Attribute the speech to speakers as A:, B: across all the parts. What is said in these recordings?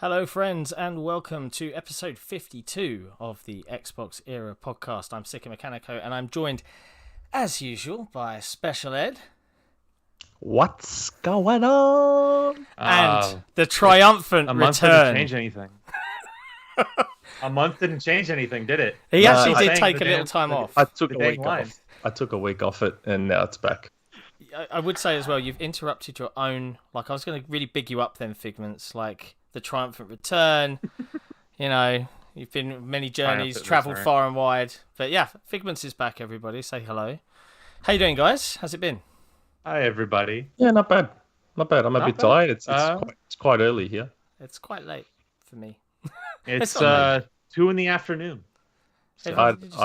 A: Hello, friends, and welcome to episode 52 of the XboxEra podcast. I'm Sikamikanico, and I'm joined, as usual, by Shpeshal Ed.
B: What's going on?
A: And the triumphant
C: a month
A: return.
C: Didn't change anything. A month didn't change anything, did it?
A: He actually
C: I
A: did take a
C: the
A: little
C: damn-
A: time off.
B: I took
C: The
B: a
C: dang
B: week
C: line.
B: off. I took a week off it, and now it's back.
A: I would say as well, you've interrupted your own. Like, I was going to really big you up then, Figments. Like the triumphant return. You know, you've been many journeys,
C: Triumphant
A: travelled
C: return.
A: far and wide. But yeah, Figments is back. Everybody, say hello. How you doing, guys? How's it been?
C: Hi, everybody.
B: Yeah, not bad. Not bad. I'm a
C: Not
B: bit
C: bad.
B: tired. It's quite early here.
A: It's quite late for me.
C: It's
A: not
C: 2 in the afternoon.
A: Hey,
B: I'd
A: you're just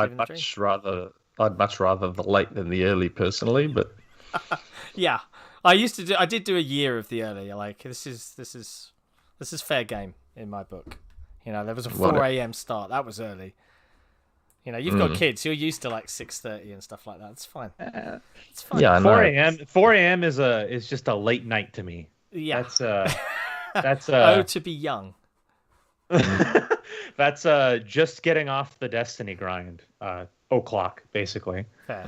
A: living the
B: I'd much rather the late than the early personally, but
A: Yeah, I did do a year of the early. Like this is fair game in my book. You know, there was a 4 a.m. start. That was early. You know, you've got kids. You're used to like 6:30 and stuff like that. It's fine. It's fine.
B: yeah, I know.
C: 4 a.m. 4 a.m. is just a late night to me.
A: Yeah.
C: That's
A: Oh, to be young.
C: that's just getting off the Destiny grind. O'clock basically.
A: Fair.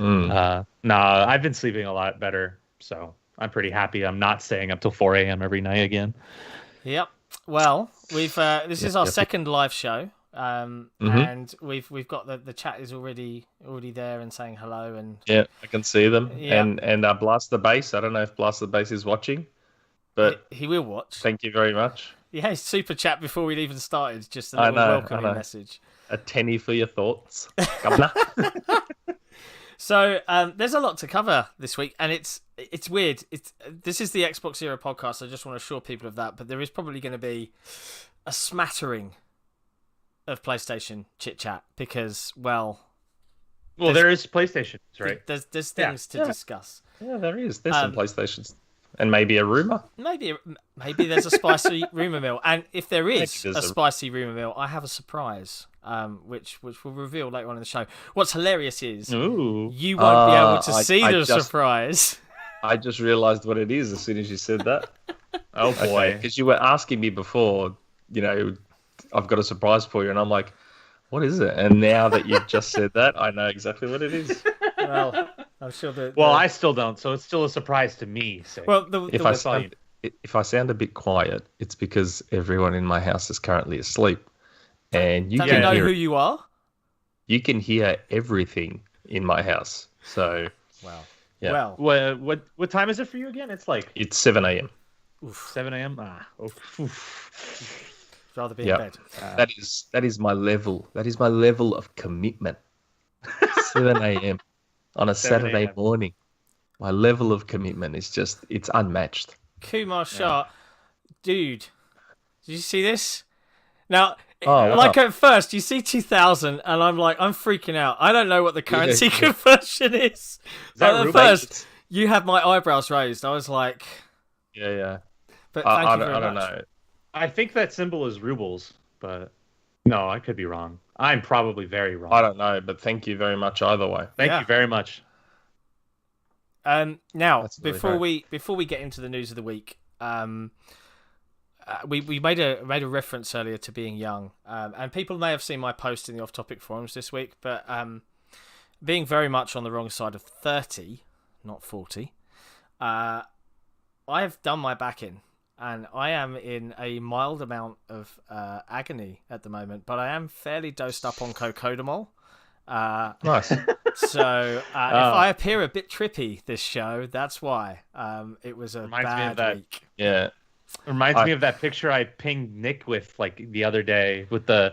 C: Nah, I've been sleeping a lot better, so I'm pretty happy. I'm not staying up till 4 a.m. every night again.
A: Yep. Well, we've this is our
B: yep.
A: second live show, and we've got the chat is already there and saying hello and
B: yeah, I can see them.
A: Yeah.
B: And Blast the Bass. I don't know if Blast the Bass is watching, but
A: he will watch.
B: thank you very much.
A: Yeah, super chat before we'd even started. Just a
B: I
A: little
B: know,
A: welcoming
B: I know.
A: message.
B: A tenny for your thoughts. Governor.
A: So there's a lot to cover this week, and it's weird. This is the XboxEra podcast. I just want to assure people of that. But there is probably going to be a smattering of PlayStation chit chat because, well,
C: There is PlayStation, right?
A: there's things to discuss.
B: Yeah, there is. There's some PlayStations. And maybe a rumor.
A: Maybe there's a spicy rumor mill, and if there is
B: Maybe
A: a
B: there's a-
A: spicy rumor mill, I have a surprise, which we'll reveal later on in the show. What's hilarious is
C: Ooh.
A: you won't be able to
B: I
A: see the
B: just-
A: surprise.
B: I just realised what it is as soon as you said that.
C: Oh boy.
B: Because you were asking me before, you know, I've got a surprise for you, and I'm like, what is it? And now that you've just said that, I know exactly what it is.
A: Well, I'm sure that.
C: Well, I still don't, so it's still a surprise to me. So.
A: Well,
B: If I sound a bit quiet, it's because everyone in my house is currently asleep, and you
A: don't you
B: can
A: know
B: hear
A: who you are?
B: you can hear everything in my house. So
A: Well,
B: Yeah.
A: well,
C: What time is it for you again? It's like
B: it's 7 a.m.
C: 7 a.m. Oof.
A: rather be
B: Yeah.
A: in bed.
B: That is my level. That is my level of commitment. 7 a.m. on a
C: 7
B: Saturday
C: a.m.
B: morning. My level of commitment is it's unmatched.
A: Kumar Shah, dude, did you see this? Now,
B: Oh,
A: like
B: wow.
A: at first, you see 2000, and I'm freaking out. I don't know what the currency
B: Yeah.
A: conversion is.
C: that
A: But at
C: Rumour?
A: first, you had my eyebrows raised. I was like,
B: Yeah.
A: but thank
B: I
A: you very
B: don't
A: much.
B: know.
C: I think that symbol is rubles, but no, I could be wrong. I'm probably very wrong.
B: I don't know, but thank you very much either way.
C: Thank
A: Yeah.
C: you very much.
A: Now,
B: That's very
A: before
B: hard.
A: we get into the news of the week, we made a reference earlier to being young, and people may have seen my post in the off-topic forums this week, but being very much on the wrong side of 30, not 40, I have done my back in, and I am in a mild amount of agony at the moment, but I am fairly dosed up on cocodamol.
B: Nice.
A: So if I appear a bit trippy this show, that's why. It was a
C: Reminds me of
A: bad
C: that.
A: week.
B: Yeah.
C: Reminds me of that picture I pinged Nick with like the other day with the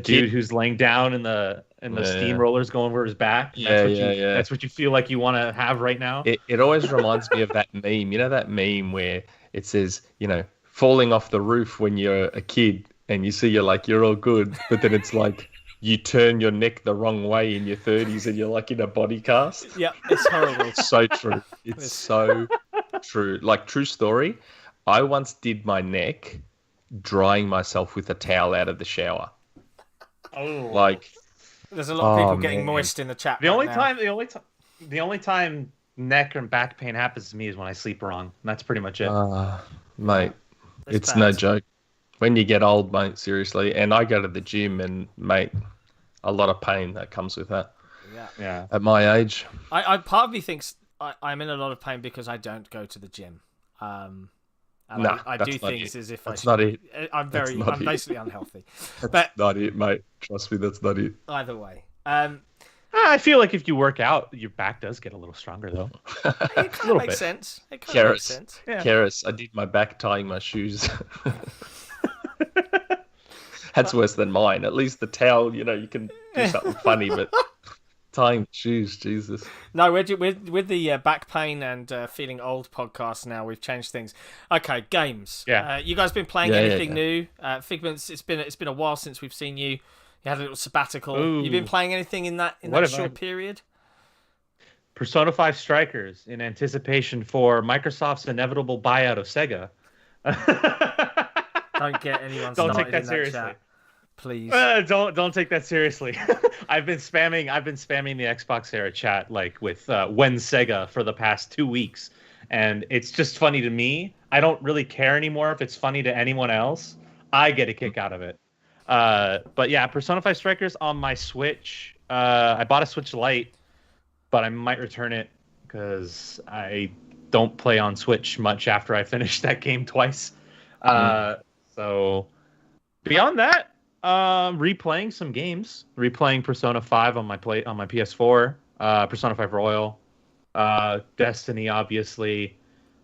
C: dude who's laying down in the steamrollers going over his back.
B: Yeah.
C: That's what you feel like you want to have right now.
B: It always reminds me of that meme. You know that meme where it says, you know, falling off the roof when you're a kid and you see you're all good, but then it's like you turn your neck the wrong way in your 30s and you're like in a body cast.
A: Yeah, it's horrible.
B: It's so true. It's so true. Like, true story. I once did my neck drying myself with a towel out of the shower.
C: Oh,
B: Like,
A: There's a lot of people
B: Oh,
A: getting
B: man.
A: moist in the chat.
C: the
A: right
C: only
A: now.
C: time neck and back pain happens to me is when I sleep wrong. That's pretty much it.
B: mate,
A: It's
B: it's
A: bad.
B: no joke. When you get old, mate, seriously. And I go to the gym, and mate, a lot of pain that comes with that.
C: Yeah.
B: At my age,
A: I part of me thinks I'm in a lot of pain because I don't go to the gym. And
B: Nah,
A: I
B: that's
A: do
B: not
A: things
B: it.
A: as if
B: That's
A: I
B: not
A: should.
B: it.
A: I'm
B: it.
A: basically unhealthy.
B: That's
A: But
B: not it, mate. Trust me, that's not it.
A: either way,
C: I feel like if you work out, your back does get a little stronger, though.
A: it kind of makes sense. It kind of makes
B: Cerys,
A: sense.
C: Yeah.
B: Cerys, I did my back tying my shoes. That's worse than mine. At least the towel, you can do something funny, but tying shoes, Jesus.
A: No, with the back pain and feeling old podcast now, we've changed things. Okay, games.
C: Yeah.
A: You guys been playing
B: Yeah,
A: anything
B: yeah.
A: new? Figments, it's been a while since we've seen you. You had a little sabbatical.
C: Ooh.
A: You've been playing anything in that
C: What have
A: short
C: I-
A: period?
C: Persona 5 Strikers in anticipation for Microsoft's inevitable buyout of Sega.
A: Don't get anyone
C: Don't
A: started
C: take that
A: in
C: seriously.
A: chat, please.
C: Don't take that seriously. I've been spamming the XboxEra chat like with when Sega for the past 2 weeks, and it's just funny to me. I don't really care anymore if it's funny to anyone else. I get a kick out of it. But yeah, Persona 5 Strikers on my Switch. I bought a Switch Lite, but I might return it because I don't play on Switch much after I finish that game twice. So beyond that, replaying some games, replaying Persona 5 on my PS4, Persona 5 Royal, Destiny, obviously,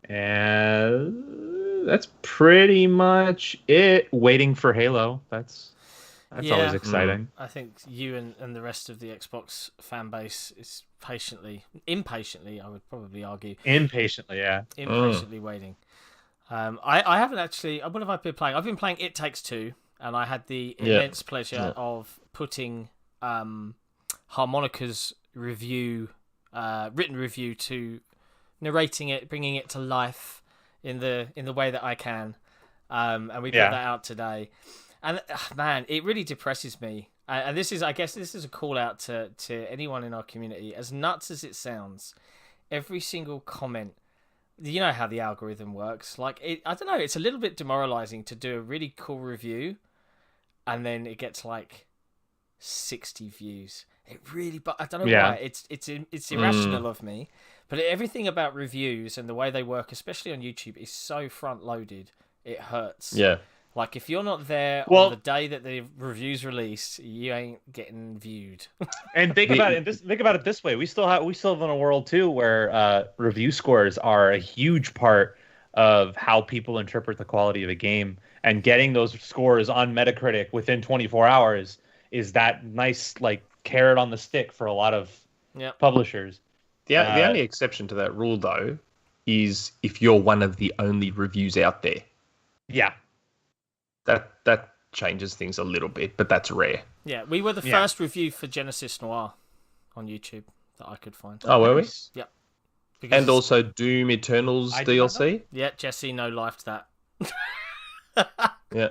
C: and that's pretty much it. Waiting for Halo. That's
A: Yeah.
C: always exciting.
A: I think you and the rest of the Xbox fan base is impatiently, I would probably argue,
C: Impatiently, yeah.
A: impatiently waiting. I haven't actually. What have I been playing? I've been playing It Takes Two, and I had the immense pleasure of putting Harmonica's written review to narrating it, bringing it to life in the way that I can, and we put that out today. And man, it really depresses me. And I guess this is a call out to anyone in our community. As nuts as it sounds, every single comment. You know how the algorithm works. Like, I don't know. It's a little bit demoralizing to do a really cool review, and then it gets like 60 views. It really, but I don't know why. It's irrational of me. But everything about reviews and the way they work, especially on YouTube, is so front loaded. It hurts.
B: Yeah.
A: Like, if you're not there on the day that the review's released, you ain't getting viewed.
C: And think about it this way: we still live in a world too where review scores are a huge part of how people interpret the quality of a game, and getting those scores on Metacritic within 24 hours is that nice like carrot on the stick for a lot of publishers.
B: The only exception to that rule, though, is if you're one of the only reviews out there.
C: Yeah.
B: That changes things a little bit, but that's rare.
A: Yeah, we were the first review for Genesis Noir on YouTube that I could find.
B: Oh, were we?
A: Yep.
B: And also Doom Eternal's DLC?
A: Yeah, Jesse no-lifed that.
B: Yeah.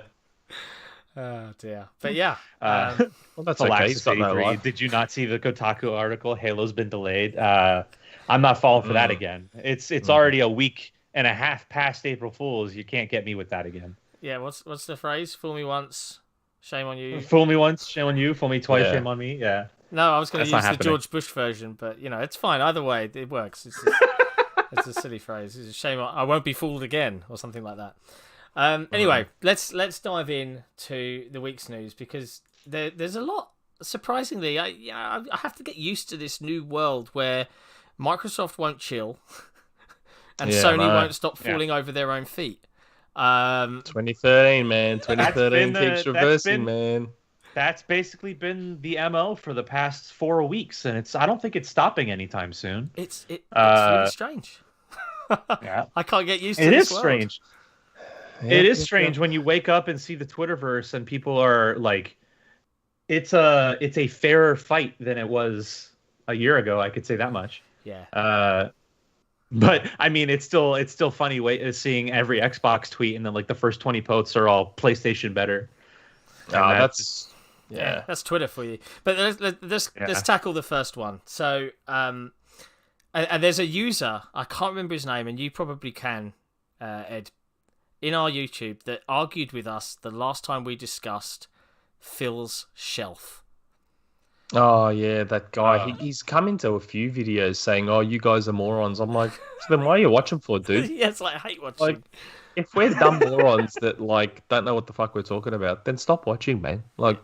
A: Oh, dear. But yeah.
B: Well, that's okay. He's got no life.
C: Did you not see the Kotaku article? Halo's been delayed. I'm not falling for that again. It's already a week and a half past April Fools. You can't get me with that again.
A: Yeah, what's the phrase? Fool me once, shame on you.
C: Fool me once, shame on you. Fool me twice,
B: Yeah.
C: shame on me. Yeah.
A: No, I was going to use the
C: happening.
A: George Bush version, but it's fine. Either way, it works. It's a silly phrase. It's a shame. I won't be fooled again, or something like that. Anyway, let's dive in to the week's news, because there's a lot. Surprisingly, I have to get used to this new world where Microsoft won't chill, and Sony won't stop falling over their own feet.
B: 2013, man. 2013 keeps reversing, man.
C: That's basically been the MO for the past 4 weeks, and I don't think it's stopping anytime soon.
A: It's really strange.
C: Yeah.
A: I can't get used to
C: It
A: this
C: is
A: world.
C: strange. It is strange when you wake up and see the Twitterverse and people are like, it's a fairer fight than it was a year ago. I could say that much.
A: Yeah.
C: But I mean, it's still funny seeing every Xbox tweet, and then like the first 20 posts are all PlayStation better.
B: That's
A: that's Twitter for you. But let's tackle the first one. So, and there's a user, I can't remember his name, and you probably can, Ed. in our YouTube that argued with us the last time we discussed Phil's shelf.
B: Oh yeah, that guy. He's come into a few videos saying, "Oh, you guys are morons." I'm like, so then why are you watching for, dude?
A: Yeah, it's like, I hate watching.
B: Like, if we're dumb morons that like don't know what the fuck we're talking about, then stop watching, man. Like,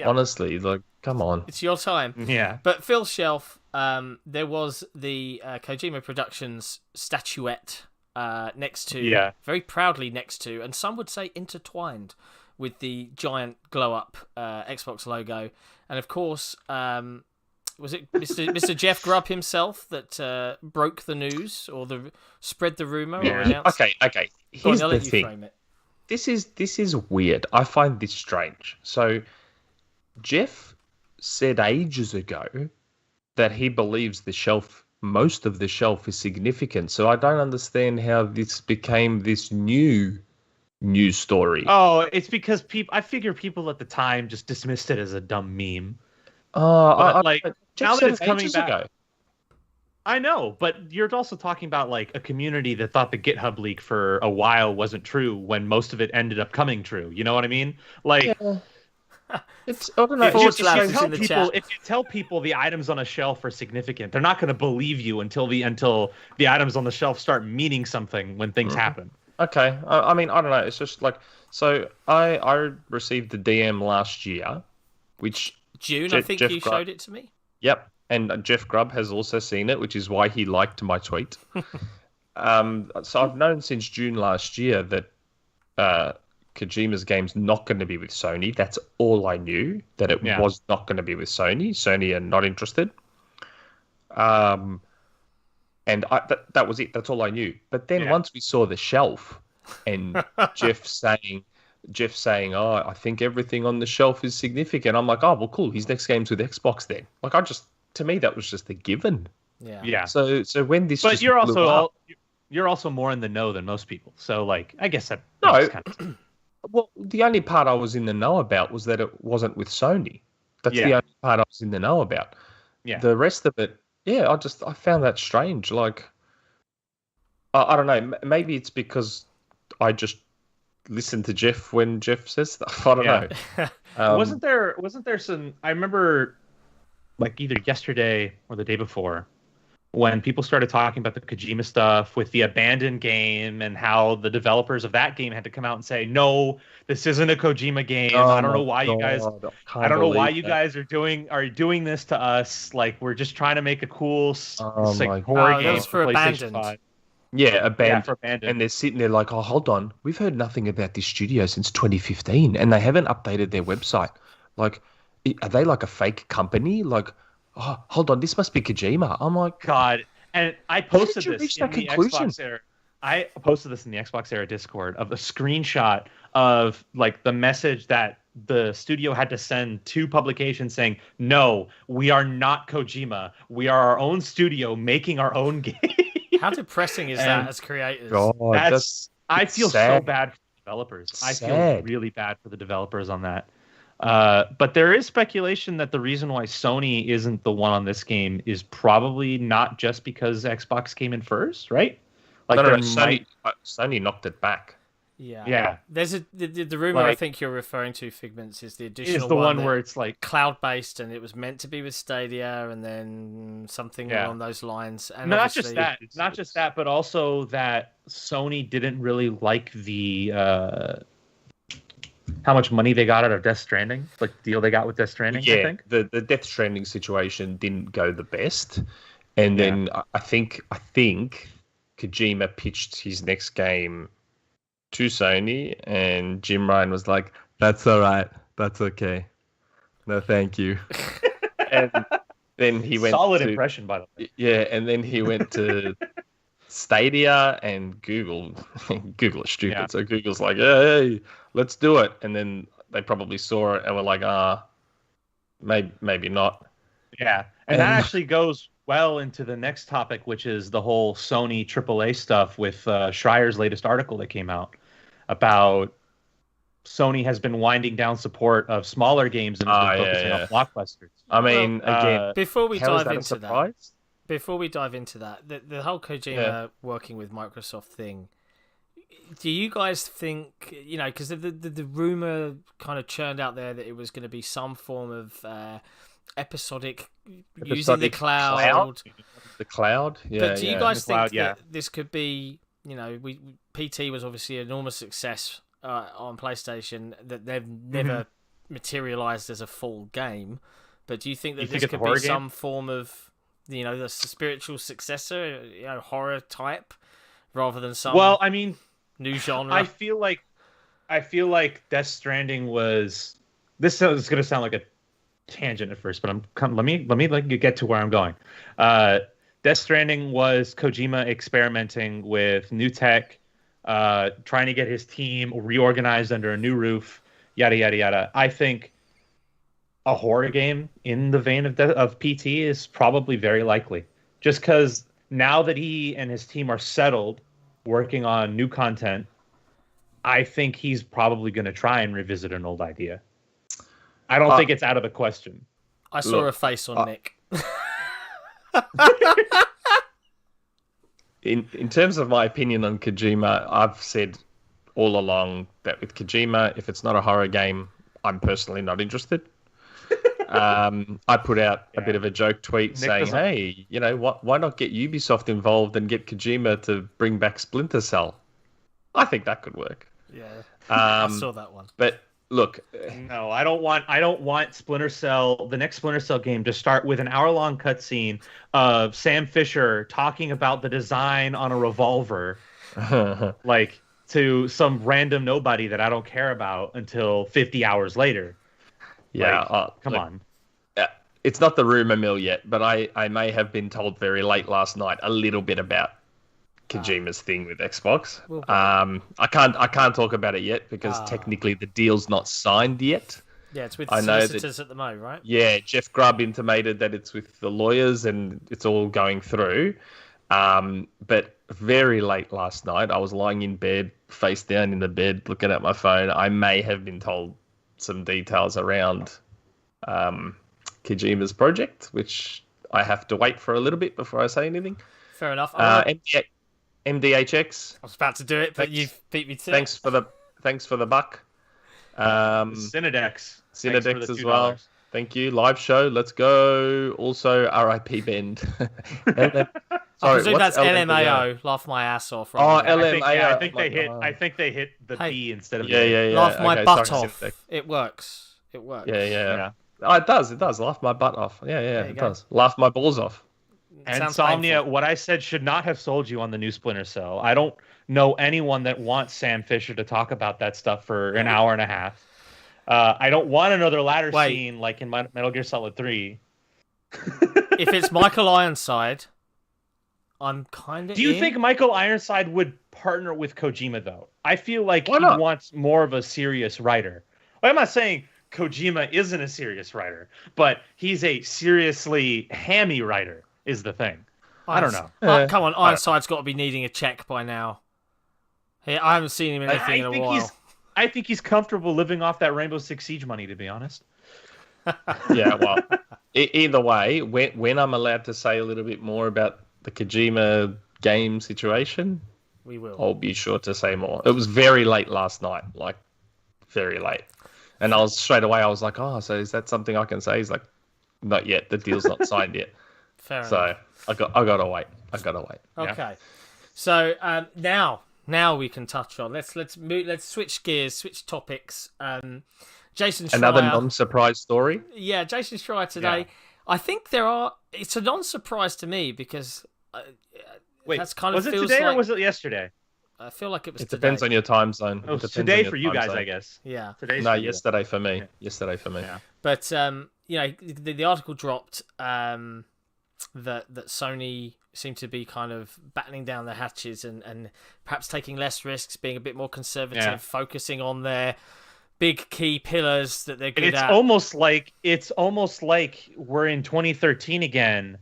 B: honestly, like, come on.
A: It's your time.
C: Yeah.
A: But Phil's shelf, there was the Kojima Productions statuette next to, very proudly next to, and some would say intertwined with the giant glow-up Xbox logo. And of course, was it Mr. Jeff Grubb himself that broke the news or spread the rumor or announced?
B: Okay. Here's the thing. This is weird. I find this strange. So, Jeff said ages ago that he believes most of the shelf is significant. So I don't understand how this became this new news story.
C: Oh, it's because I figure people at the time just dismissed it as a dumb meme.
B: Now
C: that it's coming back. Ago. I know, but you're also talking about like a community that thought the GitHub leak for a while wasn't true when most of it ended up coming true. You know what I mean? Like,
B: it's I don't know.
C: If you tell people the items on a shelf are significant, they're not going to believe you until the items on the shelf start meaning something when things happen.
B: Okay, I mean, I don't know. It's just like, so I received the DM last year, which
A: June, I think you showed it to me.
B: Yep, and Jeff Grubb has also seen it, which is why he liked my tweet. So I've known since June last year that Kojima's game's not going to be with Sony. That's all I knew, that it was not going to be with Sony. Sony are not interested. And that was it. That's all I knew. But then once we saw the shelf and Jeff saying, "Oh, I think everything on the shelf is significant," I'm like, "Oh, well, cool. His next game's with Xbox then." Like, to me, that was just a given.
A: Yeah.
B: So when this,
C: but you're also more in the know than most people. So like, I guess that.
B: Well, the only part I was in the know about was that it wasn't with Sony. That's the only part I was in the know about.
C: Yeah.
B: The rest of it. Yeah, I found that strange. Like, I don't know. Maybe it's because I just listen to Jeff when Jeff says stuff. I don't know.
C: Wasn't there some? I remember, like either yesterday or the day before, when people started talking about the Kojima stuff with the abandoned game and how the developers of that game had to come out and say, "No, this isn't a Kojima game. I don't know why you guys. I don't know why you guys are doing this to us. Like we're just trying to make a cool horror game."
A: That was for Abandoned.
C: 5.
B: Yeah, Abandoned.
C: For Abandoned.
B: And they're sitting there like, "Oh, hold on. We've heard nothing about this studio since 2015, and they haven't updated their website. Like, are they like a fake company? Like." Oh, hold on, this must be Kojima. I'm like,
C: God. And I posted this in the Xbox Era. I posted this in the Xbox Era Discord of a screenshot of like the message that the studio had to send to publications saying, "No, we are not Kojima. We are our own studio making our own game."
A: How depressing is that as creators?
B: God,
C: I feel
B: sad.
C: so bad for developers. I feel
B: Sad.
C: really bad for the developers on that. But there is speculation that the reason why Sony isn't the one on this game is probably not just because Xbox came in first, right? Like
B: Sony knocked it back.
A: Yeah. There's the rumor I think you're referring to, Figments, is the additional
C: is the one where it's like
A: cloud-based and it was meant to be with Stadia and then something along those lines. And
C: not just that. It's not just that, but also that Sony didn't really like the how much money they got out of Death Stranding, like the deal they got with Death Stranding.
B: Yeah,
C: I think
B: the Death Stranding situation didn't go the best, and then I think Kojima pitched his next game to Sony, and Jim Ryan was like, "That's all right, that's okay, no, thank you." And then he went
C: solid impression, by the way.
B: Yeah, and then he went to Stadia and Google. Google is stupid, so Google's like, "Hey, let's do it." And then they probably saw it and were like, maybe not.
C: Yeah, and that actually goes well into the next topic, which is the whole Sony AAA stuff with Schreier's latest article that came out about Sony has been winding down support of smaller games and has been focusing on blockbusters.
B: I mean, again,
A: before we dive into
B: that,
A: the whole Kojima working with Microsoft thing, do you guys think, because the rumor kind of churned out there that it was going to be some form of episodic using the cloud.
B: The cloud, yeah.
A: But do you guys think
C: yeah.
A: that this could be, PT was obviously an enormous success on PlayStation that they've never materialized as a full game. But do you think that this could be some form of, the spiritual successor, horror type, rather than some new genre?
C: I feel like Death Stranding was. This is going to sound like a tangent at first, but let me get to where I'm going. Death Stranding was Kojima experimenting with new tech, trying to get his team reorganized under a new roof, yada yada yada. I think a horror game in the vein of PT is probably very likely, just because now that he and his team are settled, working on new content, I think he's probably going to try and revisit an old idea. I don't think it's out of the question.
A: I saw a face on Nick.
B: In terms of my opinion on Kojima, I've said all along that with Kojima, if it's not a horror game, I'm personally not interested. I put out a bit of a joke tweet saying, hey, why not get Ubisoft involved and get Kojima to bring back Splinter Cell? I think that could work.
A: Yeah, I saw that one.
B: But look,
C: no, I don't want Splinter Cell, the next Splinter Cell game, to start with an hour-long cutscene of Sam Fisher talking about the design on a revolver, like to some random nobody that I don't care about until 50 hours later.
B: Yeah,
C: come on.
B: It's not the rumor mill yet, but I may have been told very late last night a little bit about Kojima's thing with Xbox. I can't talk about it yet because technically the deal's not signed yet.
A: Yeah, it's with solicitors at the moment, right?
B: Yeah, Jeff Grubb intimated that it's with the lawyers and it's all going through. But very late last night, I was lying in bed, face down in the bed, looking at my phone. I may have been told some details around Kojima's project, which I have to wait for a little bit before I say anything.
A: Fair enough.
B: MDHX.
A: I was about to do it, but you've beat me to
B: it. Thanks for the buck.
C: Cinedex
B: as well. Thank you. Live show. Let's go. Also, RIP Bend.
A: I presume that's LMAO. Laugh my ass off.
B: Right? Oh, LMAO.
C: I think they hit the B instead of
B: yeah.
A: Laugh my butt off. It works.
B: Yeah. Oh, it does. Laugh my butt off. Yeah, it does. Laugh my balls off.
C: And Insomnia, what I said should not have sold you on the new Splinter Cell. I don't know anyone that wants Sam Fisher to talk about that stuff for an hour and a half. I don't want another ladder scene like in Metal Gear Solid 3.
A: If it's Michael Ironside, I'm kind of.
C: Do you think Michael Ironside would partner with Kojima, though? I feel like he wants more of a serious writer. I'm not saying Kojima isn't a serious writer, but he's a seriously hammy writer, is the thing. I don't know.
A: Come on, Ironside's got to be needing a check by now. I haven't seen him in anything in a while.
C: I think he's comfortable living off that Rainbow Six Siege money, to be honest.
B: Yeah, well, either way, when I'm allowed to say a little bit more about the Kojima game situation,
A: we will.
B: I'll be sure to say more. It was very late last night, like very late. And I was like, oh, so is that something I can say? He's like, not yet. The deal's not signed yet.
A: Fair
B: so
A: enough.
B: I gotta wait.
A: Okay.
B: Yeah.
A: So now we can touch on. Let's switch gears, switch topics. Jason Schreier.
B: Another non-surprise story.
A: Yeah, Jason Schreier today. Yeah. I think it's a non-surprise to me because that's kind of
C: was it today or was it yesterday?
A: I feel like it was.
B: It
A: today.
B: Depends on your time zone.
C: Oh, today for you guys, I guess.
A: Yeah.
B: Yesterday for me.
A: Yeah. But the article dropped that Sony seemed to be kind of battening down the hatches and perhaps taking less risks, being a bit more conservative, focusing on their big key pillars that they're good at.
C: It's almost like we're in 2013 again,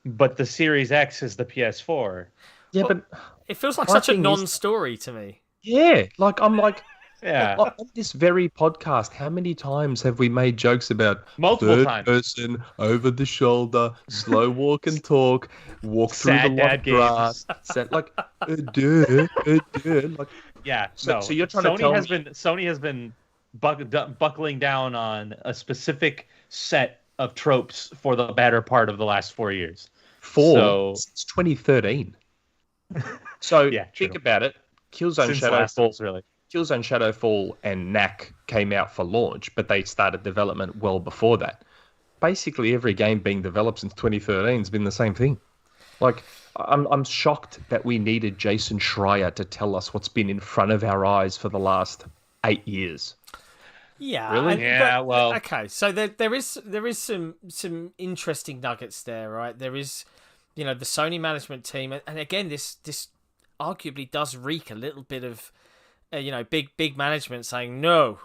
C: but the Series X is the PS4.
B: Yeah, but
A: it feels like such a non-story to me.
B: Yeah, I'm like,
C: Yeah,
B: On this very podcast, how many times have we made jokes about
C: multiple
B: third
C: times.
B: person, over the shoulder, slow walk and talk, walk through the
C: Sad
B: long
C: dad
B: grass,
C: games.
B: set like, duh, like.
C: Yeah,
B: So,
C: no.
B: so you're trying to
C: Sony
B: tell
C: has
B: me
C: been Sony has been buckling down on a specific set of tropes for the better part of the last 4 years. So
B: since 2013. So
C: yeah,
B: think
C: true.
B: about it. Killzone
C: Since Last of
B: Shadowfall,
C: Us, really.
B: Killzone Shadowfall and Knack came out for launch, but they started development well before that. Basically, every game being developed since 2013 has been the same thing. Like, I'm shocked that we needed Jason Schreier to tell us what's been in front of our eyes for the last 8 years.
A: Yeah,
B: Really?
C: Yeah, well-
A: okay. So there is some interesting nuggets there, right? There is, the Sony management team, and again, this arguably does reek a little bit of, big management saying no,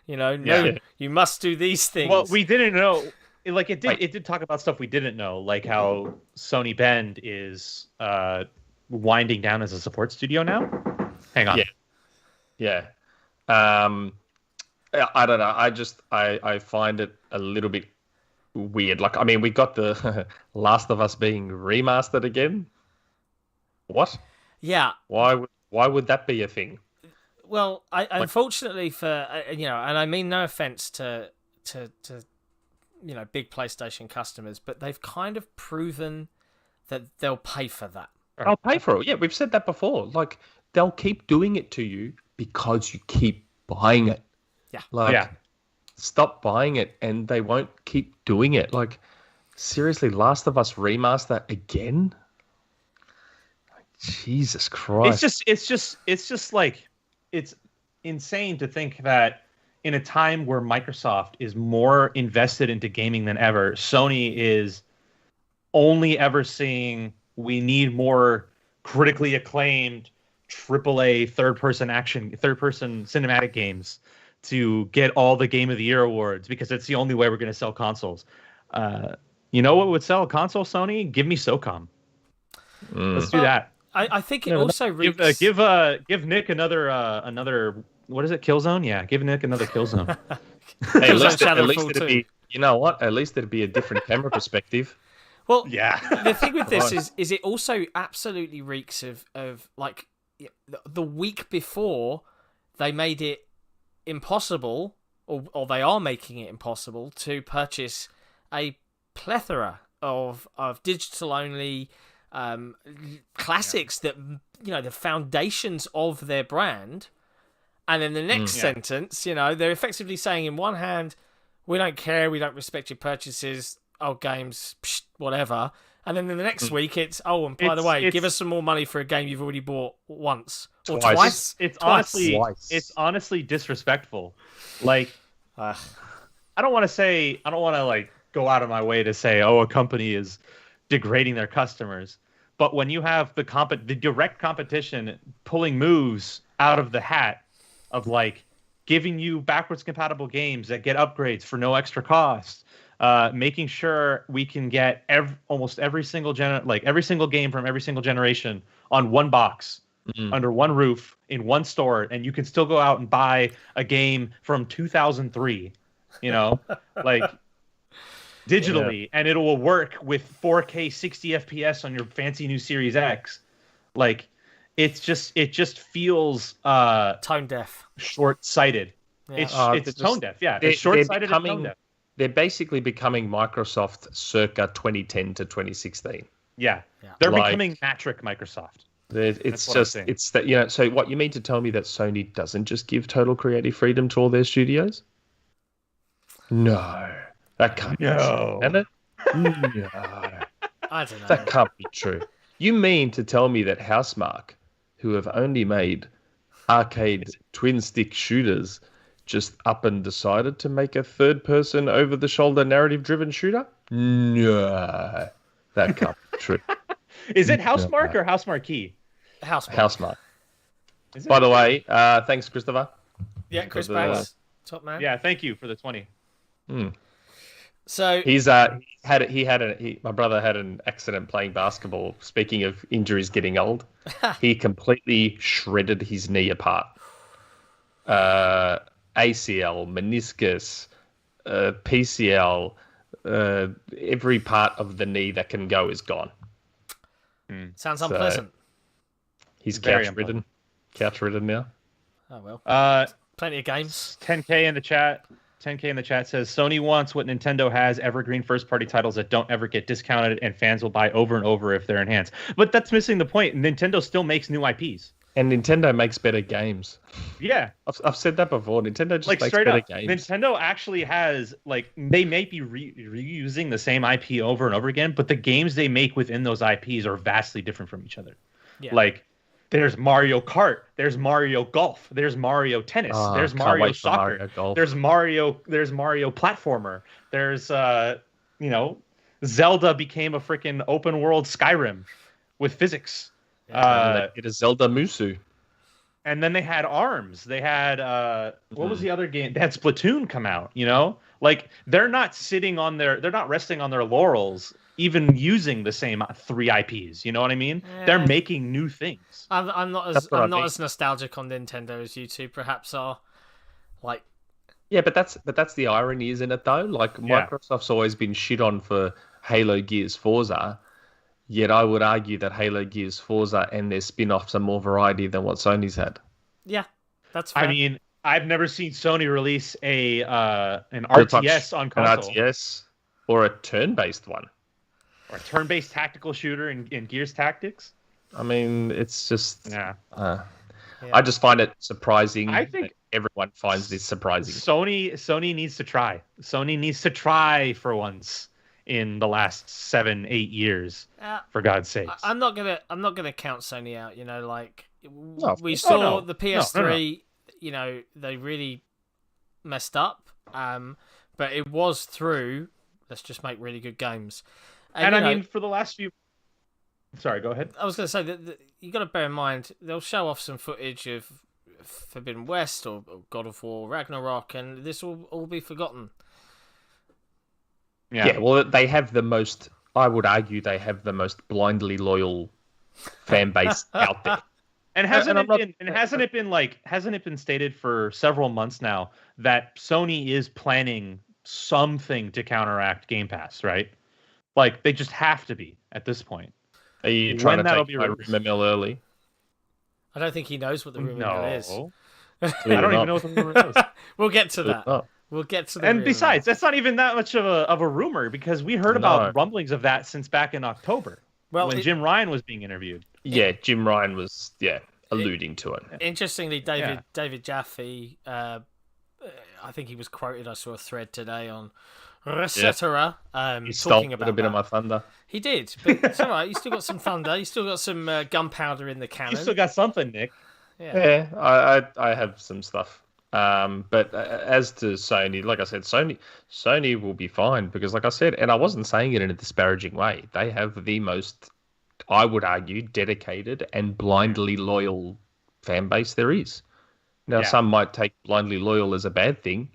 A: no,
C: Yeah.
A: you must do these things.
C: Well, we didn't know. Like it did.
B: Right.
C: It did talk about stuff we didn't know, like how Sony Bend is winding down as a support studio now. Hang on.
B: Yeah. I don't know. I find it a little bit weird. Like, I mean, we got the Last of Us being remastered again. What?
A: Yeah.
B: Why would that be a thing?
A: Well, unfortunately for and I mean no offense to big PlayStation customers, but they've kind of proven that they'll pay for that.
B: I'll pay for it. Yeah, we've said that before. Like, they'll keep doing it to you because you keep buying it.
A: Yeah.
B: Like,
C: Yeah.
B: stop buying it and they won't keep doing it. Like, seriously, Last of Us remaster again? Like, Jesus Christ.
C: It's just like, it's insane to think that in a time where Microsoft is more invested into gaming than ever, Sony is only ever seeing we need more critically acclaimed AAA third-person cinematic games to get all the Game of the Year awards because it's the only way we're going to sell consoles. You know what would sell a console, Sony? Give me SOCOM. Let's do that.
A: I think it also reeks...
C: Give Nick another what is it? Killzone? Yeah, give Nick another Killzone.
B: Hey, at least
A: Shadowfall
B: it'd be, you know what? At least it'd be a different camera perspective.
A: Well,
C: Yeah.
A: The thing with this is it also absolutely reeks of like the week before they made it impossible, or they are making it impossible to purchase a plethora of digital only classics that the foundations of their brand. And then the next sentence, they're effectively saying, in one hand, we don't care, we don't respect your purchases, old games, psh, whatever. And then in the next week, it's, and by the way, give us some more money for a game you've already bought once or twice.
C: It's
B: Twice.
C: honestly disrespectful. Like, I don't want to like go out of my way to say, a company is degrading their customers. But when you have the direct competition pulling moves out of the hat of like giving you backwards compatible games that get upgrades for no extra cost, making sure we can get almost every single game from every single generation on one box, under one roof in one store, and you can still go out and buy a game from 2003, like digitally, and it will work with 4K 60 FPS on your fancy new Series X. Like, it just feels
A: tone deaf,
C: short-sighted.
A: Yeah.
C: It's tone deaf. Yeah, it's short-sighted and tone deaf.
B: They're basically becoming Microsoft circa 2010 to 2016.
C: Yeah. They're
B: Like,
C: becoming Matric Microsoft.
B: It's
C: what I'm
B: just,
C: saying.
B: it's that, so what you mean to tell me that Sony doesn't just give total creative freedom to all their studios? No. That can't be true, can it? No.
A: I don't know.
B: That can't be true. You mean to tell me that Housemarque, who have only made arcade twin stick shooters, just up and decided to make a third-person, over-the-shoulder, narrative-driven shooter? No, that can't be true.
C: Is it Housemarque or Housemarque?
B: Housemarque.
C: Is it?
B: By the way, thanks, Christopher.
A: Yeah, Chris
B: For
A: Banks, top man.
C: Yeah, thank you for the 20.
A: So
B: My brother had an accident playing basketball. Speaking of injuries getting old, he completely shredded his knee apart. ACL, meniscus, PCL, every part of the knee that can go is gone.
A: Sounds unpleasant.
B: He's
C: Very
B: couch-ridden. Couch-ridden now.
A: Oh, well. Plenty of games.
C: 10K in the chat. 10K in the chat says Sony wants what Nintendo has, evergreen first-party titles that don't ever get discounted and fans will buy over and over if they're enhanced. But that's missing the point. Nintendo still makes new IPs.
B: And Nintendo makes better games.
C: Yeah.
B: I've said that before. Nintendo just makes
C: straight
B: better
C: up,
B: games.
C: Nintendo actually has, they may be reusing the same IP over and over again, but the games they make within those IPs are vastly different from each other.
A: Yeah.
C: There's Mario Kart, there's Mario Golf, there's Mario Tennis, there's Mario Soccer, there's Mario Platformer, there's Zelda became a freaking open world Skyrim with physics.
B: It is Zelda Musu.
C: And then they had ARMS. They had what was the other game? They had Splatoon come out. They're not resting on their laurels, even using the same 3 IPs. You know what I mean? Yeah. They're making new things.
A: I'm not as nostalgic on Nintendo as you two perhaps are.
B: Yeah, but that's the irony, isn't it? Though, Microsoft's always been shit on for Halo, Gears, Forza. Yet I would argue that Halo, Gears, Forza, and their spin-offs are more variety than what Sony's had.
A: Yeah, that's fair.
C: I mean, I've never seen Sony release an RTS on console.
B: An RTS or a turn-based one.
C: Or a turn-based tactical shooter in Gears Tactics.
B: I mean, it's just...
C: Yeah.
B: I just find it surprising.
C: I think
B: everyone finds this surprising.
C: Sony needs to try. Sony needs to try for once in the last 7-8 years, for God's sake.
A: I'm not gonna count Sony out. We saw the PS3. No. They really messed up. But it was through. Let's just make really good games. And
C: I mean, for the last few. Sorry, go ahead.
A: I was going to say that you got to bear in mind they'll show off some footage of Forbidden West or God of War Ragnarok, and this will all be forgotten.
B: Yeah, well, they have the most. I would argue they have the most blindly loyal fan base out there.
C: And hasn't it been stated for several months now that Sony is planning something to counteract Game Pass, right? They just have to be at this point.
B: Are you trying to take my rumor mill early?
A: I don't think he knows what the rumor mill is.
C: I don't even know what the rumor mill is.
A: We'll get to that. We'll get to that.
C: And besides, that's not even that much of a rumor because we heard about rumblings of that since back in October when Jim Ryan was being interviewed.
B: Yeah, Jim Ryan was alluding to it.
A: Interestingly, David Jaffe, I think he was quoted. I saw a thread today on Etc.
B: He stole a bit of my thunder.
A: He did, but it's all right. You still got some thunder. You still got some gunpowder in the cannon.
C: You still got something, Nick.
B: Yeah, I have some stuff. But as to Sony, like I said, Sony will be fine because, like I said, and I wasn't saying it in a disparaging way. They have the most, I would argue, dedicated and blindly loyal fan base there is. Now, some might take blindly loyal as a bad thing.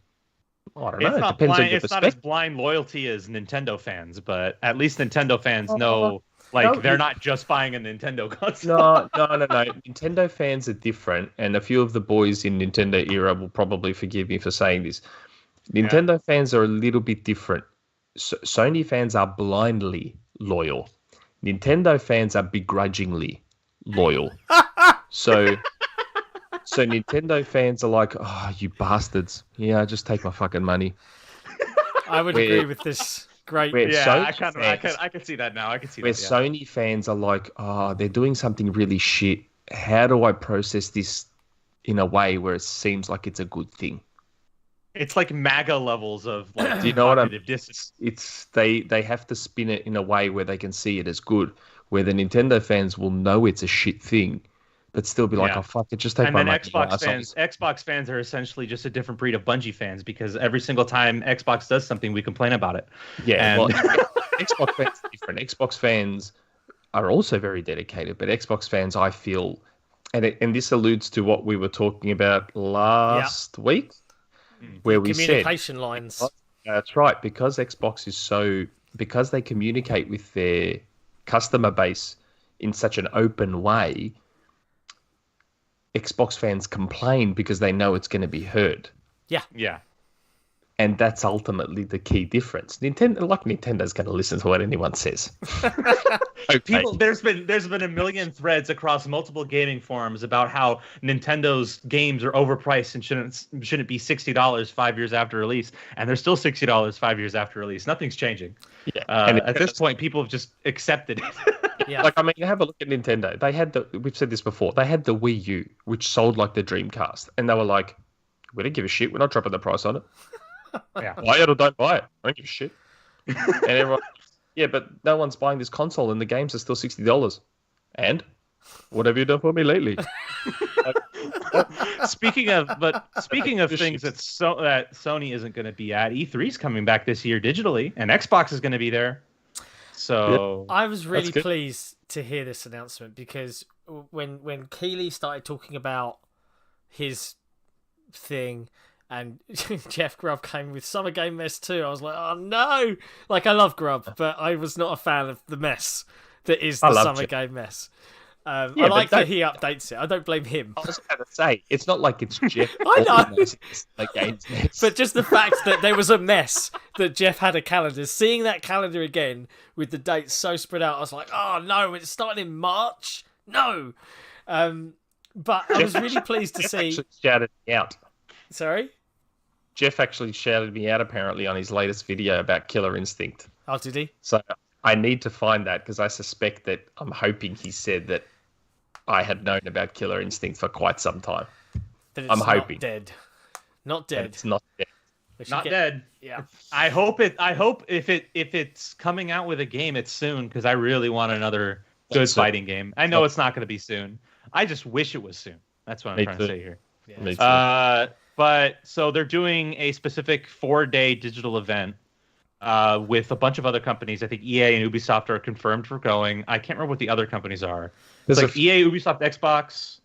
B: I don't know. It depends on your perspective.
C: It's not as blind loyalty as Nintendo fans, but at least Nintendo fans know, they're not just buying a Nintendo console.
B: No. Nintendo fans are different, and a few of the boys in Nintendo era will probably forgive me for saying this. Nintendo fans are a little bit different. Sony fans are blindly loyal. Nintendo fans are begrudgingly loyal. So Nintendo fans are like, oh, you bastards. Yeah, just take my fucking money.
A: I would agree with this. Great.
C: I can see that now. I can see
B: where
C: that.
B: Sony fans are like, oh, they're doing something really shit. How do I process this in a way where it seems like it's a good thing?
C: It's like MAGA levels of
B: do you know what I mean? It's they have to spin it in a way where they can see it as good. Where the Nintendo fans will know it's a shit thing, but still be like, oh fuck it, just take my money.
C: Xbox fans are essentially just a different breed of Bungie fans because every single time Xbox does something, we complain about it.
B: Yeah, well, Xbox fans are different. Xbox fans are also very dedicated, but Xbox fans, I feel, and this alludes to what we were talking about last week, where we said
A: communication lines.
B: That's right, because Xbox is because they communicate with their customer base in such an open way. Xbox fans complain because they know it's going to be heard.
C: Yeah.
B: And that's ultimately the key difference. Nintendo's going to listen to what anyone says.
C: People, there's been a million threads across multiple gaming forums about how Nintendo's games are overpriced and shouldn't be $60 5 years after release, and they're still $60 5 years after release. Nothing's changing.
B: Yeah.
C: At this point, people have just accepted it.
A: Yeah.
B: Like, I mean, you have a look at Nintendo. They had we've said this before. They had the Wii U, which sold like the Dreamcast, and they were like, "We don't give a shit. We're not dropping the price on it.
C: Yeah.
B: Buy it or don't buy it. I don't give a shit." And everyone, yeah, but no one's buying this console, and the games are still $60. And what have you done for me lately?
C: Speaking of things that Sony isn't going to be at, E3's coming back this year digitally, and Xbox is going to be there. So
A: I was really pleased to hear this announcement, because when Keighley started talking about his thing and Jeff Grubb came with Summer Game Mess 2, I was like, oh no! Like, I love Grubb, but I was not a fan of the mess that is the Summer Game Mess. I like that he updates it. I don't blame him.
B: I was going to say, it's not like it's Jeff.
A: I know.
B: Like games mess.
A: But just the fact that there was a mess, that Jeff had a calendar, seeing that calendar again with the dates so spread out, I was like, oh no, it's starting in March? No. But I was really pleased to see...
B: Jeff actually shouted me out.
A: Sorry?
B: Jeff actually shouted me out apparently on his latest video about Killer Instinct.
A: Oh, did he?
B: So I need to find that, because I suspect that I'm hoping he said that I had known about Killer Instinct for quite some time.
A: That it's
B: I'm
A: not
B: hoping.
A: dead. Not dead.
B: It's not dead.
C: Not dead.
A: Yeah.
C: I hope if it's coming out with a game, it's soon, because I really want another good fighting game. I know it's not going to be soon. I just wish it was soon. That's what I'm trying to say here.
A: Yeah.
C: But so they're doing a specific 4-day digital event with a bunch of other companies. I think EA and Ubisoft are confirmed for going. I can't remember what the other companies are. It's like EA, Ubisoft, Xbox.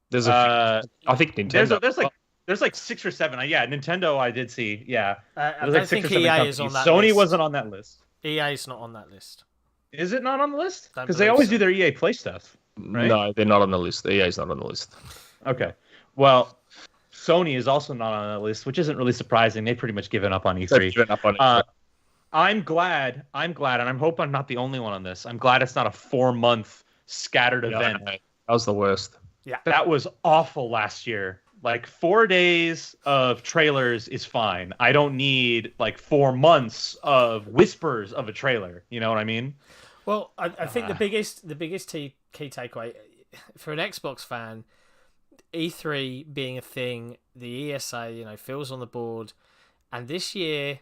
B: There's I think Nintendo.
C: There's like 6 or 7. Yeah, Nintendo I did see. Yeah.
A: I don't think EA is on that
C: Sony
A: list.
C: wasn't on that list.
A: EA's not on that list.
C: Is it not on the list?
A: Don't
C: Because they
A: believe
C: always
A: so.
C: do their EA Play stuff. Right?
B: No, they're not on the list. EA's not on the list.
C: Okay. Well, Sony is also not on the list, which isn't really surprising. They've pretty much given up on E3.
B: They've given up on it.
C: I'm glad, and I hope I'm not the only one on this. I'm glad it's not a 4-month scattered event.
B: That was the worst.
A: Yeah.
C: That was awful last year. Like 4 days of trailers is fine. I don't need like 4 months of whispers of a trailer. You know what I mean?
A: Well, I think the biggest key takeaway for an Xbox fan, E3 being a thing, the ESA, Phil's on the board, and this year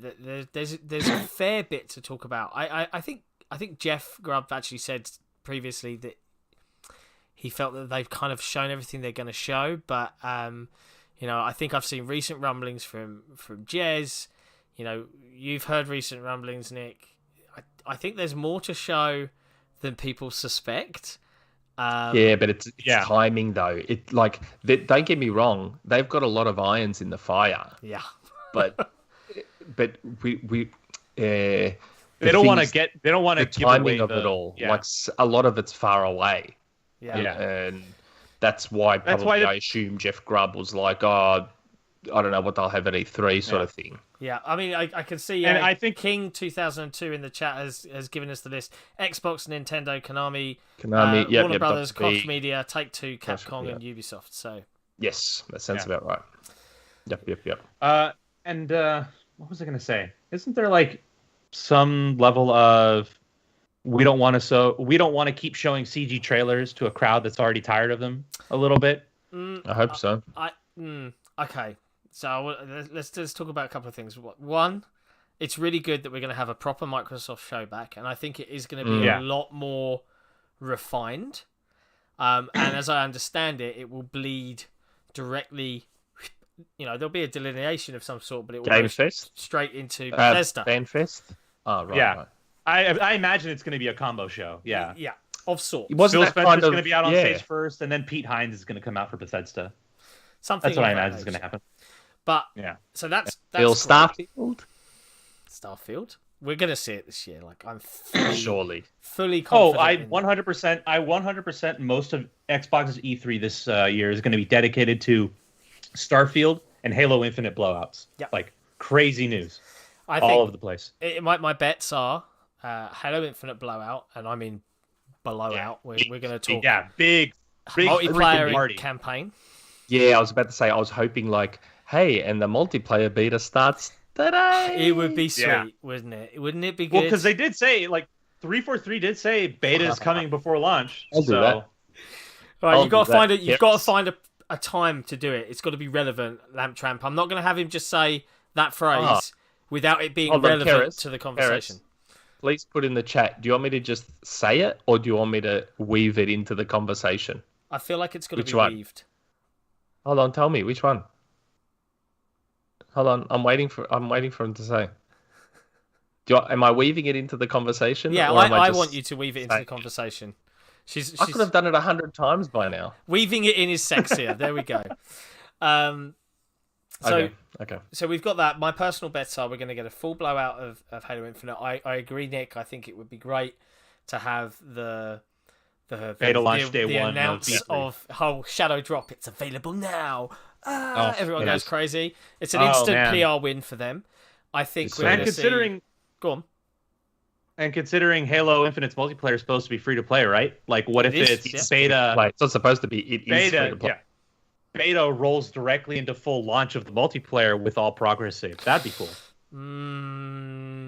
A: there's a fair bit to talk about. I think Jeff Grubb actually said previously that he felt that they've kind of shown everything they're going to show, but I think I've seen recent rumblings from Jez. You've heard recent rumblings, Nick. I think there's more to show than people suspect.
B: Yeah, but it's timing though. Don't get me wrong, they've got a lot of irons in the fire.
A: Yeah,
B: but we
C: they don't want to
B: the timing of it all.
C: Yeah.
B: Like a lot of it's far away.
A: yeah.
B: And that's why I assume Jeff Grubb was like, oh, I don't know what they'll have at E3 sort of thing.
A: Yeah, I mean, I can see.
C: And I think
A: King 2002 in the chat has given us the list: Xbox, Nintendo, Konami, Warner Brothers, Koch Media, Take-Two, Capcom, and Ubisoft. So
B: yes, that sounds about right. Yep.
C: And what was I going to say? Isn't there like some level of we don't want to keep showing CG trailers to a crowd that's already tired of them a little bit?
B: I hope so.
A: Okay. So let's talk about a couple of things. One, it's really good that we're going to have a proper Microsoft show back, and I think it is going to be a lot more refined. And as I understand it, it will bleed directly. There'll be a delineation of some sort, but it will go straight into Bethesda.
B: FanFest? Oh, right.
C: Yeah.
B: Right.
C: I imagine it's going to be a combo show. Yeah.
A: Yeah, of sorts.
C: Phil Spencer's going to be out on stage first, and then Pete Hines is going to come out for Bethesda.
A: Something
C: that's what I imagine is going to happen.
A: But
C: yeah,
A: so that's
B: Starfield.
A: Starfield. We're gonna see it this year. Like I'm
B: Surely.
A: fully confident.
C: I 100%. Most of Xbox's E3 this year is going to be dedicated to Starfield and Halo Infinite blowouts.
A: Yep.
C: Like crazy news,
A: I
C: all
A: think
C: over the place.
A: my bets are Halo Infinite blowout, and I mean blowout. We're going to talk
C: big
A: multiplayer
C: party.
A: campaign.
B: Yeah, I was about to say, I was hoping like, hey, and the multiplayer beta starts today.
A: It would be sweet,
C: Yeah.
A: wouldn't it? Wouldn't it be good?
C: Well, because they did say, like, 343 did say beta is coming before launch.
B: I'll do that.
A: Right, you've got to find it. You've
B: Yes.
A: got to find a time to do it. It's got to be relevant, Lamp Tramp. I'm not going to have him just say that phrase without it being relevant
B: Cerys,
A: to the conversation.
B: Cerys, please put in the chat. Do you want me to just say it, or do you want me to weave it into the conversation?
A: I feel like it's got to
B: Which
A: be
B: one?
A: weaved.
B: Hold on, tell me which one. Hold on, I'm waiting for him to say. Am I weaving it into the conversation?
A: Yeah,
B: or am
A: I
B: just
A: want you to weave it into the
B: saying
A: conversation. She's
B: I could have done it 100 times by now.
A: weaving it in is sexier. There we go. So
B: Okay.
A: So we've got that. My personal bets are we're going to get a full blowout of Halo Infinite. I agree, Nick. I think it would be great to have the
C: Beta launch day
A: the
C: one
A: announce of whole shadow drop. It's available now. Everyone goes crazy. It's an instant PR win for them. I think we're
C: And
A: going to
C: considering,
A: go on.
C: and considering Halo Infinite's multiplayer is supposed to be free to play, right? Like, what if
A: It is,
C: it's
A: yeah.
C: beta?
B: Like, it's not supposed to be. It is free
C: Beta,
B: to play.
C: yeah. Beta rolls directly into full launch of the multiplayer with all progress saved. That'd be cool.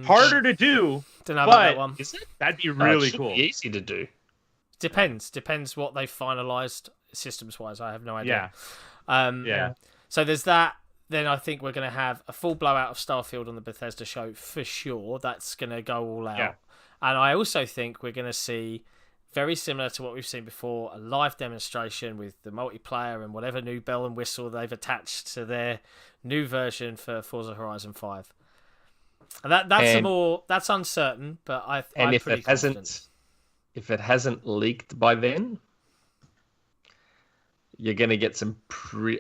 C: Harder to do.
A: Don't know about
C: but
A: that one.
B: Is it?
C: That'd be
B: It
C: really
B: should
C: cool.
B: be easy to do.
A: Depends what they finalised systems wise. I have no idea.
C: Yeah.
A: So there's that. Then I think we're going to have a full blowout of Starfield on the Bethesda show for sure. That's going to go all out.
C: Yeah.
A: And I also think we're going to see, very similar to what we've seen before, a live demonstration with the multiplayer and whatever new bell and whistle they've attached to their new version for Forza Horizon 5. And that's uncertain, but I'm
B: And
A: pretty confident.
B: if it hasn't leaked by then, you're going to get some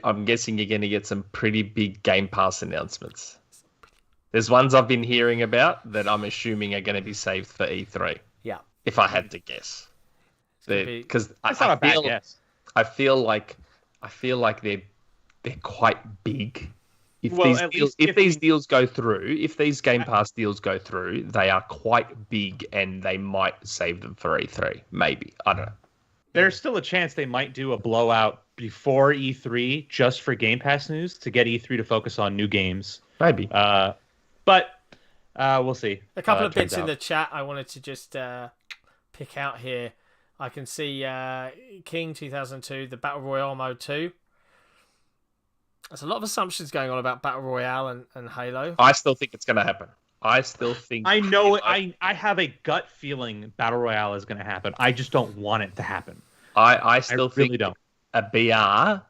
B: I'm guessing you're going to get some pretty big Game Pass announcements. There's ones I've been hearing about that I'm assuming are going to be saved for E3.
A: Yeah.
B: If I had to guess. Because
C: That's not a bad guess.
B: I feel like they're quite big. If these deals go through, if these Game Pass deals go through, they are quite big and they might save them for E3. Maybe. I don't know.
C: There's still a chance they might do a blowout before E3 just for Game Pass news to get E3 to focus on new games.
B: Maybe.
C: But we'll see.
A: A couple of
C: turns
A: bits in
C: out.
A: the chat I wanted to just pick out here. I can see King 2002, the Battle Royale mode 2. There's a lot of assumptions going on about Battle Royale and Halo.
B: I still think it's going to happen. I still think...
C: I know it. I have a gut feeling Battle Royale is going to happen. I just don't want it to happen.
B: I still
C: really
B: think
C: don't.
B: a BR,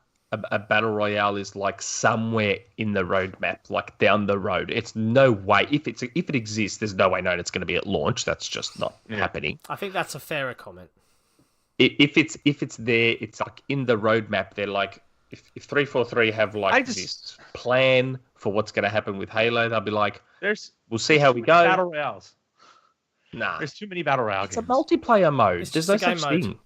B: a Battle Royale is like somewhere in the roadmap, like down the road. It's no way. If it exists, there's no way known it's going to be at launch. That's just not happening.
A: I think that's a fairer comment.
B: If it's there, it's like in the roadmap. They're like, if 343 have like this plan for what's going to happen with Halo, they'll be like, we'll see how we go.
C: Battle Royales.
B: Nah,
C: There's too many Battle Royale
B: it's
C: games.
B: a multiplayer mode.
A: It's
B: There's
A: just
B: no
A: a game
B: such
A: mode.
B: thing.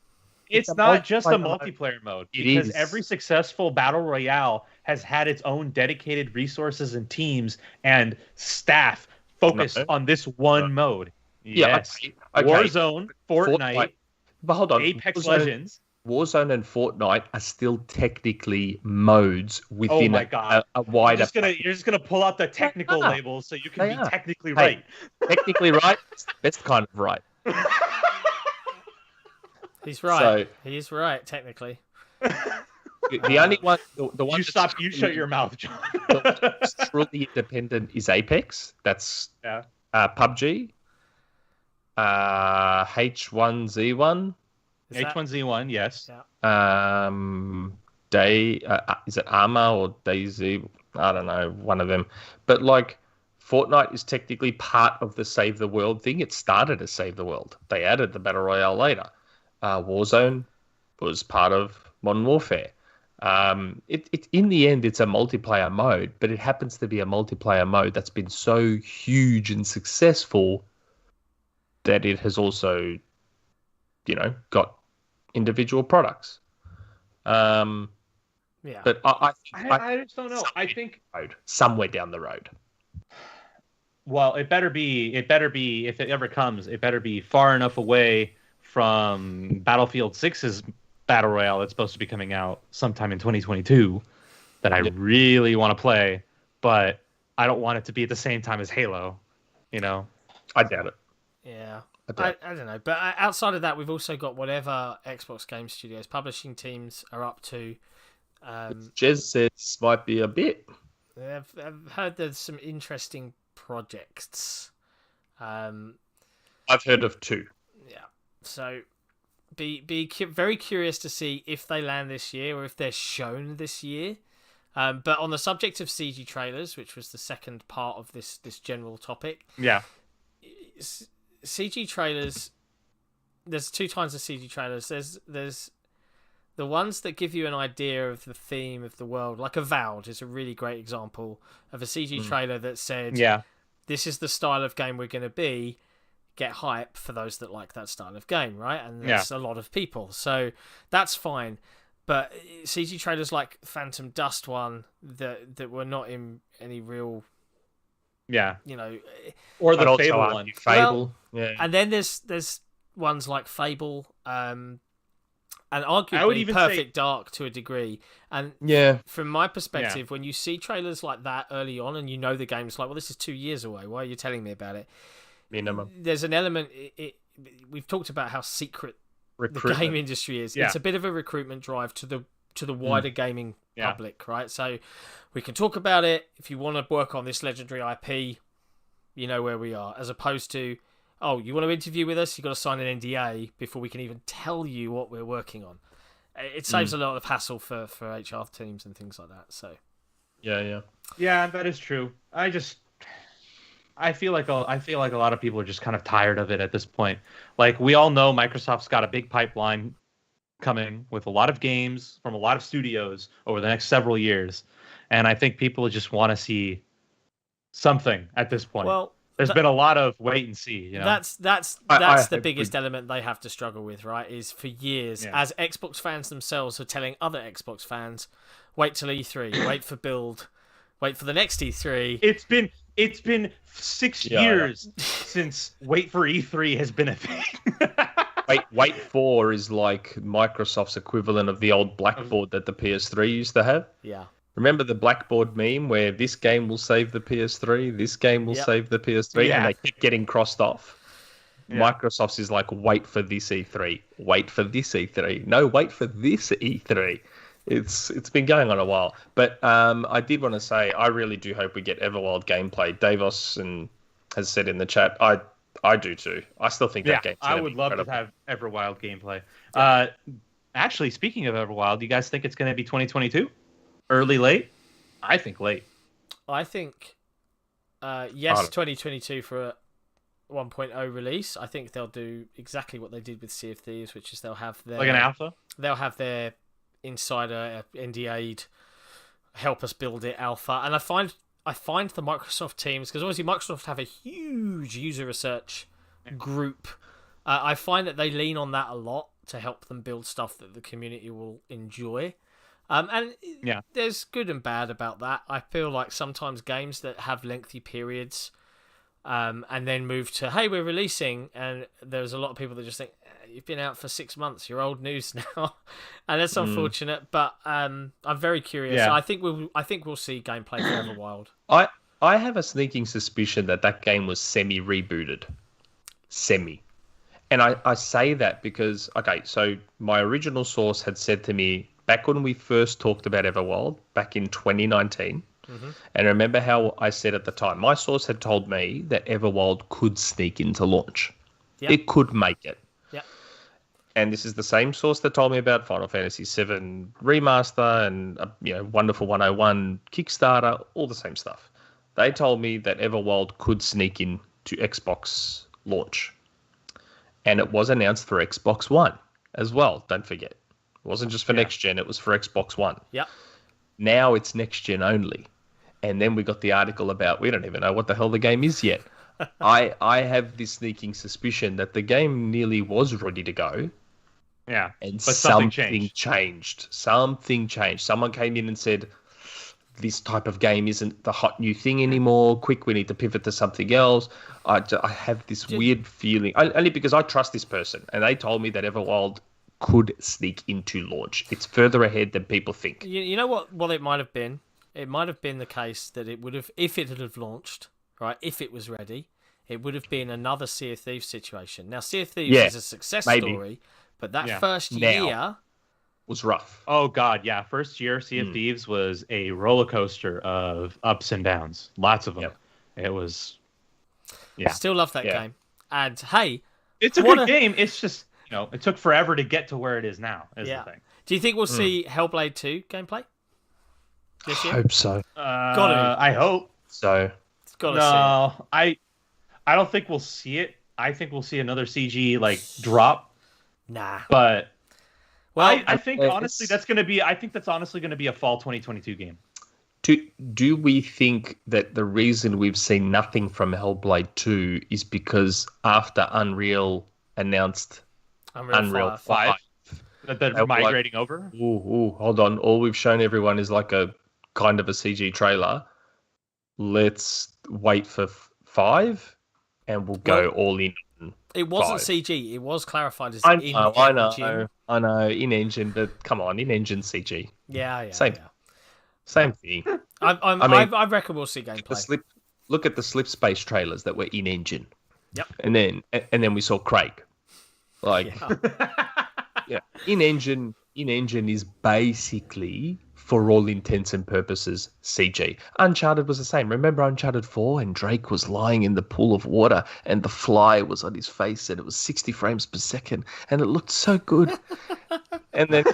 C: It's not just a
B: multiplayer mode.
C: multiplayer mode
B: It
C: because
B: is.
C: every successful Battle Royale has had its own dedicated resources and teams and staff focused on this one mode.
B: Yeah,
C: Yes.
B: okay.
C: Wirzone, Fortnite,
B: But hold on,
C: Apex Legends.
B: Warzone and Fortnite are still technically modes within
C: my God.
B: a wider.
C: You're just gonna pull out the technical
B: They are.
C: labels so you can
B: They
C: be
B: are.
C: technically
B: Hey,
C: right.
B: Technically right, it's the best kind of right.
A: He's right.
B: So-
A: He is right, technically.
B: The only one, the one
C: You shut your mouth, John.
B: that's truly independent is Apex. That's PUBG, H1Z1.
A: Is that-
C: H1Z1, yes.
A: Yeah.
B: Is it Arma or DayZ? I don't know, one of them. But like, Fortnite is technically part of the Save the World thing. It started as Save the World. They added the Battle Royale later. Warzone was part of Modern Warfare. It in the end, it's a multiplayer mode, but it happens to be a multiplayer mode that's been so huge and successful that it has also, got individual products.
A: Yeah.
B: But
C: I just don't know. I think
B: somewhere down the road.
C: Well, it better be if it ever comes, it better be far enough away from Battlefield 6's Battle Royale that's supposed to be coming out sometime in 2022 that I really want to play, but I don't want it to be at the same time as Halo,
B: I doubt it.
A: Yeah. I don't know. But outside of that, we've also got whatever Xbox Game Studios publishing teams are up to.
B: Jez says might be a bit.
A: I've heard there's some interesting projects.
B: I've heard of 2.
A: Yeah. So be very curious to see if they land this year or if they're shown this year. But on the subject of CG trailers, which was the second part of this general topic.
C: Yeah.
A: CG trailers, there's 2 kinds of CG trailers. There's the ones that give you an idea of the theme of the world, like Avowed is a really great example of a CG trailer that said, this is the style of game we're going to be, get hype for those that like that style of game, right? And there's a lot of people, so that's fine. But CG trailers like Phantom Dust one that were not in any real...
C: Yeah, or the
B: also
C: Fable one.
B: Fable,
A: and then there's ones like Fable, and arguably Perfect Dark to a degree. And from my perspective, when you see trailers like that early on, and the game's like, well, this is 2 years away. Why are you telling me about it?
B: Minimum.
A: There's an element. We've talked about how secret the game industry is. It's a bit of a recruitment drive to the wider gaming public, right? So we can talk about it. If you want to work on this legendary IP, you know where we are. As opposed to, you want to interview with us? You've got to sign an NDA before we can even tell you what we're working on. It saves a lot of hassle for HR teams and things like that. So
C: yeah, that is true. I feel like a lot of people are just kind of tired of it at this point. Like, we all know Microsoft's got a big pipeline coming with a lot of games from a lot of studios over the next several years, and I think people just want to see something at this point. Well, there's been a lot of wait and see.
A: That's the biggest element they have to struggle with, right? Is for years, as Xbox fans themselves are telling other Xbox fans, wait till E3, wait for build, wait for the next E3.
C: It's been 6 years since wait for E3 has been a thing.
B: Wait for is like Microsoft's equivalent of the old Blackboard that the PS3 used to have.
A: Yeah.
B: Remember the Blackboard meme where this game will save the PS3, this game will save the PS3, and they kept getting crossed off? Yeah. Microsoft's is like, wait for this E3, wait for this E3. No, wait for this E3. It's been going on a while. But I did want to say, I really do hope we get Everwild gameplay. Davos has said in the chat, I do too. I still think that game's
C: I would love to have Everwild gameplay. Actually, speaking of Everwild, do you guys think it's going to be 2022? Early, late? I think late.
A: I think, yes, 2022 for a 1.0 release. I think they'll do exactly what they did with Sea of Thieves, which is they'll have their...
C: Like an alpha?
A: They'll have their insider NDA'd help us build it alpha. And I find the Microsoft teams, because obviously Microsoft have a huge user research group. I find that they lean on that a lot to help them build stuff that the community will enjoy. And there's good and bad about that. I feel like sometimes games that have lengthy periods and then move to, hey, we're releasing, and there's a lot of people that just think, you've been out for 6 months, you're old news now. And that's unfortunate, but I'm very curious. I think we'll see gameplay for Everwild.
B: I have a sneaking suspicion that game was semi-rebooted. And I say that because, so my original source had said to me, back when we first talked about Everwild, back in 2019, and remember how I said at the time, my source had told me that Everwild could sneak into launch. Yep. It could make it.
A: Yep.
B: And this is the same source that told me about Final Fantasy VII Remaster and Wonderful 101 Kickstarter, all the same stuff. They told me that Everwild could sneak in to Xbox launch. And it was announced for Xbox One as well, don't forget. It wasn't just for next gen, it was for Xbox One.
A: Yep.
B: Now it's next gen only. And then we got the article about we don't even know what the hell the game is yet. I have this sneaking suspicion that the game nearly was ready to go.
C: Yeah.
B: And
C: But something
B: changed. Something changed. Someone came in and said, this type of game isn't the hot new thing anymore. Quick, we need to pivot to something else. I have this weird feeling, only because I trust this person, and they told me that Everwild could sneak into launch. It's further ahead than people think.
A: You know what it might have been? It might have been the case that it would have, if it had have launched, right, if it was ready, it would have been another Sea of Thieves situation. Now, Sea of Thieves is a success story, but that first year
B: was rough.
C: Oh, God, yeah. First year, Sea of Thieves was a roller coaster of ups and downs. Lots of them. Yep. It was,
A: Still love that game. And, hey...
C: It's a good game. It's just, it took forever to get to where it is now, is the thing.
A: Do you think we'll see Hellblade 2 gameplay this year?
B: I hope so.
C: I hope
B: so.
A: It's gotta
C: see it. I don't think we'll see it. I think we'll see another CG drop.
A: Nah.
C: But I think honestly that's honestly gonna be a fall 2022 game.
B: Do we think that the reason we've seen nothing from Hellblade 2 is because after Unreal announced Unreal 5
C: that they're migrating over?
B: Ooh, hold on. All we've shown everyone is like a kind of a CG trailer. Let's wait for 5 and we'll go all in.
A: It wasn't 5. CG. It was clarified as in-engine.
B: I know, in-engine, but come on, in-engine CG.
A: Yeah.
B: Same thing.
A: I reckon we'll see gameplay.
B: Look at the Slip Space trailers that were in-engine.
A: Yep.
B: And then we saw Craig. In-engine is basically, for all intents and purposes, CG. Uncharted was the same. Remember Uncharted 4 and Drake was lying in the pool of water and the fly was on his face and it was 60 frames per second and it looked so good. And then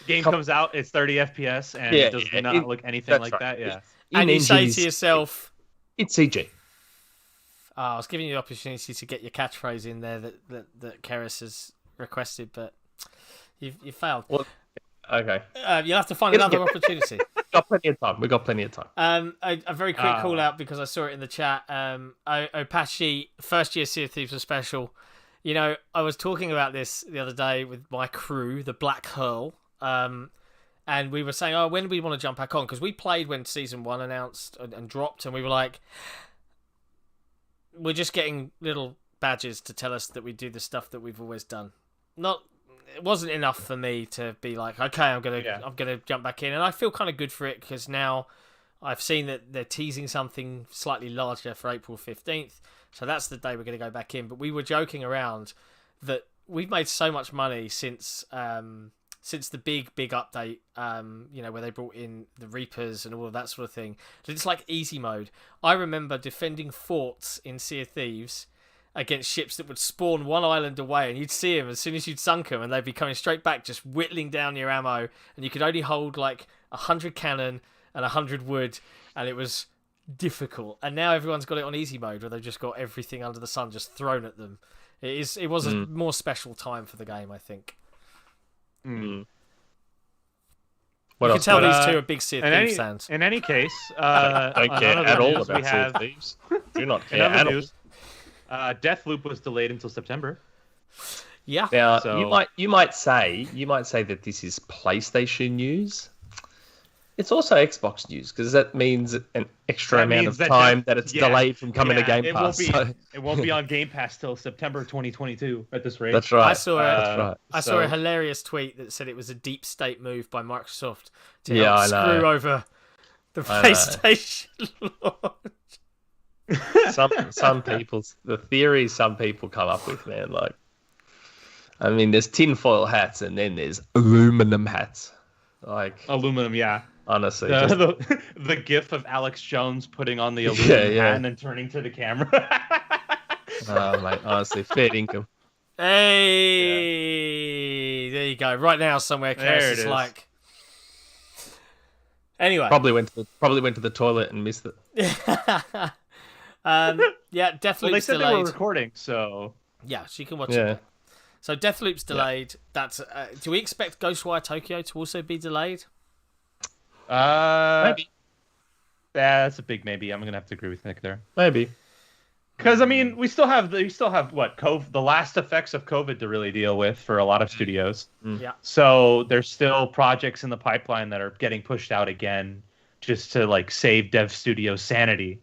C: game comes out, it's 30 FPS and it does not look anything like that. Yeah.
A: And you say to yourself,
B: it's CG.
A: I was giving you the opportunity to get your catchphrase in there that Cerys has requested, but you failed.
B: Well, okay.
A: You'll have to find another opportunity.
B: We got plenty of time.
A: A very quick call out because I saw it in the chat. Opashi, first year Sea of Thieves was special. I was talking about this the other day with my crew, the Black Hurl, and we were saying, when do we want to jump back on? Because we played when Season 1 announced and dropped, and we were like, we're just getting little badges to tell us that we do the stuff that we've always done. It wasn't enough for me to be like, okay, I'm gonna jump back in, and I feel kind of good for it because now I've seen that they're teasing something slightly larger for April 15th, so that's the day we're gonna go back in. But we were joking around that we've made so much money since the big update, where they brought in the Reapers and all of that sort of thing. It's like easy mode. I remember defending forts in Sea of Thieves against ships that would spawn one island away, and you'd see them as soon as you'd sunk them, and they'd be coming straight back, just whittling down your ammo, and you could only hold 100 cannon and 100 wood, and it was difficult. And now everyone's got it on easy mode, where they've just got everything under the sun just thrown at them. It was a more special time for the game, I think.
B: Mm.
A: You can tell these two are big Sea of Thieves fans.
C: In any case,
B: don't care at all about Sea of Thieves. Do not care at all.
C: Deathloop was delayed until September.
A: Yeah.
B: Now you might say that this is PlayStation news. It's also Xbox news because that means an extra amount of time that it's delayed from coming to Game Pass.
C: It won't be on Game Pass till September 2022 at this rate.
B: That's right.
A: I saw a hilarious tweet that said it was a deep state move by Microsoft to help screw over the PlayStation launch.
B: Some people come up with, man. There's tinfoil hats and then there's aluminum hats.
C: Aluminum, yeah.
B: Honestly,
C: the gif of Alex Jones putting on the aluminum hat and then turning to the camera.
B: Oh, mate, honestly, fair income.
A: Hey, there you go. Right now, somewhere, Cerys is like. Anyway,
B: probably went to the toilet and missed it.
A: Yeah, definitely.
C: Well, they said
A: delayed.
C: they were recording, so
A: yeah, she can watch it. So Deathloop's delayed. That's. Do we expect Ghostwire Tokyo to also be delayed?
C: Maybe. Yeah, that's a big maybe. I'm gonna have to agree with Nick there.
B: Maybe.
C: Because I mean, we still have what the last effects of COVID to really deal with for a lot of studios.
A: Yeah.
C: So there's still projects in the pipeline that are getting pushed out again, just to like save dev studio sanity.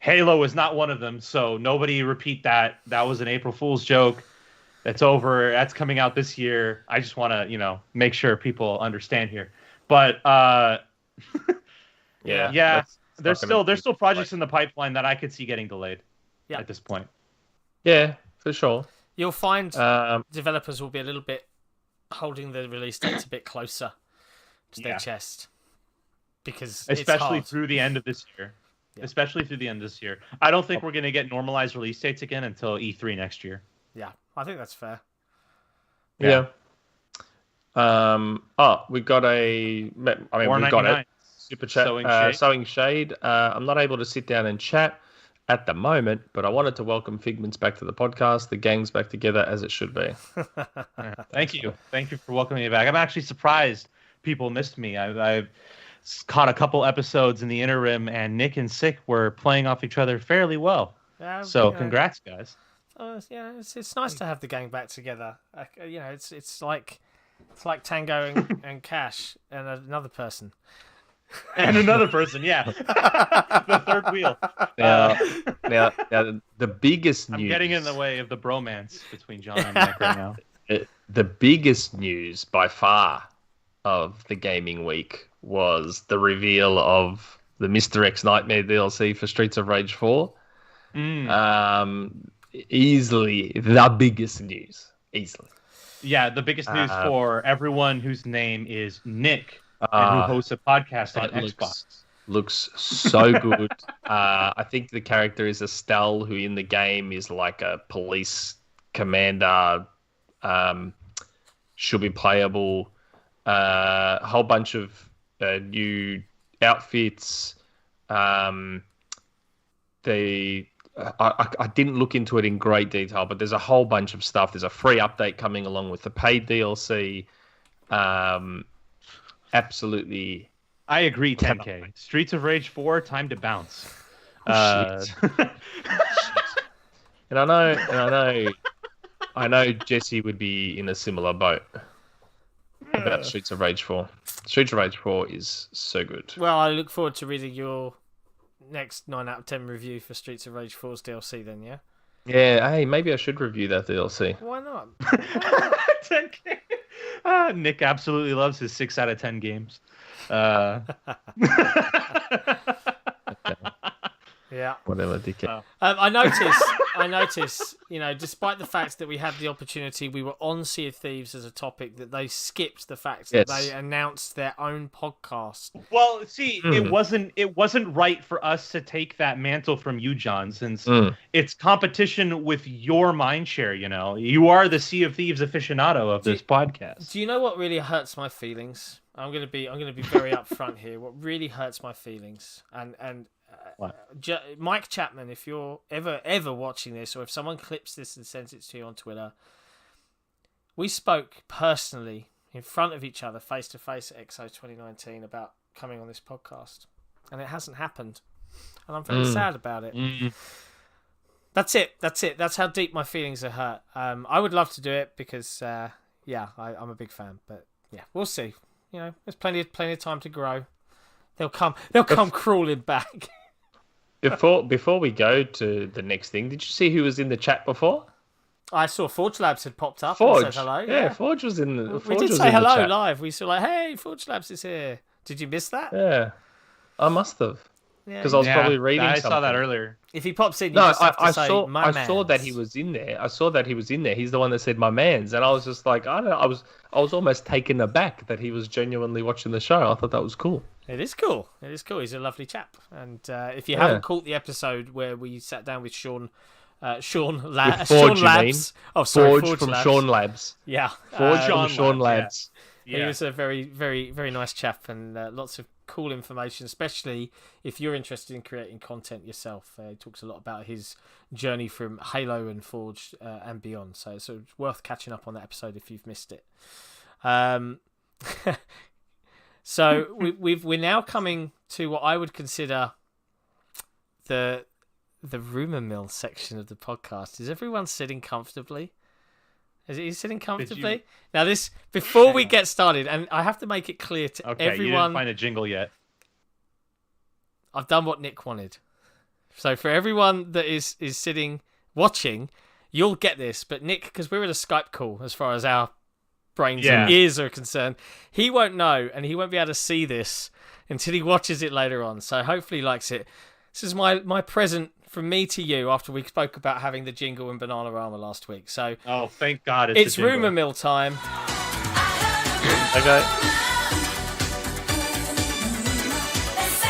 C: Halo is not one of them, so nobody repeat that. That was an April Fool's joke. That's over. That's coming out this year. I just want to, make sure people understand here. But yeah. There's still projects in the pipeline that I could see getting delayed. At this point.
B: Yeah, for sure.
A: You'll find developers will be a little bit holding the release dates a bit closer to their chest, because
C: especially
A: it's hard.
C: through the end of this year. Yeah. Especially through the end of this year. I don't think we're going to get normalized release dates again until E3 next year.
A: Yeah, I think that's fair.
B: Yeah. We got we've got it. Superchat. Sowing Shade. I'm not able to sit down and chat at the moment, but I wanted to welcome Figments back to the podcast. The gang's back together as it should be.
C: Thank you. Thank you for welcoming me back. I'm actually surprised people missed me. I've caught a couple episodes in the interim, and Nick and Sick were playing off each other fairly well. So congrats, guys.
A: It's nice to have the gang back together. It's like Tango and Cash and another person.
C: And another person, yeah. The third wheel.
B: Now, the biggest news.
C: I'm getting in the way of the bromance between John and Nick right now.
B: The biggest news by far of the gaming week was the reveal of the Mr. X Nightmare DLC for Streets of Rage 4. Easily the biggest news. Easily.
C: Yeah, the biggest news for everyone whose name is Nick and who hosts a podcast on Xbox.
B: Looks so good. I think the character is Estelle, who in the game is like a police commander. Should be playable. A whole bunch of new outfits. I didn't look into it in great detail, but there's a whole bunch of stuff. There's a free update coming along with the paid DLC. Absolutely.
C: I agree, 10K. Streets of Rage 4, time to bounce.
B: And I know Jesse would be in a similar boat about Streets of Rage 4. Streets of Rage 4 is so good.
A: Well, I look forward to reading your next 9 out of 10 review for Streets of Rage 4's DLC then, yeah?
B: Yeah, hey, maybe I should review that DLC.
A: Why not?
C: 10K. Nick absolutely loves his 6 out of 10 games.
A: Yeah.
B: Whatever, dickhead.
A: I noticed, despite the fact that we had the opportunity, we were on Sea of Thieves as a topic, that they skipped the fact that they announced their own podcast.
C: Well, see, it wasn't right for us to take that mantle from you, John, since it's competition with your mindshare. You are the Sea of Thieves aficionado of this podcast.
A: Do you know what really hurts my feelings? I'm gonna be very upfront here. What really hurts my feelings, and Mike Chapman, if you're ever watching this, or if someone clips this and sends it to you on Twitter, we spoke personally in front of each other, face to face at XO 2019 about coming on this podcast, and it hasn't happened, and I'm very sad about it. That's it. That's how deep my feelings are hurt. I would love to do it because I'm a big fan, but yeah, we'll see. There's plenty of time to grow. They'll come crawling back.
B: Before we go to the next thing, did you see who was in the chat before?
A: I saw Forge Labs had popped up
B: Forge.
A: and said hello.
B: Yeah, Forge was in the
A: We did say hello live. We saw hey, Forge Labs is here. Did you miss that?
B: Yeah, I must have. Because I was probably reading something.
C: I saw that earlier.
A: If he pops in,
B: I saw that he was in there. I saw that he was in there. He's the one that said my man's, and I was just like, I don't know. I was almost taken aback that he was genuinely watching the show. I thought that was cool.
A: It is cool. He's a lovely chap. And if you haven't caught the episode where we sat down with Sean Labs.
B: Oh, sorry,
A: Forge
B: from
A: Labs.
B: Sean Labs.
A: Yeah,
B: Forge from Sean Labs.
A: He was a very, very, very nice chap, and lots of cool information, especially if you're interested in creating content yourself. He talks a lot about his journey from Halo and Forge and beyond. So it's worth catching up on that episode if you've missed it. So we're now coming to what I would consider the rumour mill section of the podcast. Is everyone sitting comfortably? Is he sitting comfortably? Now, before we get started, and I have to make it clear to everyone.
C: You didn't find a jingle yet.
A: I've done what Nick wanted. So for everyone that is sitting watching, you'll get this. But Nick, because we're at a Skype call as far as our brains and ears are concerned, he won't know, and he won't be able to see this until he watches it later on. So hopefully he likes it. This is my present from me to you after we spoke about having the jingle and Bananarama last week. So
C: thank God
A: it's rumour mill time.
B: Okay.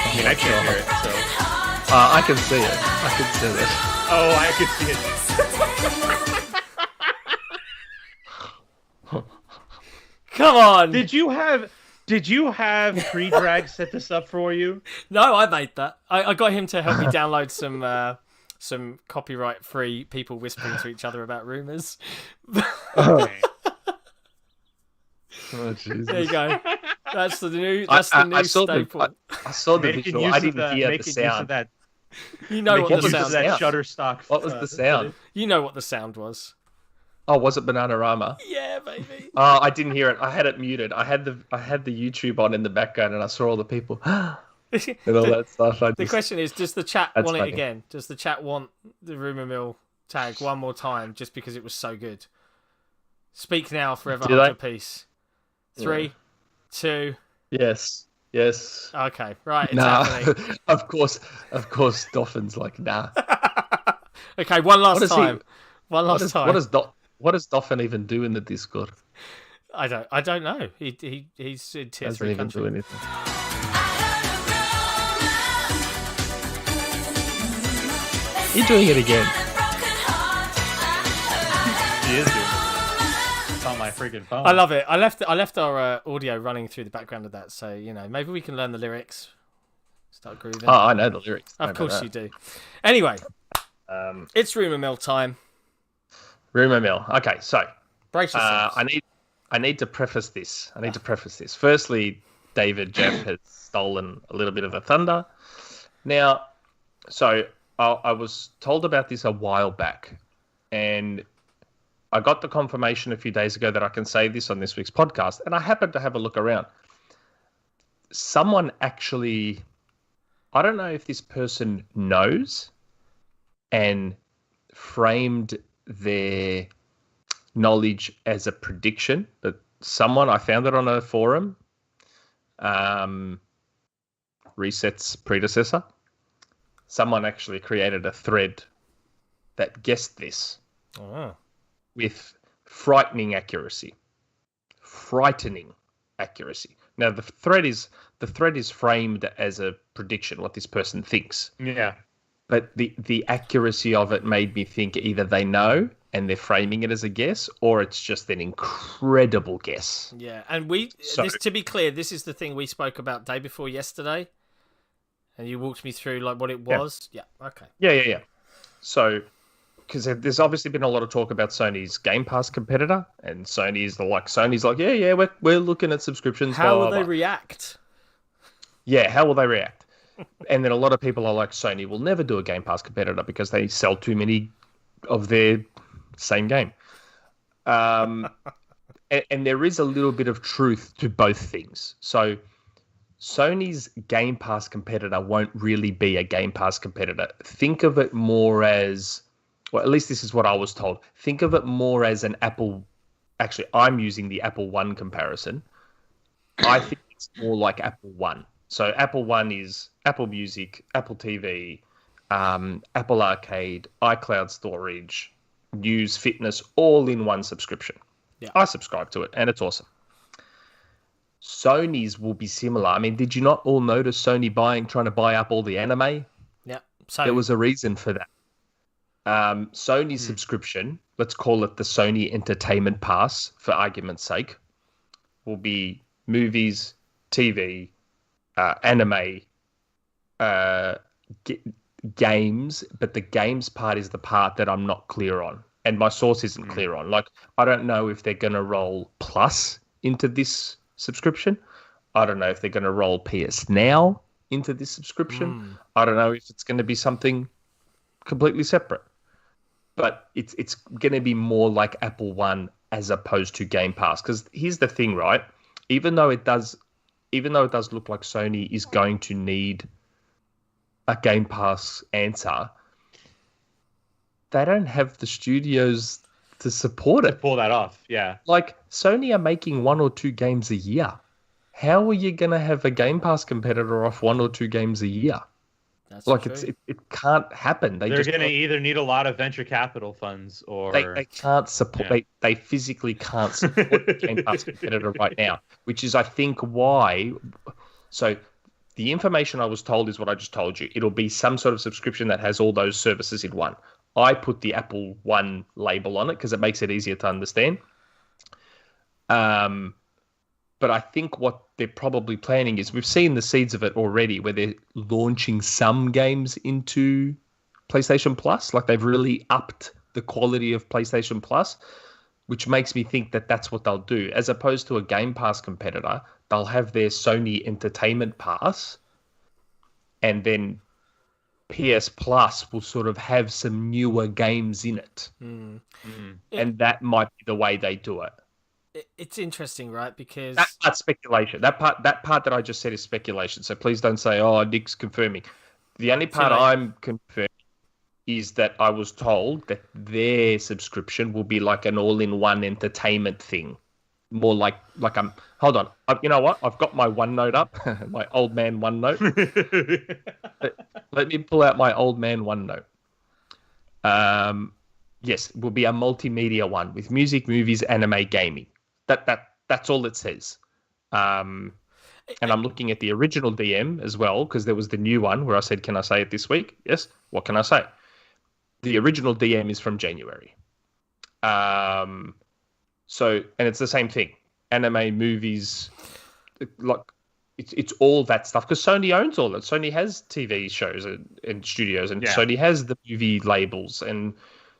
C: I mean, I can't hear it, so.
B: I can see it. I can see it.
C: Oh, I can see it.
A: Come on.
C: Did you have pre-drag set this up for you?
A: No, I made that. I got him to help me download some copyright-free people whispering to each other about rumours.
B: Oh, Jesus.
A: There you go. That's the new. That's the new staple.
B: I saw the visual. I didn't hear the sound.
A: You know what the sound.
C: That Shutterstock.
B: What was the sound?
A: You know what the sound was.
B: Oh, was it Bananarama?
A: Yeah, baby.
B: Oh, I didn't hear it. I had it muted. I had the YouTube on in the background, and I saw all the people and all that stuff.
A: The question is, does the chat want
B: funny.
A: it again? Does the chat want the rumour mill tag one more time just because it was so good? Speak now, forever hold your peace. 3, 2.
B: Yes.
A: Okay, right. It's
B: nah.
A: happening.
B: Of course. Dolphin's like nah.
A: Okay, one last time. One last time.
B: What does Dolphin even do in the Discord?
A: I don't know. He's in tier 3 country.
B: Do anything. You're doing it again.
C: He is doing it. It's on my freaking phone.
A: I love it. I left our audio running through the background of that, so maybe we can learn the lyrics. Start grooving.
B: Oh, I know the lyrics.
A: Of course you do. Anyway, it's rumour mill time.
B: Rumour mill. Okay, so
A: brace yourselves.
B: I need to preface this. Firstly, David Jeff has stolen a little bit of the thunder. Now, so I was told about this a while back, and I got the confirmation a few days ago that I can say this on this week's podcast, and I happened to have a look around. Someone actually, I don't know if this person knows, and framed their knowledge as a prediction, but I found it on a forum, Reset's predecessor. Someone actually created a thread that guessed this with frightening accuracy. Now the thread is framed as a prediction, what this person thinks.
C: Yeah.
B: But the accuracy of it made me think either they know and they're framing it as a guess, or it's just an incredible guess.
A: Yeah, and to be clear, this is the thing we spoke about day before yesterday, and you walked me through what it was. Yeah. Okay.
B: Yeah. So, because there's obviously been a lot of talk about Sony's Game Pass competitor, and Sony's like, yeah, we're looking at subscriptions.
A: How will they react?
B: Yeah, how will they react? And then a lot of people are like, Sony will never do a Game Pass competitor because they sell too many of their same game. And there is a little bit of truth to both things. So Sony's Game Pass competitor won't really be a Game Pass competitor. Think of it more as, well, at least this is what I was told. Think of it more as an Apple. Actually, I'm using the Apple One comparison. I think it's more like Apple One. So Apple One is Apple Music, Apple TV, Apple Arcade, iCloud storage, news, fitness, all in one subscription.
A: Yeah.
B: I subscribe to it, and it's awesome. Sony's will be similar. I mean, did you not all notice Sony trying to buy up all the anime?
A: Yeah. So
B: there was a reason for that. Sony's subscription, let's call it the Sony Entertainment Pass, for argument's sake, will be movies, TV, anime, games, but the games part is the part that I'm not clear on, and my source isn't clear on. Like, I don't know if they're going to roll Plus into this subscription. I don't know if they're going to roll PS Now into this subscription. I don't know if it's going to be something completely separate. But it's going to be more like Apple One as opposed to Game Pass. Because here's the thing, right? Even though it does look like Sony is going to need a Game Pass answer, they don't have the studios to support it.
C: To pull that off, yeah.
B: Like, Sony are making 1 or 2 games a year. How are you going to have a Game Pass competitor off 1 or 2 games a year?
A: That's
B: like,
A: true.
B: it can't happen.
C: They're going to either need a lot of venture capital funds or...
B: They can't support... Yeah. They physically can't support the Game Pass competitor right now, which is, I think, why... So, the information I was told is what I just told you. It'll be some sort of subscription that has all those services in one. I put the Apple One label on it because it makes it easier to understand. But I think what they're probably planning is, we've seen the seeds of it already, where they're launching some games into PlayStation Plus. Like, they've really upped the quality of PlayStation Plus, which makes me think that that's what they'll do. As opposed to a Game Pass competitor, they'll have their Sony Entertainment Pass, and then PS Plus will sort of have some newer games in it. And that might be the way they do it.
A: It's interesting, right? Because
B: that's speculation. That part that I just said is speculation. So please don't say, "Oh, Nick's confirming." The only part I'm confirming is that I was told that their subscription will be like an all-in-one entertainment thing, more like Hold on, you know what? I've got my OneNote up, my old man OneNote. Let me pull out my old man OneNote. Yes, it will be a multimedia one with music, movies, anime, gaming. That's all it says. And I'm looking at the original DM as well, because there was the new one where I said, "Can I say it this week?" Yes. What can I say? The original DM is from January. So, and it's the same thing. Anime, movies, like it's all that stuff, because Sony owns all that. Sony has TV shows and studios, and Sony has the movie labels, and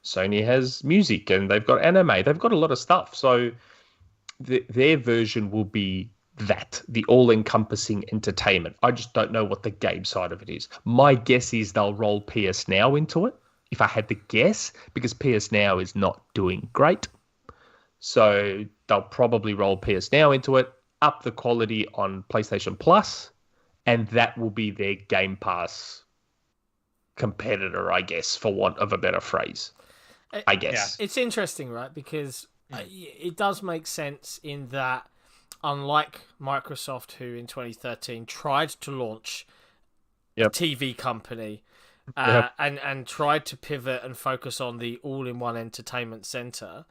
B: Sony has music, and they've got anime. They've got a lot of stuff. So their version will be that, the all-encompassing entertainment. I just don't know what the game side of it is. My guess is they'll roll PS Now into it, if I had to guess, because PS Now is not doing great. So they'll probably roll PS Now into it, up the quality on PlayStation Plus, and that will be their Game Pass competitor, I guess, for want of a better phrase. I guess.
A: It's interesting, right? Because it does make sense in that, unlike Microsoft, who in 2013 tried to launch a TV company and tried to pivot and focus on the all-in-one entertainment center,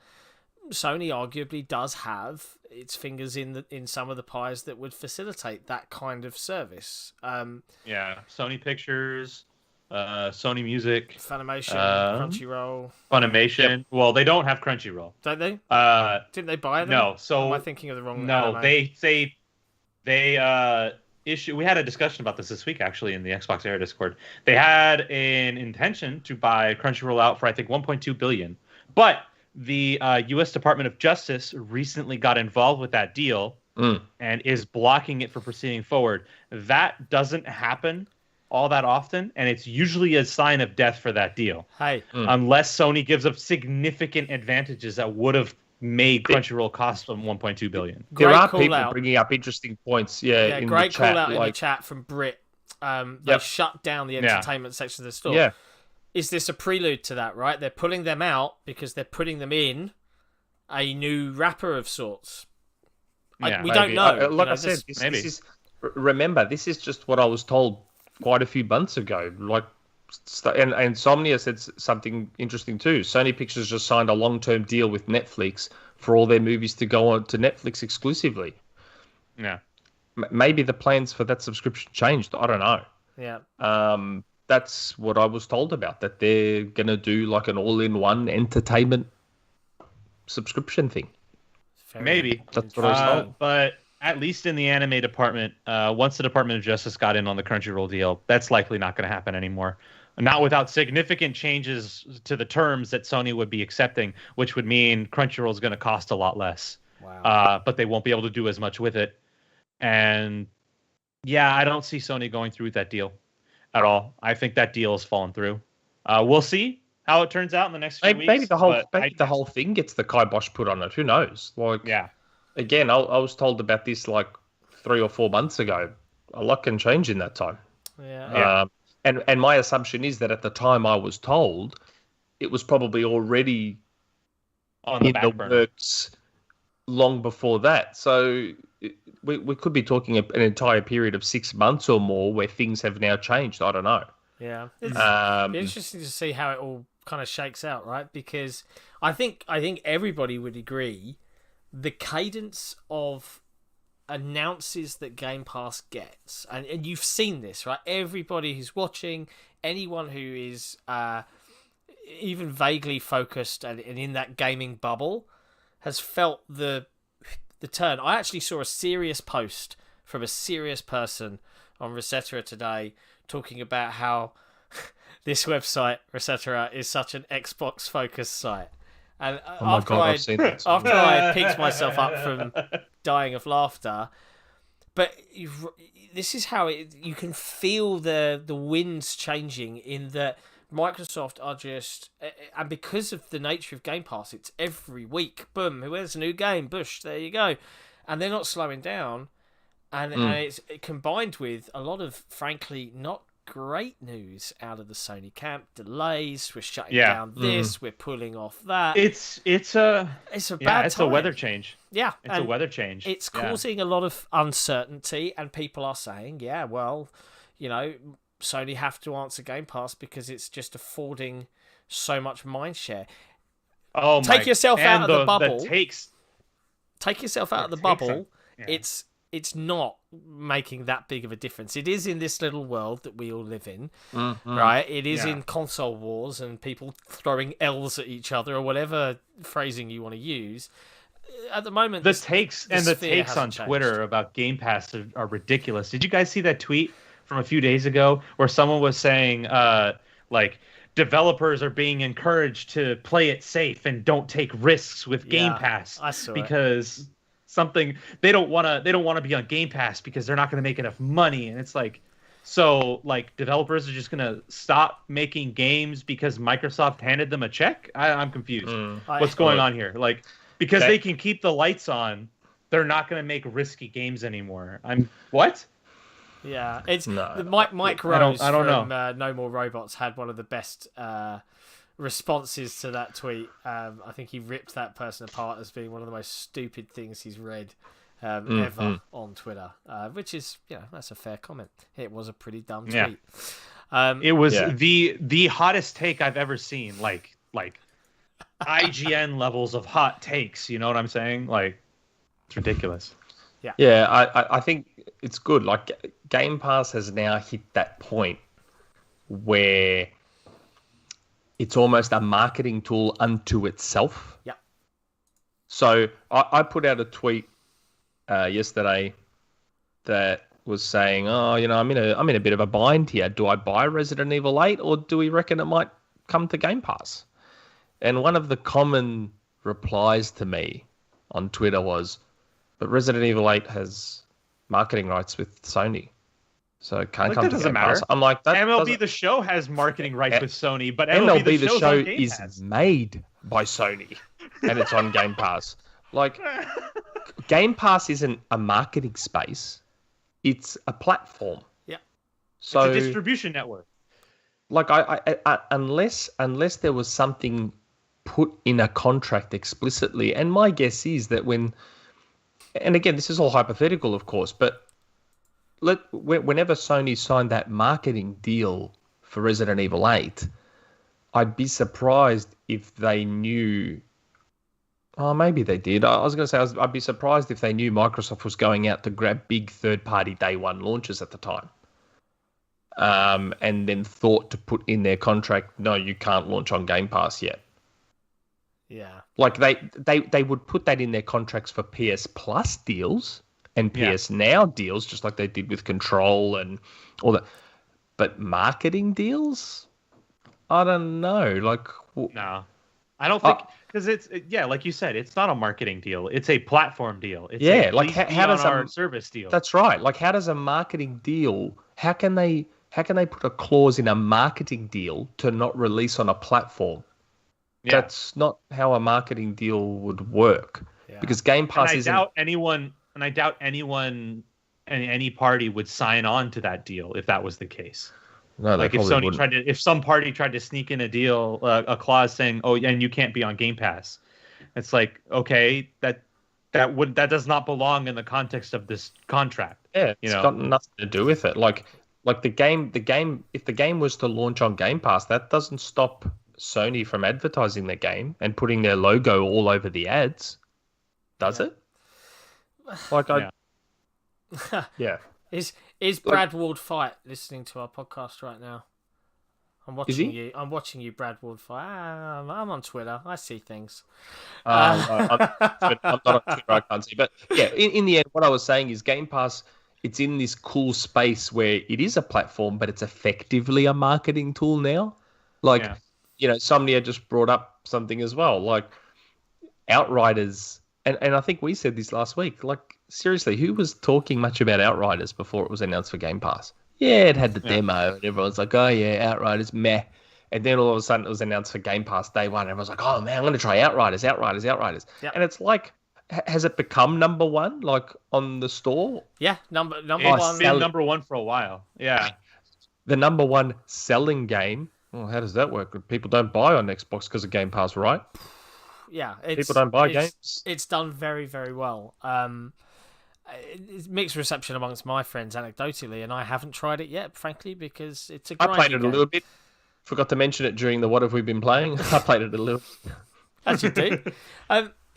A: Sony arguably does have its fingers in some of the pies that would facilitate that kind of service.
C: Sony Pictures, Sony Music,
A: Funimation, Crunchyroll.
C: Funimation. Yep. Well, they don't have Crunchyroll,
A: don't they? Didn't they buy them?
C: No. So
A: am I thinking of the wrong?
C: No,
A: anime?
C: they issue. We had a discussion about this week, actually, in the XboxEra Discord. They had an intention to buy Crunchyroll out for, I think, $1.2 billion, but the U.S. Department of Justice recently got involved with that deal and is blocking it for proceeding forward. That doesn't happen all that often, and it's usually a sign of death for that deal. Unless Sony gives up significant advantages that would have made Crunchyroll cost them $1.2 billion.
B: There are people bringing up interesting points. In
A: great
B: the chat,
A: call out in the chat from Brit. They shut down the entertainment section of the store.
B: Yeah.
A: Is this a prelude to that, right? They're pulling them out because they're putting them in a new wrapper of sorts. We don't know.
B: I said, this is... Remember, this is just what I was told quite a few months ago. And Insomnia said something interesting too. Sony Pictures just signed a long-term deal with Netflix for all their movies to go on to Netflix exclusively.
C: Yeah.
B: Maybe the plans for that subscription changed. I don't know.
A: Yeah.
B: That's what I was told about, that they're going to do like an all-in-one entertainment subscription thing.
C: Maybe.
B: That's what I was told.
C: But at least in the anime department, once the Department of Justice got in on the Crunchyroll deal, that's likely not going to happen anymore. Not without significant changes to the terms that Sony would be accepting, which would mean Crunchyroll is going to cost a lot less.
A: Wow.
C: But they won't be able to do as much with it. And yeah, I don't see Sony going through with that deal at all. I think that deal has fallen through. We'll see how it turns out in the next few weeks.
B: Maybe the whole thing gets the kibosh put on it. Who knows? Like,
C: yeah.
B: Again, I was told about this like 3 or 4 months ago. A lot can change in that time.
A: Yeah.
B: And my assumption is that at the time I was told, it was probably already
C: on the
B: in
C: back
B: the
C: burner.
B: works long before that. So we could be talking an entire period of 6 months or more where things have now changed. I don't know.
A: Yeah. It's interesting to see how it all kind of shakes out, right? Because I think everybody would agree the cadence of announces that Game Pass gets, and you've seen this, right? Everybody who's watching, anyone who is even vaguely focused and in that gaming bubble has felt the turn. I actually saw a serious post from a serious person on Resetera today talking about how this website, Resetera, is such an Xbox focused site. And after I picked myself up from dying of laughter, but this is how you can feel the winds changing in that Microsoft are just, and because of the nature of Game Pass, it's every week, boom, where's a new game, bush, there you go, and they're not slowing down, and it's combined with a lot of, frankly, not great news out of the Sony camp. Delays, we're shutting down this, we're pulling off that.
C: It's a bad
A: time.
C: A weather change.
A: Yeah,
C: it's a weather change.
A: It's causing a lot of uncertainty, and people are saying, yeah, well, Sony have to answer Game Pass because it's just affording so much mindshare. Take yourself out of the bubble. Take yourself out of the bubble. It's not making that big of a difference. It is in this little world that we all live in, right? It is in console wars and people throwing L's at each other or whatever phrasing you want to use. At the moment,
C: the takes on Twitter about Game Pass are ridiculous. Did you guys see that tweet from a few days ago where someone was saying, like, developers are being encouraged to play it safe and don't take risks with Game Pass?
A: I saw
C: because something they don't want to be on Game Pass because they're not going to make enough money, and it's like, so like developers are just going to stop making games because Microsoft handed them a check? I'm confused. What's going on here? Like, because they can keep the lights on, they're not going to make risky games anymore. What?
A: Yeah, it's Mike Rose from No More Robots had one of the best responses to that tweet. I think he ripped that person apart as being one of the most stupid things he's read ever on Twitter, which is, that's a fair comment. It was a pretty dumb tweet.
C: It was the hottest take I've ever seen. Like IGN levels of hot takes. You know what I'm saying? Like, it's ridiculous.
B: Yeah, I think it's good. Like, Game Pass has now hit that point where it's almost a marketing tool unto itself.
A: Yeah.
B: So I put out a tweet yesterday that was saying, I'm in a bit of a bind here. Do I buy Resident Evil 8 or do we reckon it might come to Game Pass? And one of the common replies to me on Twitter was, but Resident Evil 8 has marketing rights with Sony. So it can't come to Game Pass. I'm like, that
C: MLB The Show has marketing rights with Sony, but
B: MLB The Show is made by Sony, and it's on Game Pass. Like, Game Pass isn't a marketing space; it's a platform.
A: Yeah,
B: so
C: it's a distribution network.
B: Like, I unless there was something put in a contract explicitly, and my guess is that and again, this is all hypothetical, of course, but whenever Sony signed that marketing deal for Resident Evil 8, I'd be surprised if they knew. Oh, maybe they did. I was going to say I'd be surprised if they knew Microsoft was going out to grab big third-party day one launches at the time, and then thought to put in their contract, no, you can't launch on Game Pass yet.
A: Yeah.
B: Like they would put that in their contracts for PS Plus deals and PS Now deals, just like they did with Control and all that. But marketing deals, I don't know. Like,
C: No, I don't think because like you said, it's not a marketing deal. It's a platform deal. It's
B: like how does
C: our service deal?
B: That's right. Like, how does a marketing deal? How can they put a clause in a marketing deal to not release on a platform? Yeah. That's not how a marketing deal would work. Yeah. Because Game Pass isn't.
C: I doubt anyone, any party would sign on to that deal if that was the case.
B: No,
C: like if Sony if some party tried to sneak in a deal, a clause saying, "Oh, and you can't be on Game Pass," it's like, okay, that does not belong in the context of this contract.
B: Yeah, it's got nothing to do with it. Like the game. If the game was to launch on Game Pass, that doesn't stop Sony from advertising their game and putting their logo all over the ads, does it? Like yeah.
A: Is Brad Ward Fight listening to our podcast right now? I'm watching you. I'm watching you, Brad Ward Fight. I'm on Twitter. I see things.
B: I'm not on Twitter. I can't see. But yeah, in the end, what I was saying is Game Pass. It's in this cool space where it is a platform, but it's effectively a marketing tool now. Like. Yeah. Somnia just brought up something as well, like Outriders, and I think we said this last week. Like, seriously, who was talking much about Outriders before it was announced for Game Pass? Yeah, it had the demo, and everyone's like, oh yeah, Outriders, meh. And then all of a sudden it was announced for Game Pass day one, and everyone's like, oh man, I'm going to try Outriders. Yep. And it's like, has it become number one, like on the store?
A: Yeah, number one.
C: It's been number one for a while. Yeah.
B: The number one selling game. Well, how does that work? People don't buy on Xbox because of Game Pass, right?
A: Yeah,
B: people don't buy games.
A: It's done very, very well. It's mixed reception amongst my friends, anecdotally, and I haven't tried it yet, frankly, because it's a. I
B: played it
A: game.
B: A little bit. Forgot to mention it during the "What Have We Been Playing." I played it a little.
A: As you do.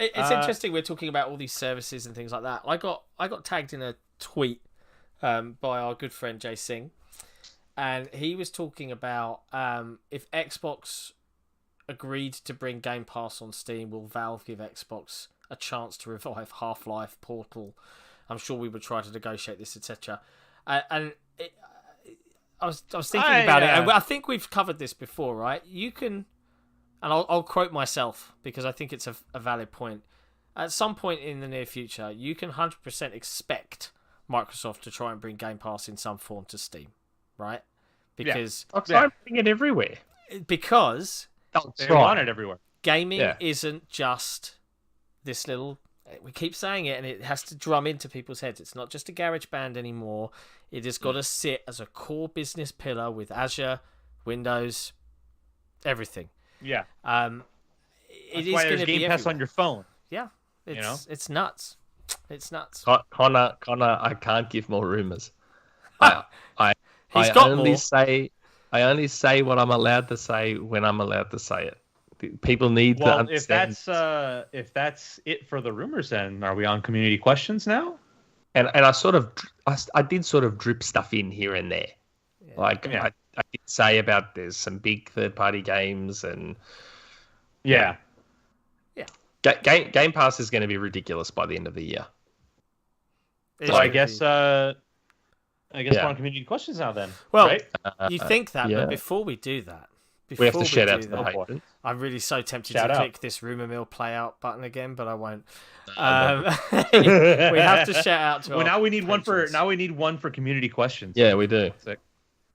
A: It's interesting. We're talking about all these services and things like that. I got tagged in a tweet by our good friend Jay Singh. And he was talking about if Xbox agreed to bring Game Pass on Steam, will Valve give Xbox a chance to revive Half-Life, Portal? I'm sure we would try to negotiate this, etc. I was thinking about it, and I think we've covered this before, right? You can, and I'll quote myself because I think it's a valid point. At some point in the near future, you can 100% expect Microsoft to try and bring Game Pass in some form to Steam. Right? Because
B: I'm putting it everywhere.
A: Because
C: they want it everywhere.
A: Gaming isn't just this little. We keep saying it, and it has to drum into people's heads. It's not just a garage band anymore. It has got to sit as a core business pillar with Azure, Windows, everything.
C: Yeah.
A: It is going to be
C: Game Pass on your phone.
A: Yeah. It's nuts. It's nuts.
B: Connor, I can't give more rumors. I only say what I'm allowed to say when I'm allowed to say it. People need to understand.
C: If that's it for the rumors, then are we on community questions now?
B: And I did sort of drip stuff in here and there. Yeah. I did say about there's some big third party games and
A: yeah.
B: Game Pass is going to be ridiculous by the end of the year.
C: So I guess we're on community questions now then.
A: Well,
C: right?
A: You think that, but before we do that,
B: we have to shout out to the patrons.
A: I'm really so tempted to click this Rumour Mill play out button again, but I won't. We have to shout out to.
C: Well, now we need one for community questions.
B: Yeah, we do.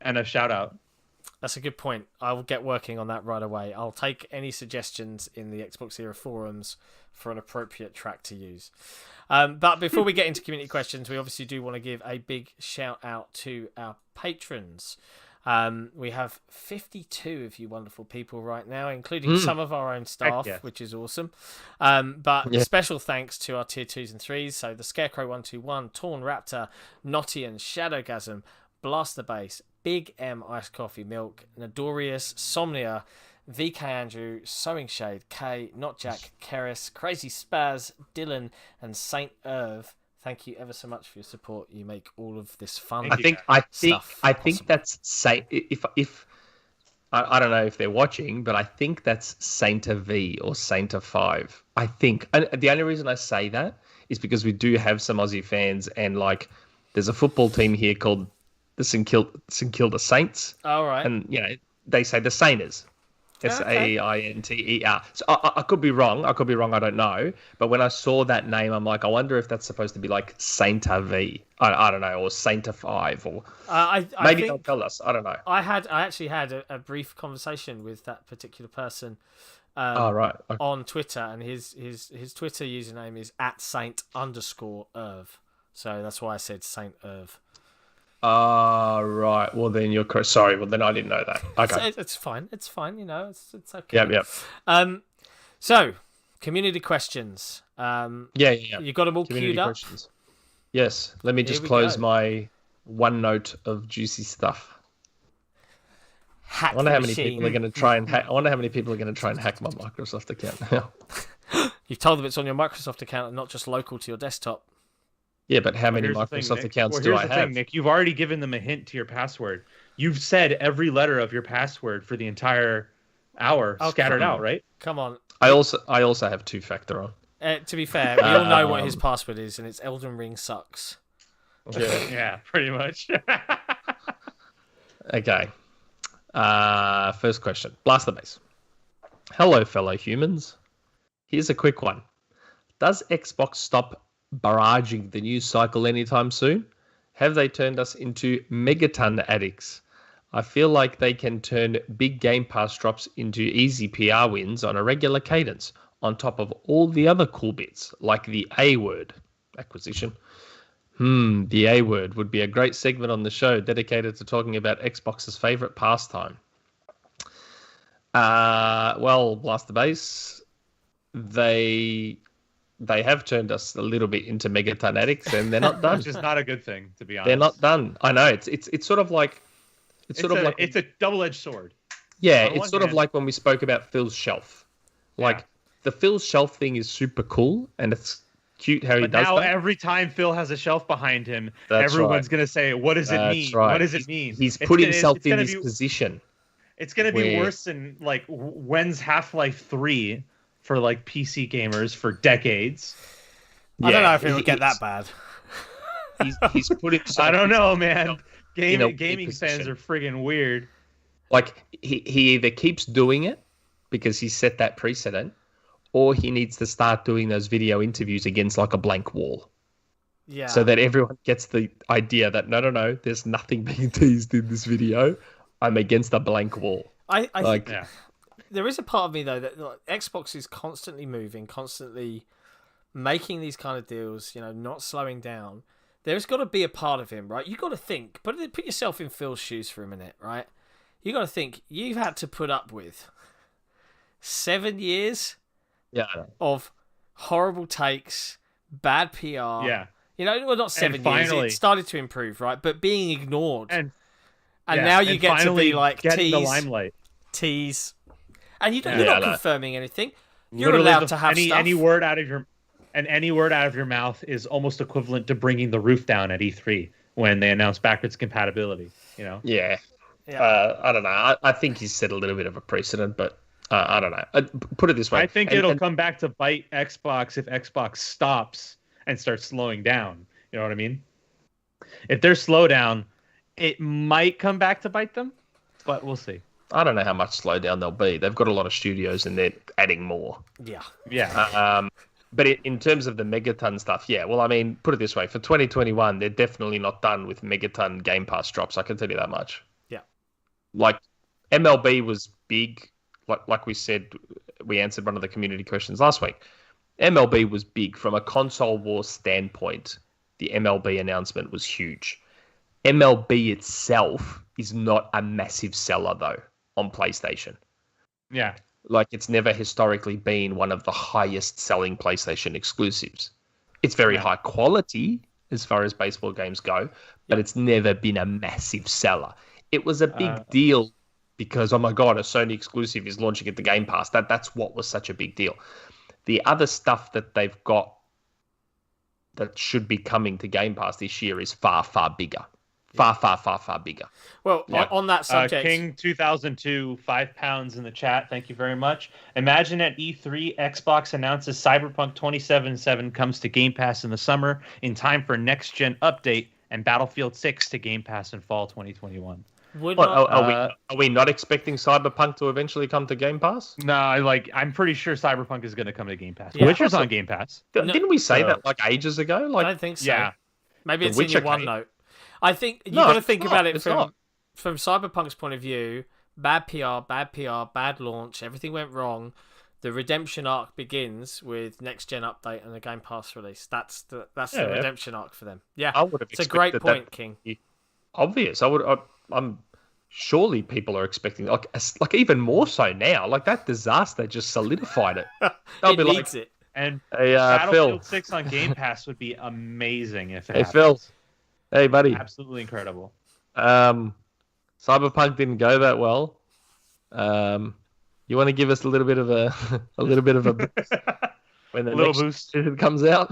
C: And a shout out.
A: That's a good point. I will get working on that right away. I'll take any suggestions in the XboxEra forums for an appropriate track to use. But before we get into community questions, we obviously do want to give a big shout out to our patrons. We have 52 of you wonderful people right now, including some of our own staff, which is awesome. Special thanks to our tier 2s and 3s. So the Scarecrow 121, Torn Raptor, Nottian, Shadowgasm, Blaster Base, Big M Iced Coffee Milk, Nadorius, Somnia, VK Andrew, Sewing Shade, K, Not Jack, Cerys, Crazy Spaz, Dylan, and Saint Irv. Thank you ever so much for your support. You make all of this fun.
B: I think that's safe. If I don't know if they're watching, but I think that's Sainta V or Sainta 5. I think. And the only reason I say that is because we do have some Aussie fans, and like there's a football team here called the St Kilda Saints.
A: All right.
B: And, they say the Sainters. Sainter. So I could be wrong. I don't know. But when I saw that name, I'm like, I wonder if that's supposed to be like Sainta V. I don't know, or Sainta 5, or maybe they'll tell us. I don't know.
A: I actually had a brief conversation with that particular person.
B: Right. Okay.
A: On Twitter, and his Twitter username is @Saint_Irv. So that's why I said Saint Irv.
B: Right. Well, then you're correct. Sorry. Well, then I didn't know that. Okay.
A: It's fine. It's fine. It's okay.
B: Yep.
A: So, community questions.
B: Yeah.
A: You got them all
B: community
A: queued up?
B: questions. Yes. Let me just close my OneNote of juicy stuff.
A: Hack
B: I wonder how many
A: machine.
B: people are going to try and hack. I wonder how many people are going to try and hack my Microsoft account.
A: You've told them it's on your Microsoft account and not just local to your desktop.
B: Yeah, but how many Microsoft accounts do I have?
C: Thing, Nick, you've already given them a hint to your password. You've said every letter of your password for the entire hour, scattered out, right?
A: Come on.
B: I also have two-factor on.
A: To be fair, we all know what his password is, and it's Elden Ring sucks.
C: Yeah, pretty much.
B: Okay. First question. Blast the base. Hello, fellow humans. Here's a quick one. Does Xbox stop barraging the news cycle anytime soon? Have they turned us into megaton addicts? I feel like they can turn big Game Pass drops into easy PR wins on a regular cadence, on top of all the other cool bits, like the A word acquisition. The A word would be a great segment on the show dedicated to talking about Xbox's favorite pastime. Well, Blast the Base, they have turned us a little bit into megaton addicts, and they're not done.
C: Which is not a good thing, to be honest.
B: They're not done. I know it's sort of like it's
C: a double-edged sword.
B: Yeah, it's sort of like when we spoke about Phil's shelf. Like the Phil's shelf thing is super cool, and it's cute how he does
C: now
B: that.
C: Every time Phil has a shelf behind him, everyone's going to say, what does it mean?
B: Right.
C: What does it mean?
B: He's put himself in this position.
C: It's going to be worse than like when's Half-Life 3 for like PC gamers for decades.
A: I don't know if it would get that bad.
B: He's put himself.
C: I don't know, man. Gaming fans are friggin' weird.
B: Like he either keeps doing it because he set that precedent, or he needs to start doing those video interviews against like a blank wall.
A: Yeah.
B: So that everyone gets the idea that no, there's nothing being teased in this video. I'm against a blank wall.
A: I think there is a part of me though that Xbox is constantly moving, constantly making these kind of deals, not slowing down. There's got to be a part of him, right? You got to think, put yourself in Phil's shoes for a minute, right? You got to think you've had to put up with 7 years of horrible takes, bad PR.
C: Yeah.
A: Well, not 7 years. It started to improve, right? But being ignored. And
C: Yeah,
A: now you get to be like
C: getting the limelight.
A: Tease, and you're not confirming anything. You're
C: Literally
A: allowed to have
C: any word out of your mouth is almost equivalent to bringing the roof down at E3 when they announced backwards compatibility.
B: Yeah. I don't know. I think he's set a little bit of a precedent, but I don't know. Put it this way.
C: I think it'll come back to bite Xbox if Xbox stops and starts slowing down. You know what I mean? If there's slowdown, it might come back to bite them, but we'll see.
B: I don't know how much slowdown there'll be. They've got a lot of studios and they're adding more.
A: Yeah.
B: But in terms of the megaton stuff, well, I mean, put it this way. For 2021, they're definitely not done with megaton Game Pass drops. I can tell you that much.
A: Yeah.
B: Like, MLB was big. Like we said, we answered one of the community questions last week. MLB was big. From a console war standpoint, the MLB announcement was huge. MLB itself is not a massive seller, though, on PlayStation.
C: Yeah.
B: Like, it's never historically been one of the highest selling PlayStation exclusives. It's very high quality as far as baseball games go, but it's never been a massive seller. It was a big deal because, oh my God, a Sony exclusive is launching at the Game Pass. That's what was such a big deal. The other stuff that they've got that should be coming to Game Pass this year is far, far bigger. far bigger.
A: Well, on that subject,
C: King 2002, £5 in the chat. Thank you very much. Imagine at E3, Xbox announces Cyberpunk 2077 comes to Game Pass in the summer in time for next gen update, and Battlefield 6 to Game Pass in fall 2021.
B: Are we not expecting Cyberpunk to eventually come to Game Pass?
C: No, I'm pretty sure Cyberpunk is going to come to Game Pass.
A: Yeah.
C: Witcher's on Game Pass.
B: Didn't we say that like ages ago?
A: I don't think so.
C: Yeah.
A: Maybe
B: The
A: it's in your
B: Witcher
A: OneNote. I think you've
B: No,
A: got to
B: it's
A: think
B: not.
A: about it
B: It's
A: from
B: not.
A: Cyberpunk's point of view. Bad PR, bad launch. Everything went wrong. The redemption arc begins with next gen update and a Game Pass release. That's the redemption arc for them. Yeah,
B: I would have
A: it's a great
B: expected
A: point,
B: that
A: King.
B: obvious. I'm surely people are expecting like even more so now. Like that disaster just solidified it. They'll
A: It
B: be
A: needs
B: like,
A: it.
C: And
B: hey,
C: Battlefield
B: Phil.
C: 6 on Game Pass would be amazing if it
B: Hey
C: happens.
B: Phil. Hey buddy.
C: Absolutely incredible.
B: Cyberpunk didn't go that well. You want to give us a little bit of a boost when the
C: Little
B: next
C: boost.
B: season comes out?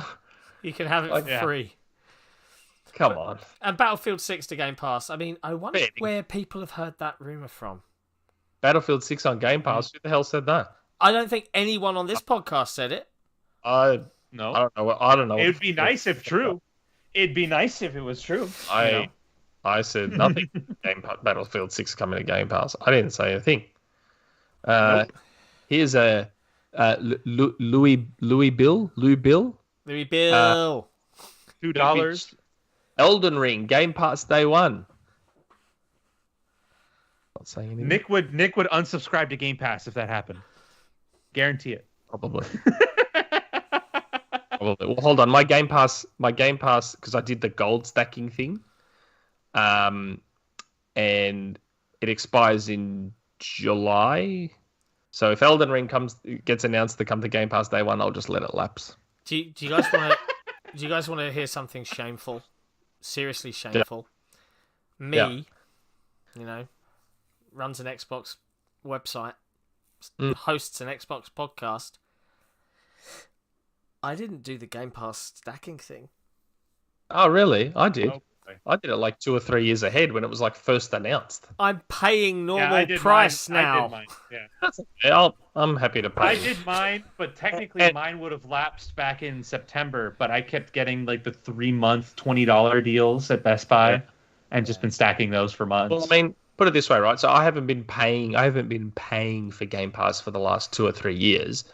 A: You can have it for free.
B: Come on.
A: And Battlefield 6 to Game Pass. I mean, I wonder
B: Fair.
A: where people have heard that rumor from.
B: Battlefield 6 on Game Pass. Who the hell said that?
A: I don't think anyone on this podcast said it.
B: I
C: No.
B: don't know.
C: It would be nice if true. It'd be nice if it was true.
B: I said nothing. Battlefield 6 coming to Game Pass. I didn't say a thing. Here's a Louis Bill.
C: $2.
B: Elden Ring Game Pass day one. Not saying anything.
C: Nick would unsubscribe to Game Pass if that happened. Guarantee it.
B: Probably. Well, hold on. My Game Pass, because I did the gold stacking thing, and it expires in July. So if Elden Ring gets announced to come to Game Pass day one, I'll just let it lapse.
A: Do you guys want to? Do you guys want to hear something shameful? Seriously shameful. Me, runs an Xbox website, hosts an Xbox podcast. I didn't do the Game Pass stacking thing.
B: Oh, really? I did.
C: Okay.
B: I did it like 2 or 3 years ahead when it was like first announced.
A: I'm paying normal
C: I did
A: price
C: mine.
A: now.
C: I did mine. Yeah.
B: That's okay. I'm happy to pay.
C: I did mine, but technically mine would have lapsed back in September, but I kept getting like the 3-month $20 deals at Best Buy and just been stacking those for months.
B: Well, I mean, put it this way, right? So I haven't been paying for Game Pass for the last 2 or 3 years.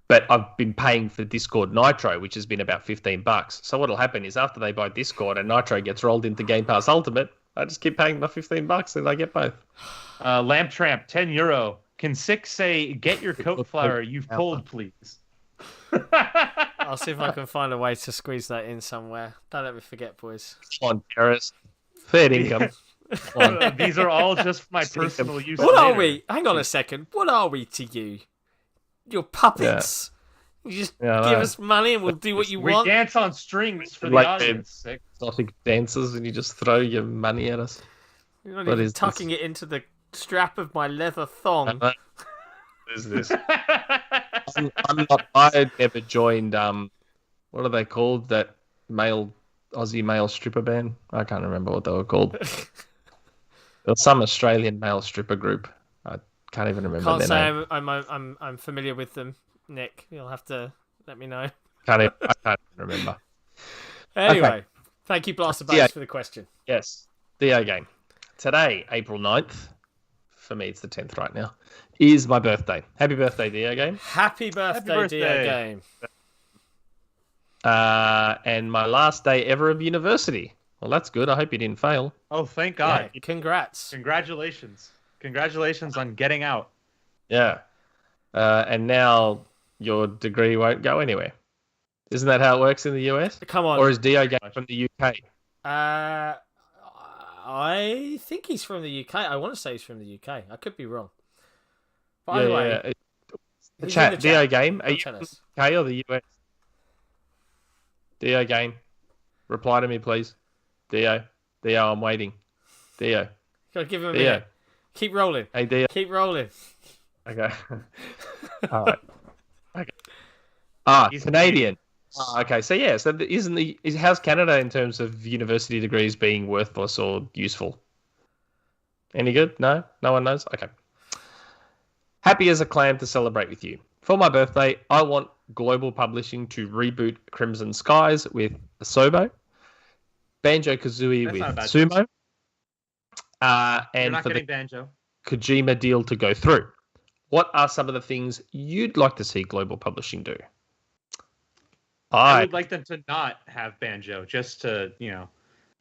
B: But I've been paying for Discord Nitro, which has been about $15. So what'll happen is after they buy Discord and Nitro gets rolled into Game Pass Ultimate, I just keep paying my $15 and I get both.
C: Lamp Tramp, €10. Can Six say, get your coat flower you've pulled, please?
A: I'll see if I can find a way to squeeze that in somewhere. Don't let me forget, boys.
B: Come on, Cerys. Fair income.
C: These are all just for my personal use.
A: What are
C: later.
A: we? Hang on a second. What are we to you? You're puppets. You just give us money and we'll do what you
C: We
A: want.
C: dance on strings for the
B: Like
C: audience. Six.
B: Exotic dancers and you just throw your money at us.
A: You're not
B: What
A: even
B: is
A: tucking it into the strap of my leather thong.
B: What is this? I never joined, what are they called? That Aussie male stripper band? I can't remember what they were called. There was some Australian male stripper group. I can't even remember
A: Can't
B: their
A: say
B: name.
A: I'm familiar with them, Nick. You'll have to let me know.
B: I can't even remember.
A: Anyway,
B: Okay.
A: Thank you, Blaster
B: Yeah.
A: Bugs, for the question.
B: Yes. Dio game. Today, April 9th, for me it's the 10th right now, is my birthday. Happy birthday, Dio game.
A: Happy birthday, Dio Game.
B: And my last day ever of university. Well, that's good. I hope you didn't fail.
C: Oh, thank God.
A: Yeah, congrats.
C: Congratulations. Congratulations on getting out.
B: Yeah. And now your degree won't go anywhere. Isn't that how it works in the US?
A: Come on.
B: Or is Dio game from the UK?
A: I think he's from the UK. I want to say he's from the UK. I could be wrong. By the way,
B: The
A: he's
B: chat.
A: in the
B: Dio
A: chat.
B: game. Are
A: Don't
B: you
A: tell
B: from
A: us.
B: the UK or the US? Dio game. Reply to me, please. Dio, I'm waiting. Dio.
A: Gotta give him a
B: Dio.
A: minute. Keep rolling.
B: Hey, Dio.
A: Keep rolling.
B: Okay. All right. Okay.
C: He's
B: Canadian. Okay, so yeah, so how's Canada in terms of university degrees being worthless or useful? Any good? No? No one knows? Okay. Happy as a clam to celebrate with you. For my birthday, I want Global Publishing to reboot Crimson Skies with Asobo, Banjo-Kazooie with Sumo,
C: You're not
B: for
C: getting
B: the
C: Banjo.
B: Kojima deal to go through. What are some of the things you'd like to see Global Publishing do?
C: I would like them to not have Banjo, just to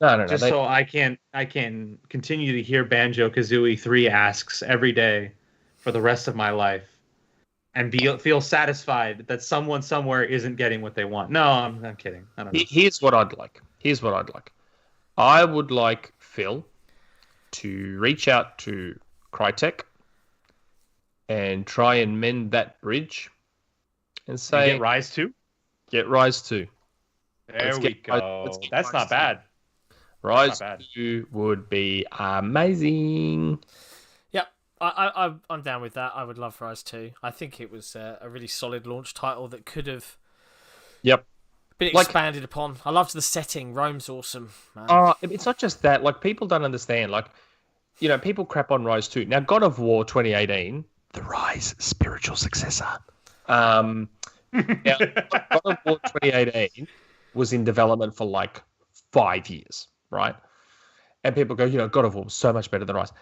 C: so I can continue to hear Banjo-Kazooie 3 asks every day for the rest of my life, and feel satisfied that someone somewhere isn't getting what they want. No, I'm kidding. I don't know.
B: Here's what I'd like. I would like Phil to reach out to Crytek and try and mend that bridge and say,
C: get Rise 2?
B: Get Rise 2.
C: There we go. That's not bad.
B: Rise 2 would be amazing.
A: Yep, I'm down with that. I would love Rise 2. I think it was a really solid launch title that could have been expanded upon. I loved the setting. Rome's awesome, man.
B: It's not just that. Like, people don't understand. Like, people crap on Rise 2. Now, God of War 2018, the Rise spiritual successor. Now, God of War 2018 was in development for like 5 years, right? And people go, God of War was so much better than Rise.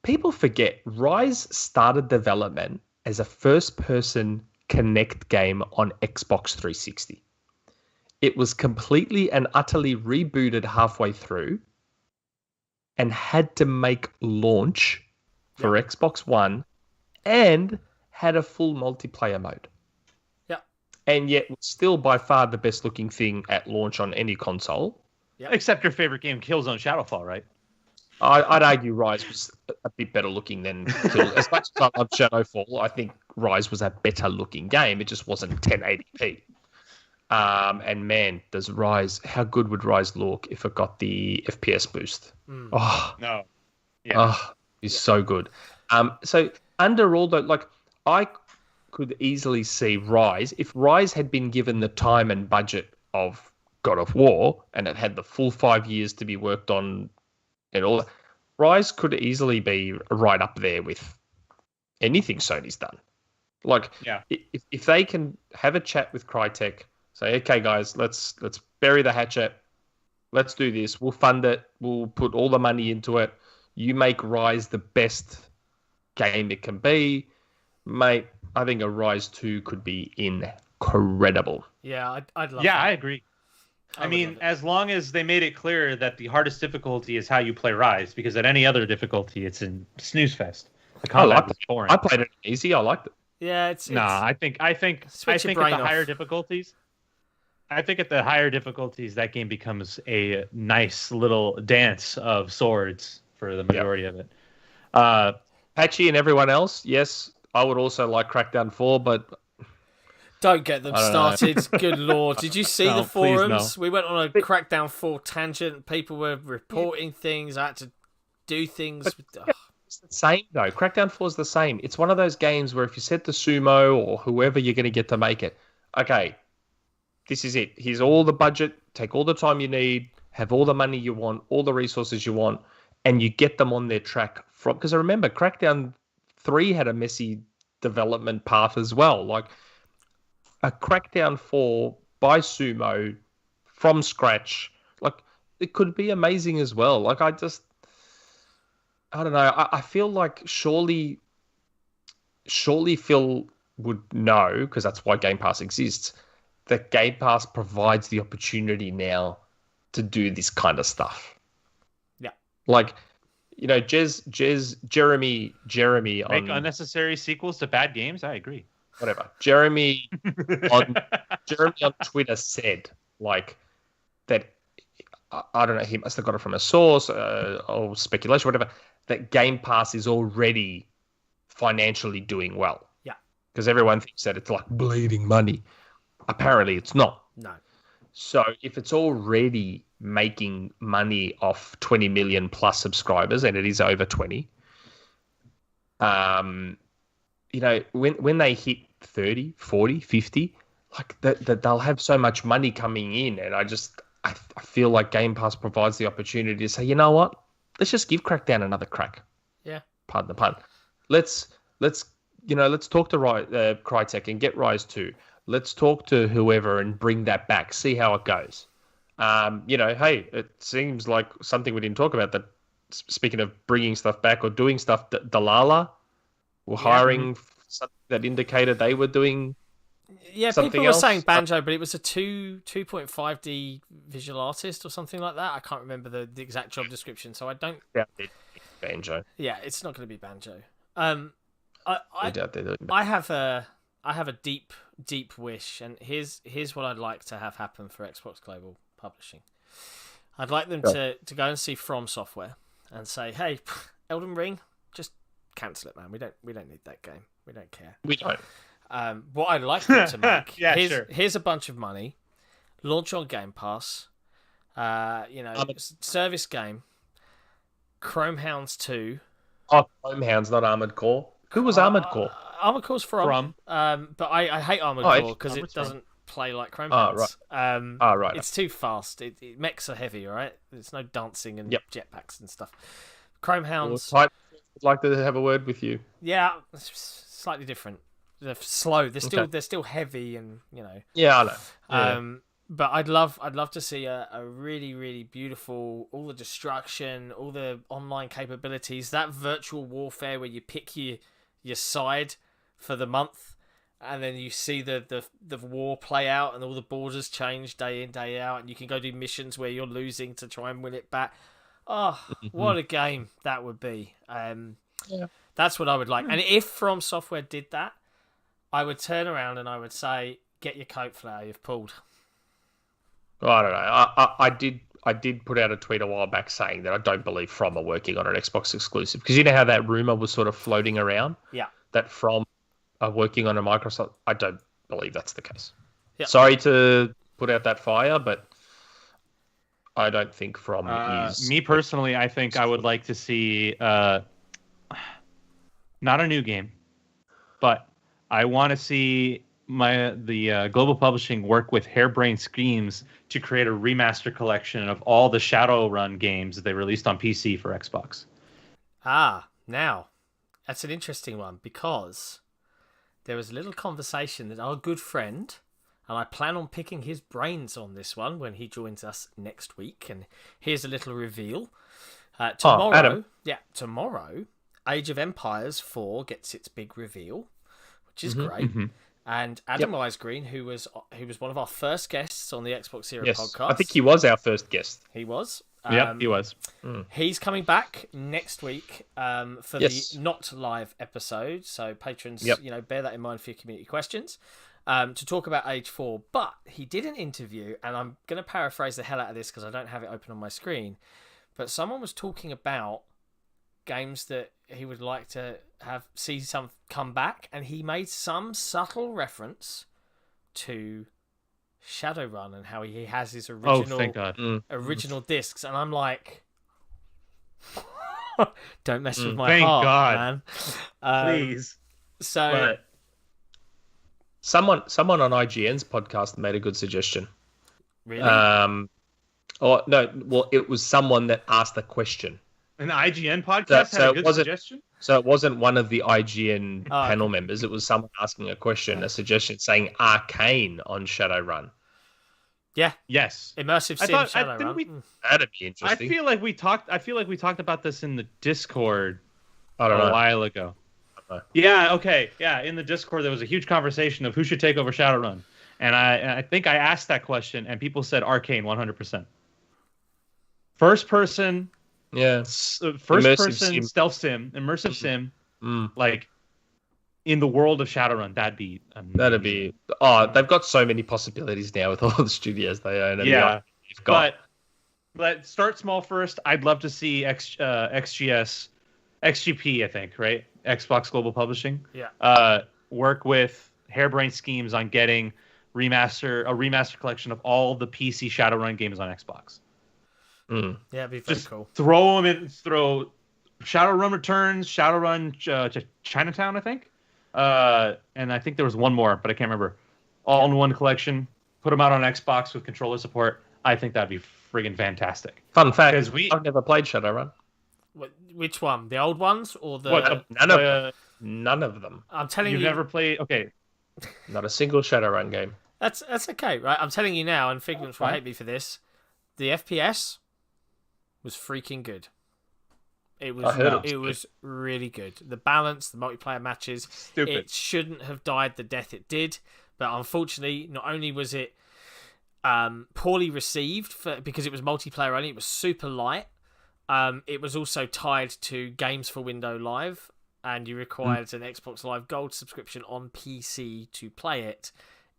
B: People forget Rise started development as a first-person Kinect game on Xbox 360. It was completely and utterly rebooted halfway through and had to make launch for Xbox One and had a full multiplayer mode. And yet was still by far the best looking thing at launch on any console.
C: Yep. Except your favorite game, Killzone Shadowfall, right?
B: I'd argue Rise was a bit better looking than Killzone. As much as I love Shadowfall, I think Rise was a better looking game. It just wasn't 1080p. And man, how good would Rise look if it got the FPS boost? Oh,
C: no.
B: Yeah. Oh, it's so good. So under all that, like, I could easily see Rise, if Rise had been given the time and budget of God of War and it had the full 5 years to be worked on and all that, Rise could easily be right up there with anything Sony's done. Like, if they can have a chat with Crytek, say, okay, guys, let's bury the hatchet, let's do this, we'll fund it, we'll put all the money into it, you make Rise the best game it can be, mate, I think a Rise 2 could be incredible.
A: Yeah, I'd love that.
C: Yeah, I agree. I mean, as long as they made it clear that the hardest difficulty is how you play Rise, because at any other difficulty, it's in snooze fest. The combat was boring.
B: I played it easy. I liked it.
A: Yeah, it's
C: I think at the higher difficulties, that game becomes a nice little dance of swords for the majority of it.
B: Patchy and everyone else, yes, I would also like Crackdown 4, but
A: don't get them started. Good lord. Did you see the forums? No. We went on a Crackdown 4 tangent. People were reporting things. I had to do things.
B: It's the same, though. Crackdown 4 is the same. It's one of those games where if you said to Sumo or whoever you're going to get to make it, okay, this is it. Here's all the budget. Take all the time you need. Have all the money you want. All the resources you want. And you get them on their track. Because I remember Crackdown 3 had a messy development path as well. Like, a Crackdown 4 by Sumo from scratch, like, it could be amazing as well. Like, I don't know. I feel like surely Phil would know, because that's why Game Pass exists, that Game Pass provides the opportunity now to do this kind of stuff.
A: Yeah.
B: Like, Jeremy
C: make unnecessary sequels to bad games. I agree.
B: Whatever. Jeremy on Twitter said, like, that, I don't know, he must have got it from a source or speculation, whatever, that Game Pass is already financially doing well.
A: Yeah.
B: Because everyone thinks that it's like bleeding money. Apparently it's not.
A: No.
B: So if it's already making money off 20 million plus subscribers, and it is over 20, when they hit 30, 40, 50, like that they'll have so much money coming in, and I feel like Game Pass provides the opportunity to say, you know what, let's just give Crackdown another crack.
A: Yeah,
B: pardon the pun. Let's talk to Crytek and get Rise 2. Let's talk to whoever and bring that back. See how it goes. Hey, it seems like something we didn't talk about. That speaking of bringing stuff back or doing stuff, Dalala were hiring something that indicated they were doing.
A: Yeah,
B: something
A: people
B: else.
A: were saying Banjo, but it was a 2.5D visual artist or something like that. I can't remember the exact job description, so I don't.
B: Yeah, Banjo.
A: Yeah, it's not going to be Banjo. I have a deep wish, and here's what I'd like to have happen for Xbox Global Publishing. I'd like them to go and see From Software and say, hey, Elden Ring, just cancel it, man. We don't need that game. We don't care.
B: We don't.
A: What I'd like them to make,
C: sure.
A: Here's a bunch of money, launch on Game Pass, service game, Chrome Hounds 2.
B: Oh, Chrome Hounds, not Armored Core. Who was Armored Core?
A: Armored Core's from. But I hate Armored Core because it doesn't play like Chrome Hounds.
B: Right.
A: It's too fast. Mechs are heavy, right? There's no dancing and jetpacks and stuff. Chrome Hounds.
B: I'd like to have a word with you.
A: Yeah, it's slightly different. They're slow. They're still heavy, and
B: Yeah, I know. Yeah.
A: But I'd love to see a really, really beautiful, all the destruction, all the online capabilities, that virtual warfare where you pick your side for the month, and then you see the war play out, and all the borders change day in, day out, and you can go do missions where you're losing to try and win it back. Oh, what a game that would be. That's what I would like. And if From Software did that, I would turn around and I would say, get your coat flower, you've pulled.
B: I don't know. I did put out a tweet a while back saying that I don't believe From are working on an Xbox exclusive, because you know how that rumor was sort of floating around.
A: Yeah.
B: That From are working on a Microsoft. I don't believe that's the case.
A: Yeah.
B: Sorry to put out that fire, but I don't think From is.
C: Me personally, I think I would like to see not a new game, but I want to see the Global Publishing work with harebrained schemes to create a remaster collection of all the Shadowrun games that they released on PC for Xbox.
A: Now, that's an interesting one, because there was a little conversation that our good friend, and I plan on picking his brains on this one when he joins us next week, and here's a little reveal. Tomorrow, Age of Empires 4 gets its big reveal, which is great. And Adam Weisgreen, who was one of our first guests on the XboxEra podcast.
B: I think he was our first guest.
A: He was.
C: He was.
A: He's coming back next week for the not live episode. So patrons, bear that in mind for your community questions. To talk about Age 4. But he did an interview, and I'm going to paraphrase the hell out of this because I don't have it open on my screen. But someone was talking about games that he would like to see some come back, and he made some subtle reference to Shadowrun and how he has his original discs, and I'm like, don't mess with my heart, man.
C: Please.
A: So
B: someone on IGN's podcast made a good suggestion.
A: Really?
B: It was someone that asked the question.
C: An IGN podcast had a good suggestion?
B: So it wasn't one of the IGN panel members. It was someone asking a question, a suggestion, saying Arcane on Shadowrun.
C: Yeah. Yes.
A: Immersive sim Shadowrun.
B: That'd be interesting.
C: I feel like we talked about this in the Discord
B: a
C: while ago. Yeah, okay. Yeah, in the Discord there was a huge conversation of who should take over Shadowrun. And I think I asked that question, and people said Arcane 100%. First person
B: sim.
C: stealth sim, immersive sim, like in the world of Shadowrun, that'd be amazing.
B: That'd be they've got so many possibilities now with all the studios they own.
C: But start small first. I'd love to see XGP, I think, right? Xbox Global Publishing.
A: Yeah.
C: Work with harebrained schemes on getting a remaster collection of all the PC Shadowrun games on Xbox.
A: Yeah, it'd be very cool.
C: Throw Shadowrun Returns, Shadowrun Chinatown, I think. And I think there was one more, but I can't remember. all in one collection. Put them out on Xbox with controller support. I think that'd be friggin' fantastic.
B: Fun fact:
C: 'Cause
B: I've never played Shadowrun.
A: Which one? The old ones or the?
C: What,
B: None of them.
A: I'm telling
C: You've
A: you,
C: never played? Okay,
B: Not a single Shadowrun game.
A: that's okay, right? I'm telling you now, and Figments will
C: Fine.
A: hate me for this. The FPS was freaking good. It was.
B: I heard
A: It was really good. The balance, the multiplayer matches.
C: stupid.
A: It shouldn't have died the death it did, but unfortunately, not only was it poorly received because it was multiplayer only, it was super light. It was also tied to Games for Windows Live, and you required an Xbox Live Gold subscription on PC to play it,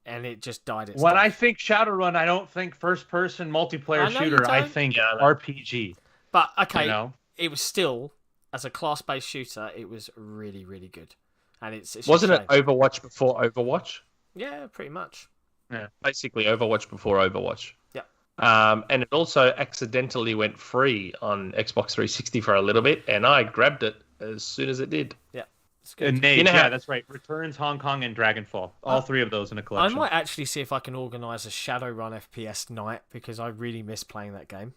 A: and it just died its
C: When
A: death.
C: I think Shadowrun, I don't think first-person multiplayer
A: I know you
C: shooter. I
A: don't.
C: think
B: Yeah, I know.
C: RPG.
A: But okay,
C: You know?
A: it was still, as a class-based shooter, it was really, really good. And it's
B: Wasn't
A: just
B: it Overwatch before Overwatch?
A: Yeah, pretty much.
B: Basically, Overwatch before Overwatch.
A: Yeah.
B: And it also accidentally went free on Xbox 360 for a little bit, and I grabbed it as soon as it did.
A: It's good.
C: Nate,
B: You know how-
C: yeah, that's right. Returns, Hong Kong, and Dragonfall. All three of those in a
A: I
C: collection.
A: might actually see if I can organise a Shadowrun FPS night because I really miss playing that game.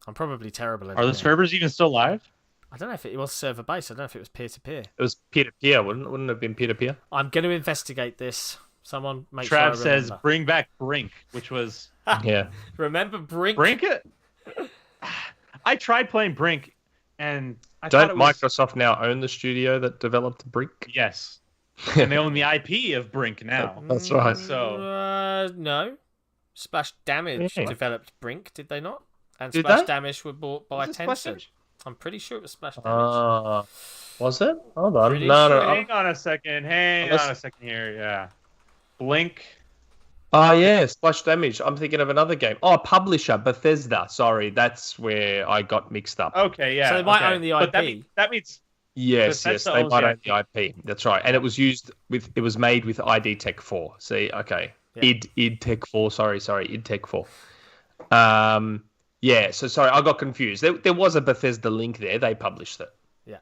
A: I'm probably terrible at it.
C: Are the
A: now.
C: servers even still live?
A: I don't know if it was server based. I don't know if it was peer to peer.
B: It was peer-to-peer, wouldn't it have been peer-to-peer?
A: I'm going to investigate this. Someone make sure I
C: Trav says,
A: remember.
C: "Bring back Brink," which was
B: Yeah.
A: Remember Brink?
C: Brink. I tried playing Brink, and I thought
B: Don't
C: it was
B: Microsoft now own the studio that developed Brink?
C: yes, and they own the IP of Brink now.
B: That's right.
C: So-
A: No. Splash Damage
B: Yeah.
A: developed Brink, did they not? And
B: Did
A: Splash
B: they?
A: Damage were bought by
C: Was it Splash
A: Tencent.
C: Damage?
A: I'm pretty sure it was Splash Damage.
B: Was it? Hold on.
A: Pretty
B: No,
A: sure.
B: no.
C: Hang on a second. Hang
B: Unless-
C: on a second here. Yeah, Blink.
B: Oh, yeah, Splash Damage. I'm thinking of another game. Oh, publisher, Bethesda. Sorry, that's where I got mixed up.
C: Okay, yeah.
A: So they might
C: okay.
A: own the
C: But
A: IP.
C: that means
B: Yes,
C: Bethesda
B: they
C: owns
B: might
C: the
B: own the IP. That's right. And it was made with ID Tech 4. See, okay.
A: Yeah.
B: id Tech 4, sorry, id Tech 4. Yeah, so sorry, I got confused. There was a Bethesda link there. They published it.
A: Yeah.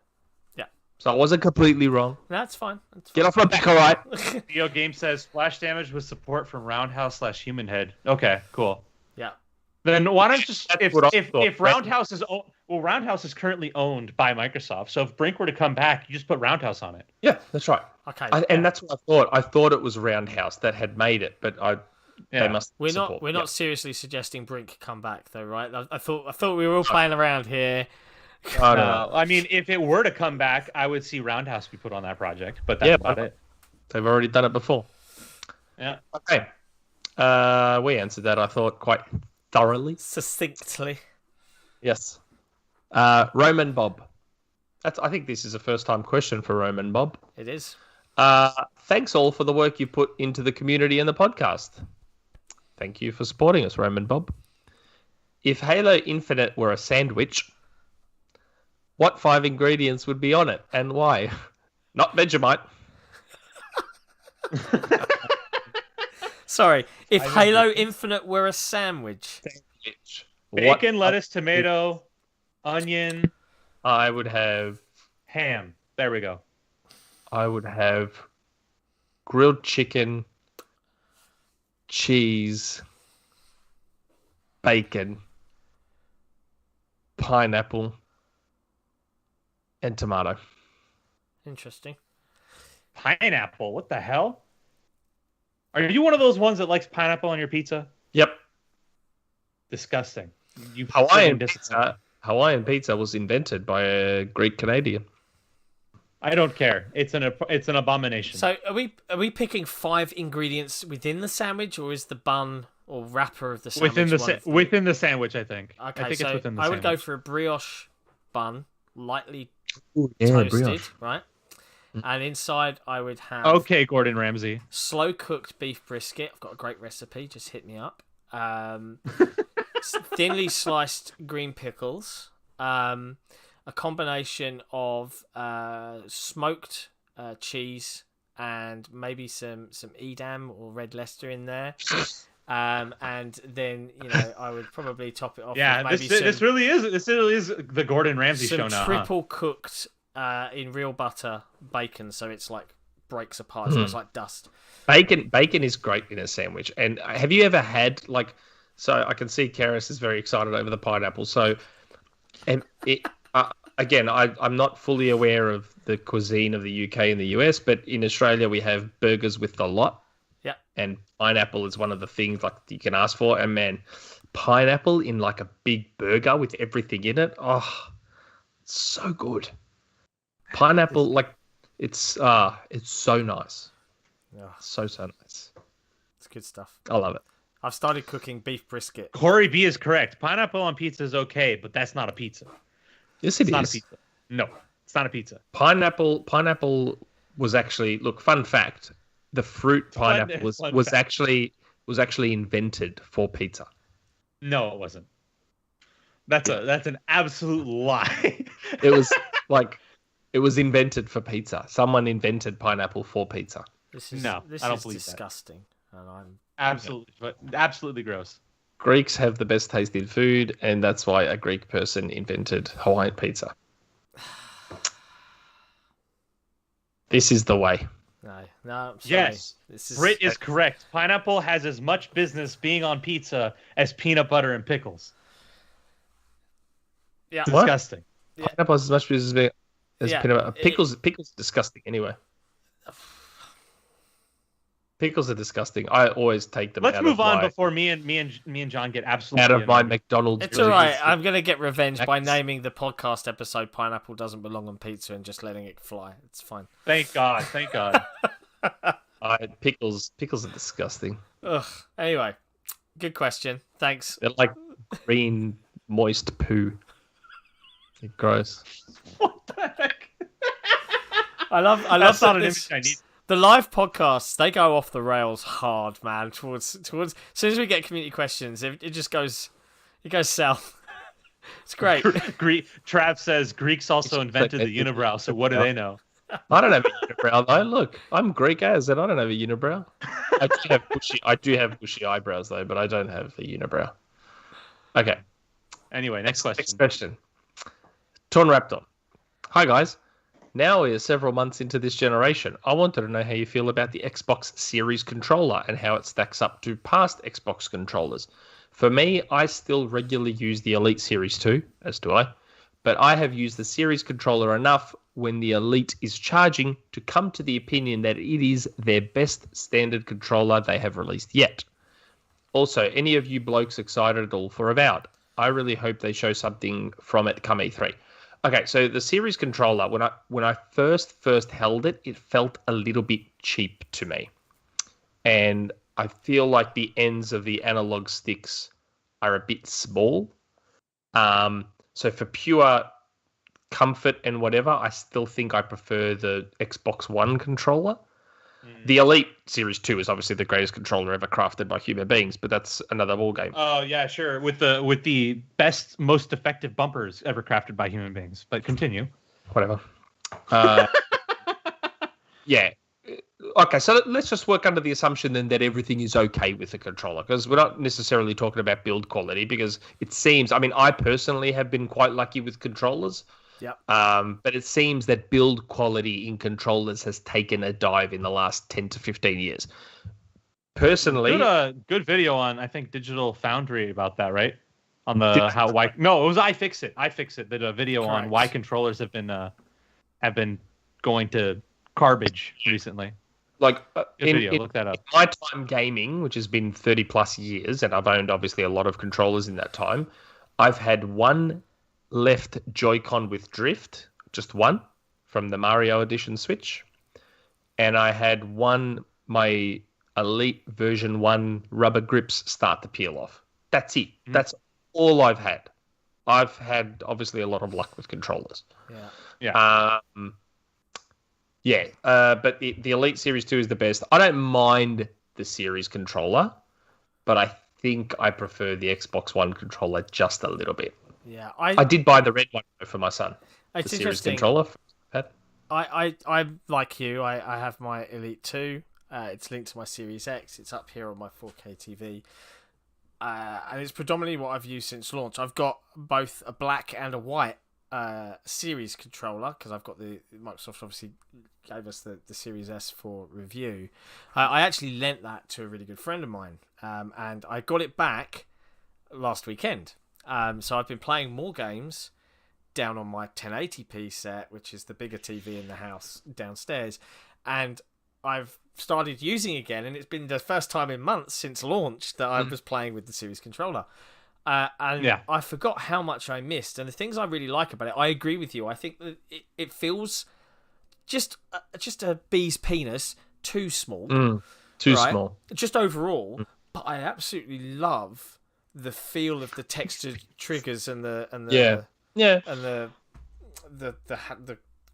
A: Yeah.
B: So I wasn't completely wrong.
A: No, that's fine. That's
B: Get
A: fine.
B: off my back, all right?
C: Video Game says Splash Damage with support from Roundhouse/Human Head. Okay, cool.
A: Yeah.
C: Then why don't just
B: That's
C: if
B: what I
C: if,
B: thought.
C: if Roundhouse is Roundhouse is currently owned by Microsoft. So if Brink were to come back, you just put Roundhouse on it.
B: Yeah, that's right.
A: Okay.
B: And that's what I thought. I thought it was Roundhouse that had made it, but they must
A: We're
B: support.
A: not seriously suggesting Brink come back though, right? I thought we were all playing around here.
B: I don't know.
C: I mean, if it were to come back, I would see Roundhouse be put on that project. But that's
B: Yeah,
C: about it.
B: They've already done it before.
C: Yeah.
B: Okay. We answered that, I thought, quite thoroughly.
A: Succinctly.
B: Yes. Roman Bob. I think this is a first-time question for Roman Bob.
A: It is.
B: Thanks all for the work you put into the community and the podcast. Thank you for supporting us, Roman Bob. If Halo Infinite were a sandwich, what 5 ingredients would be on it and why? Not Vegemite.
A: Sorry, if Halo Infinite were a sandwich.
C: Bacon, lettuce, tomato, onion,
B: I would have
C: ham. There we go.
B: grilled chicken, cheese, bacon, pineapple, and tomato.
A: Interesting.
C: Pineapple. What the hell? Are you one of those ones that likes pineapple on your pizza?
B: Yep.
C: Disgusting. You
B: Hawaiian
C: friggin' disgusting.
B: pizza. Hawaiian pizza was invented by a Greek Canadian.
C: I don't care. It's an abomination.
A: So are we picking 5 ingredients within the sandwich, or is the bun or wrapper of the sandwich
C: within the sandwich, I think.
A: Okay,
C: I think
A: so
C: it's within the
A: I
C: sandwich.
A: would go for a brioche bun, lightly
B: Yeah,
A: toasted, right? And inside I would have
C: Okay, Gordon Ramsay.
A: slow cooked beef brisket. I've got a great recipe. Just hit me up. Thinly sliced green pickles. A combination of smoked cheese and maybe some Edam or Red Leicester in there. And then I would probably top it off.
C: Yeah,
A: with maybe
C: this really is the Gordon Ramsay show
A: some
C: now.
A: triple cooked in real butter bacon, so it's like breaks apart. It smells like dust.
B: Bacon is great in a sandwich. And have you ever had like? So I can see Cerys is very excited over the pineapple. So, and again, I'm not fully aware of the cuisine of the UK and the US, but in Australia we have burgers with the lot.
A: Yeah.
B: And pineapple is one of the things like you can ask for. And man, pineapple in like a big burger with everything in it. Oh, it's so good. Pineapple, like it's so nice.
A: Yeah.
B: So nice.
A: It's good stuff.
B: I love it.
A: I've started cooking beef brisket.
C: Corey B is correct. Pineapple on pizza is okay, but that's not a pizza.
B: Yes,
C: It's not a pizza. No, it's not a pizza.
B: Pineapple was actually, look, fun fact, the fruit pineapple was actually invented for pizza.
C: No, it wasn't. That's an absolute lie.
B: It was like it was invented for pizza. Someone invented pineapple for pizza.
A: I don't believe disgusting. And I'm
C: absolutely gross.
B: Greeks have the best tasting food, and that's why a Greek person invented Hawaiian pizza. This is the way.
A: No, I'm sorry.
C: Yes, Brit is correct. Pineapple has as much business being on pizza as peanut butter and pickles.
A: Yeah,
C: disgusting.
B: Yeah. Pineapple has as much business as peanut butter. Pickles are disgusting anyway. Pickles are disgusting. I always take them.
C: Let's move on before me and John get absolutely
B: out of my McDonald's.
A: It's all right. I'm gonna get revenge by naming the podcast episode "Pineapple Doesn't Belong on Pizza" and just letting it fly. It's fine.
C: Thank God.
B: Pickles are disgusting.
A: Ugh. Anyway, good question. Thanks.
B: They're like green, moist poo. They're gross.
C: What the heck?
A: I love
C: That's
A: that
C: not an image I need.
A: The live podcasts, they go off the rails hard, man. Towards as soon as we get community questions, it just goes south. It's great.
C: Trav says Greeks also invented the unibrow, so what do they know?
B: I don't have a unibrow though. Look, I'm Greek as, and I don't have a unibrow. I do have bushy eyebrows though, but I don't have a unibrow. Okay.
C: Anyway, next question.
B: Next question. Torn Raptor. Hi guys. Now we are several months into this generation. I wanted to know how you feel about the Xbox Series controller and how it stacks up to past Xbox controllers. For me, I still regularly use the Elite Series 2, as do I, but I have used the Series controller enough when the Elite is charging to come to the opinion that it is their best standard controller they have released yet. Also, any of you blokes excited at all for Avowed? I really hope they show something from it come E3. Okay, so the Series controller, when I first held it, it felt a little bit cheap to me. And I feel like the ends of the analog sticks are a bit small. So for pure comfort and whatever, I still think I prefer the Xbox One controller. The Elite Series 2 is obviously the greatest controller ever crafted by human beings, but that's another ballgame.
C: Oh yeah, sure. With the best, most effective bumpers ever crafted by human beings. But continue.
B: Whatever. Yeah. Okay, so let's just work under the assumption then that everything is okay with the controller, because we're not necessarily talking about build quality, because it seems, I mean, I personally have been quite lucky with controllers.
A: Yep.
B: But it seems that build quality in controllers has taken a dive in the last 10 to 15 years. Personally,
C: did a good video on, I think, Digital Foundry about that, right? On the why? No, it was iFixit. Did a video on why controllers have been going to garbage recently.
B: Like
C: look that up.
B: In my time gaming, which has been 30 plus years, and I've owned obviously a lot of controllers in that time, I've had one left Joy-Con with drift, just one, from the Mario Edition Switch. And I had my Elite version 1 rubber grips start to peel off. That's it. That's all I've had. I've had, obviously, a lot of luck with controllers.
C: Yeah.
B: But the Elite Series 2 is the best. I don't mind the Series controller, but I think I prefer the Xbox One controller just a little bit.
A: Yeah,
B: I did buy the red one for my son.
A: It's
B: the Series
A: interesting.
B: controller.
A: I like you. I have my Elite 2. It's linked to my Series X. It's up here on my 4K TV. And it's predominantly what I've used since launch. I've got both a black and a white Series controller, because I've got the Microsoft obviously gave us the Series S for review. I actually lent that to a really good friend of mine, and I got it back last weekend. So I've been playing more games down on my 1080p set, which is the bigger TV in the house downstairs, and I've started using it again, and it's been the first time in months since launch that I was playing with the Series controller. I forgot how much I missed, and the things I really like about it, I agree with you. I think that it feels just a bee's penis, too small.
B: Too small.
A: Just overall, but I absolutely love the feel of the textured triggers and the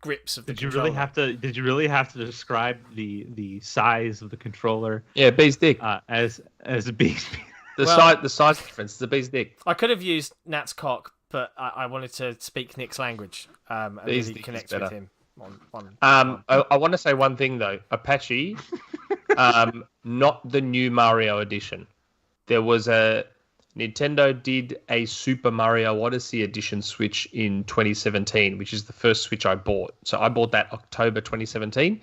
A: grips of the controller.
C: Did you really have to describe the size of the controller?
B: Yeah, bee's dick.
C: As a bee's penis.
B: The size difference is a bee's dick.
A: I could have used Nat's cock, but I wanted to speak Nick's language and really connect with him.
B: I want to say one thing though, Apache, not the new Mario edition. There was Nintendo did a Super Mario Odyssey edition Switch in 2017, which is the first Switch I bought. So I bought that October 2017,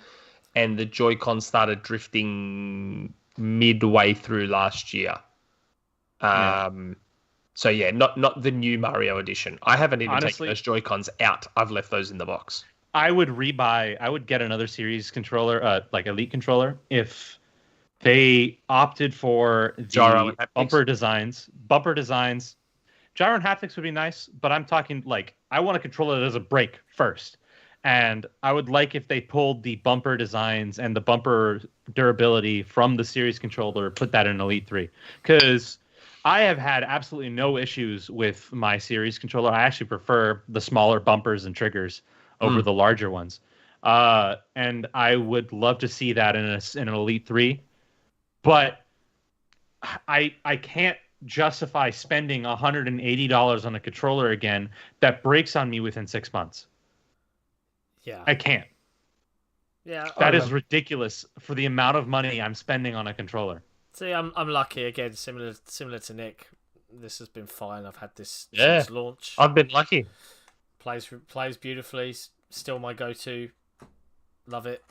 B: and the Joy-Con started drifting midway through last year. So yeah, not the new Mario edition. I haven't even taken those Joy-Cons out. I've left those in the box.
C: I would get another Series controller, like Elite controller, if they opted for the bumper designs. Gyro and haptics would be nice, but I'm talking like I want a controller that does a break first. And I would like if they pulled the bumper designs and the bumper durability from the Series controller, put that in Elite 3. Because I have had absolutely no issues with my Series controller. I actually prefer the smaller bumpers and triggers over the larger ones. And I would love to see that in an Elite 3. But I can't justify spending $180 on a controller again that breaks on me within 6 months.
A: Yeah.
C: I can't.
A: Yeah.
C: That is ridiculous for the amount of money I'm spending on a controller.
A: See, I'm lucky again, similar to Nick. This has been fine. I've had this since launch.
B: I've been lucky.
A: Plays beautifully. Still my go-to. Love it.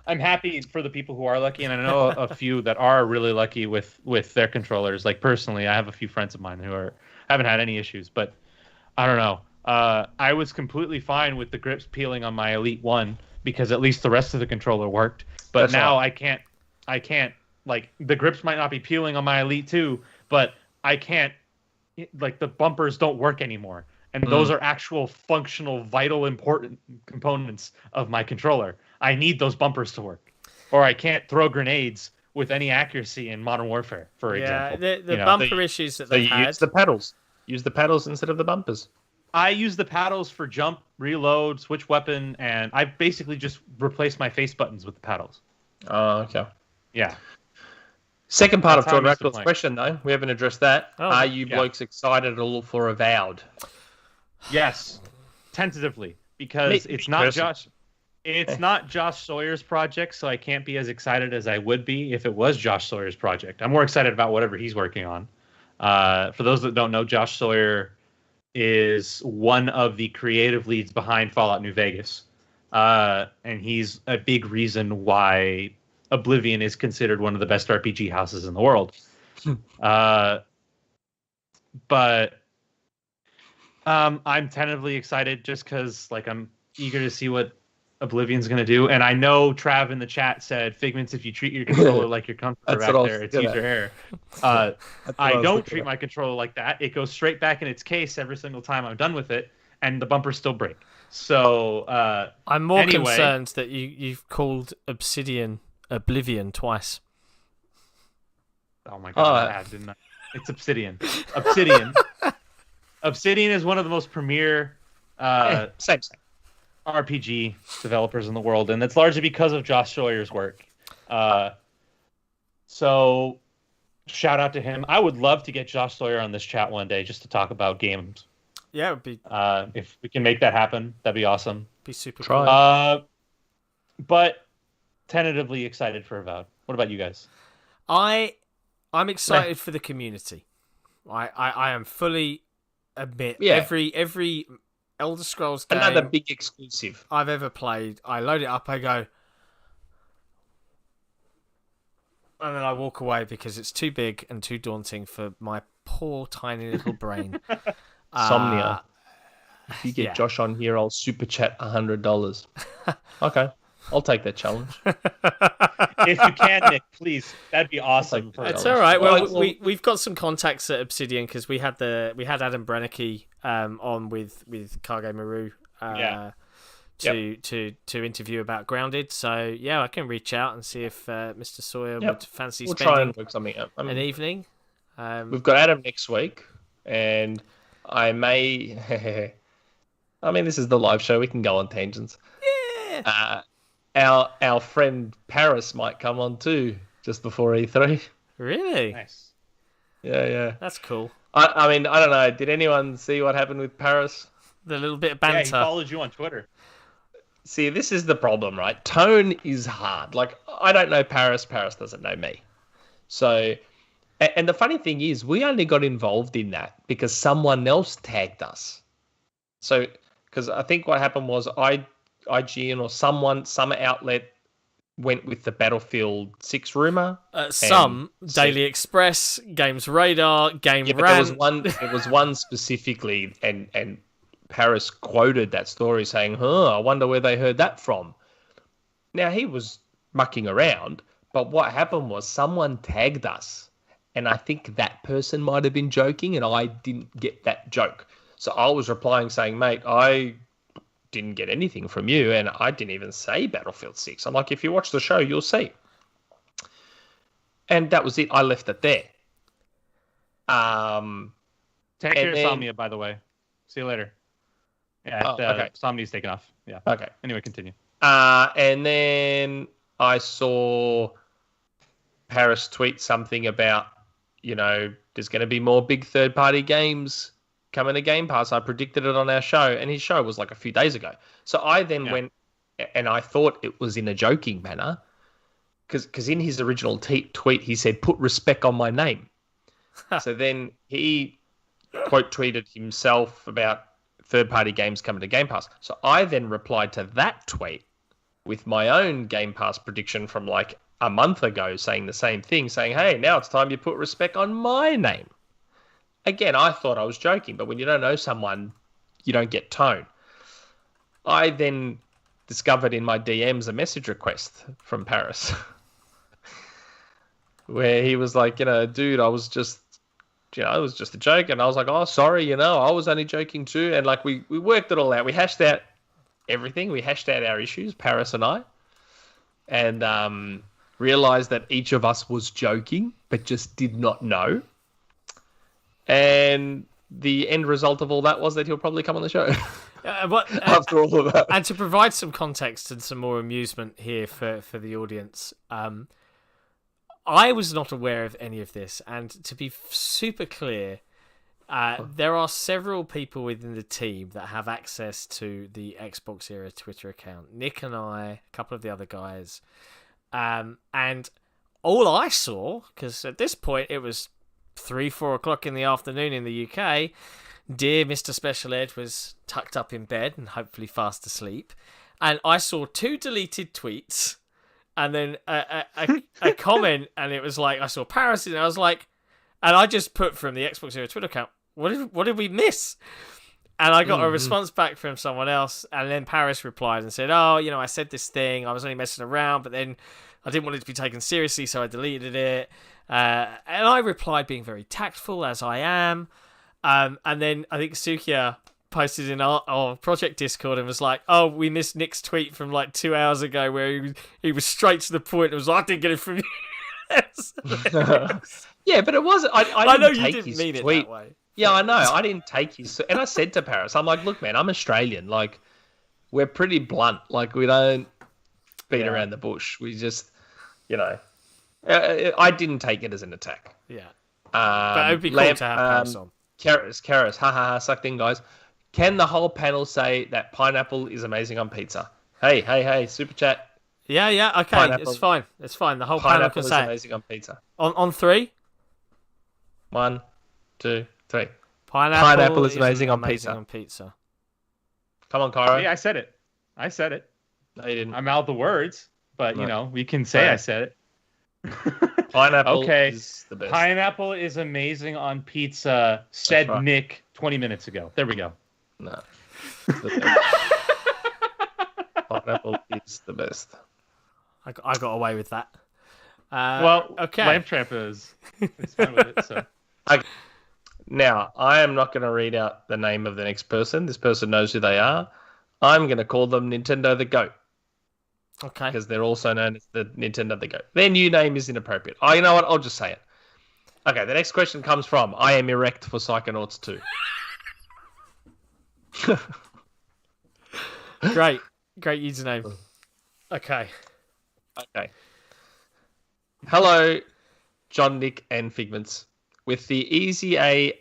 C: I'm happy for the people who are lucky, and I know a few that are really lucky with their controllers. Like personally, I have a few friends of mine who haven't had any issues, but I don't know. I was completely fine with the grips peeling on my Elite 1 because at least the rest of the controller worked. But now I can't. Like the grips might not be peeling on my Elite 2, but I can't. Like the bumpers don't work anymore. And those are actual functional, vital, important components of my controller. I need those bumpers to work. Or I can't throw grenades with any accuracy in Modern Warfare, for example.
A: Yeah, the bumper issues that they had.
B: Use the pedals. Use the pedals instead of the bumpers.
C: I use the paddles for jump, reload, switch weapon, and I basically just replaced my face buttons with the paddles.
B: Oh, okay.
C: Yeah.
B: Second part of John Rackle's question, though. We haven't addressed that.
A: Oh,
B: are you blokes excited at all for Avowed?
C: Yes, tentatively, because it's not Josh Sawyer's project, so I can't be as excited as I would be if it was Josh Sawyer's project. I'm more excited about whatever he's working on. For those that don't know, Josh Sawyer is one of the creative leads behind Fallout New Vegas, and he's a big reason why Oblivion is considered one of the best RPG houses in the world. But I'm tentatively excited just because I'm eager to see what Oblivion's going to do. And I know Trav in the chat said, Figments, if you treat your controller like your comforter back there, it's user error. I don't treat my controller like that. It goes straight back in its case every single time I'm done with it, and the bumpers still break. So
A: I'm more concerned that you've called Oblivion twice.
C: Oh my god, I have, didn't I? It's Obsidian. Obsidian is one of the most premier
B: same.
C: RPG developers in the world, and it's largely because of Josh Sawyer's work. So, shout out to him. I would love to get Josh Sawyer on this chat one day just to talk about games.
A: Yeah, it would be.
C: If we can make that happen, that'd be awesome.
A: Be super cool.
C: But tentatively excited for Avowed. What about you guys?
A: I'm excited for the community. I am fully admit every Elder Scrolls game
B: Another big exclusive
A: I've ever played. I load it up, I go, and then I walk away because it's too big and too daunting for my poor tiny little brain.
B: Somnia. If you get Josh on here, I'll super chat $100. Okay, I'll take that challenge.
C: If you can, Nick, please, that'd be awesome.
A: It's all right. Well, we've got some contacts at Obsidian because we had Adam Brennicky on with Kage Maru to interview about Grounded. So yeah, I can reach out and see if Mr. Sawyer would fancy spending
B: try and work something out.
A: an evening.
B: We've got Adam next week, and I may. I mean, this is the live show. We can go on tangents.
A: Yeah.
B: Our friend Parris might come on too, just before E3.
A: Really?
C: Nice.
B: Yeah.
A: That's cool.
B: I mean, I don't know. Did anyone see what happened with Parris?
A: The little bit of banter.
C: Yeah, he followed you on Twitter.
B: See, this is the problem, right? Tone is hard. Like, I don't know Parris. Parris doesn't know me. So, and the funny thing is, we only got involved in that because someone else tagged us. So, because I think what happened was IGN or some outlet went with the Battlefield 6 rumor.
A: Daily Express, Games Radar, Game
B: Rant. There was one specifically, and Parris quoted that story saying, I wonder where they heard that from. Now, he was mucking around, but what happened was someone tagged us, and I think that person might have been joking, and I didn't get that joke. So I was replying saying, mate, I didn't get anything from you, and I didn't even say Battlefield 6. I'm like, if you watch the show, you'll see. And that was it. I left it there.
C: Take care of Somnia, by the way. See you later. Yeah, okay. Somnia's taken off. Yeah.
B: Okay.
C: Anyway, continue.
B: And then I saw Parris tweet something about, there's going to be more big third-party games coming to Game Pass. I predicted it on our show, and his show was like a few days ago. So I then went, and I thought it was in a joking manner, because in his original tweet, he said, put respect on my name. So then he quote tweeted himself about third-party games coming to Game Pass. So I then replied to that tweet with my own Game Pass prediction from like a month ago, saying the same thing, saying, hey, now it's time you put respect on my name. Again, I thought I was joking, but when you don't know someone, you don't get tone. I then discovered in my DMs a message request from Parris where he was like, dude, I was just, it was just a joke. And I was like, oh, sorry, I was only joking too. And like, we worked it all out. We hashed out everything. We hashed out our issues, Parris and I, and realized that each of us was joking, but just did not know. And the end result of all that was that he'll probably come on the show after all of that.
A: And to provide some context and some more amusement here for the audience, I was not aware of any of this. And to be super clear, there are several people within the team that have access to the XboxEra Twitter account. Nick and I, a couple of the other guys. And all I saw, because at this point it was 3-4 o'clock in the afternoon in the UK, dear Mr. Shpeshal Ed was tucked up in bed and hopefully fast asleep, and I saw 2 deleted tweets and then a comment, and it was like I saw Parris, and I was like, and I just put from the XboxEra Twitter account, what did we miss? And I got a response back from someone else, and then Parris replied and said, I said this thing, I was only messing around, but then I didn't want it to be taken seriously, so I deleted it. And I replied being very tactful, as I am. And then I think Sukia posted in our project Discord and was like, oh, we missed Nick's tweet from like 2 hours ago where he was straight to the point and was like, I didn't get it from you.
B: Yeah, but it wasn't.
A: I know you didn't mean it that way.
B: Yeah, I know. I didn't take his... And I said to Parris, I'm like, look, man, I'm Australian. Like, we're pretty blunt. Like, we don't beat around the bush. We just, I didn't take it as an attack.
A: Yeah. But it would be cool to have Parris on.
B: Cerys, sucked in, guys. Can the whole panel say that pineapple is amazing on pizza? Hey, super chat.
A: Yeah, okay, pineapple. It's fine. The whole panel can say
B: pineapple is amazing on pizza.
A: On 3?
B: 1, 2, 3.
A: Pineapple
B: is amazing on pizza. Come on, Cairo.
C: Yeah, I said it.
B: No, you didn't.
C: I'm out the words, but
B: No.
C: we can say I said it.
B: Pineapple
C: Okay.
B: is the best.
C: Pineapple is amazing on pizza, said
B: right.
C: Nick 20 minutes ago. There we go.
B: No. It's the best. Pineapple is the best.
A: I got away with that.
C: Okay. Lamp Tramp is fine with it. So.
B: Okay. Now, I am not going to read out the name of the next person. This person knows who they are. I'm going to call them Nintendo the Goat.
A: Okay.
B: Because they're also known as the Nintendo the Goat. Their new name is inappropriate. Oh, you know what? I'll just say it. Okay, the next question comes from I am erect for Psychonauts 2.
A: Great username. Okay.
B: Hello, John, Nick, and Figments. With the Easy A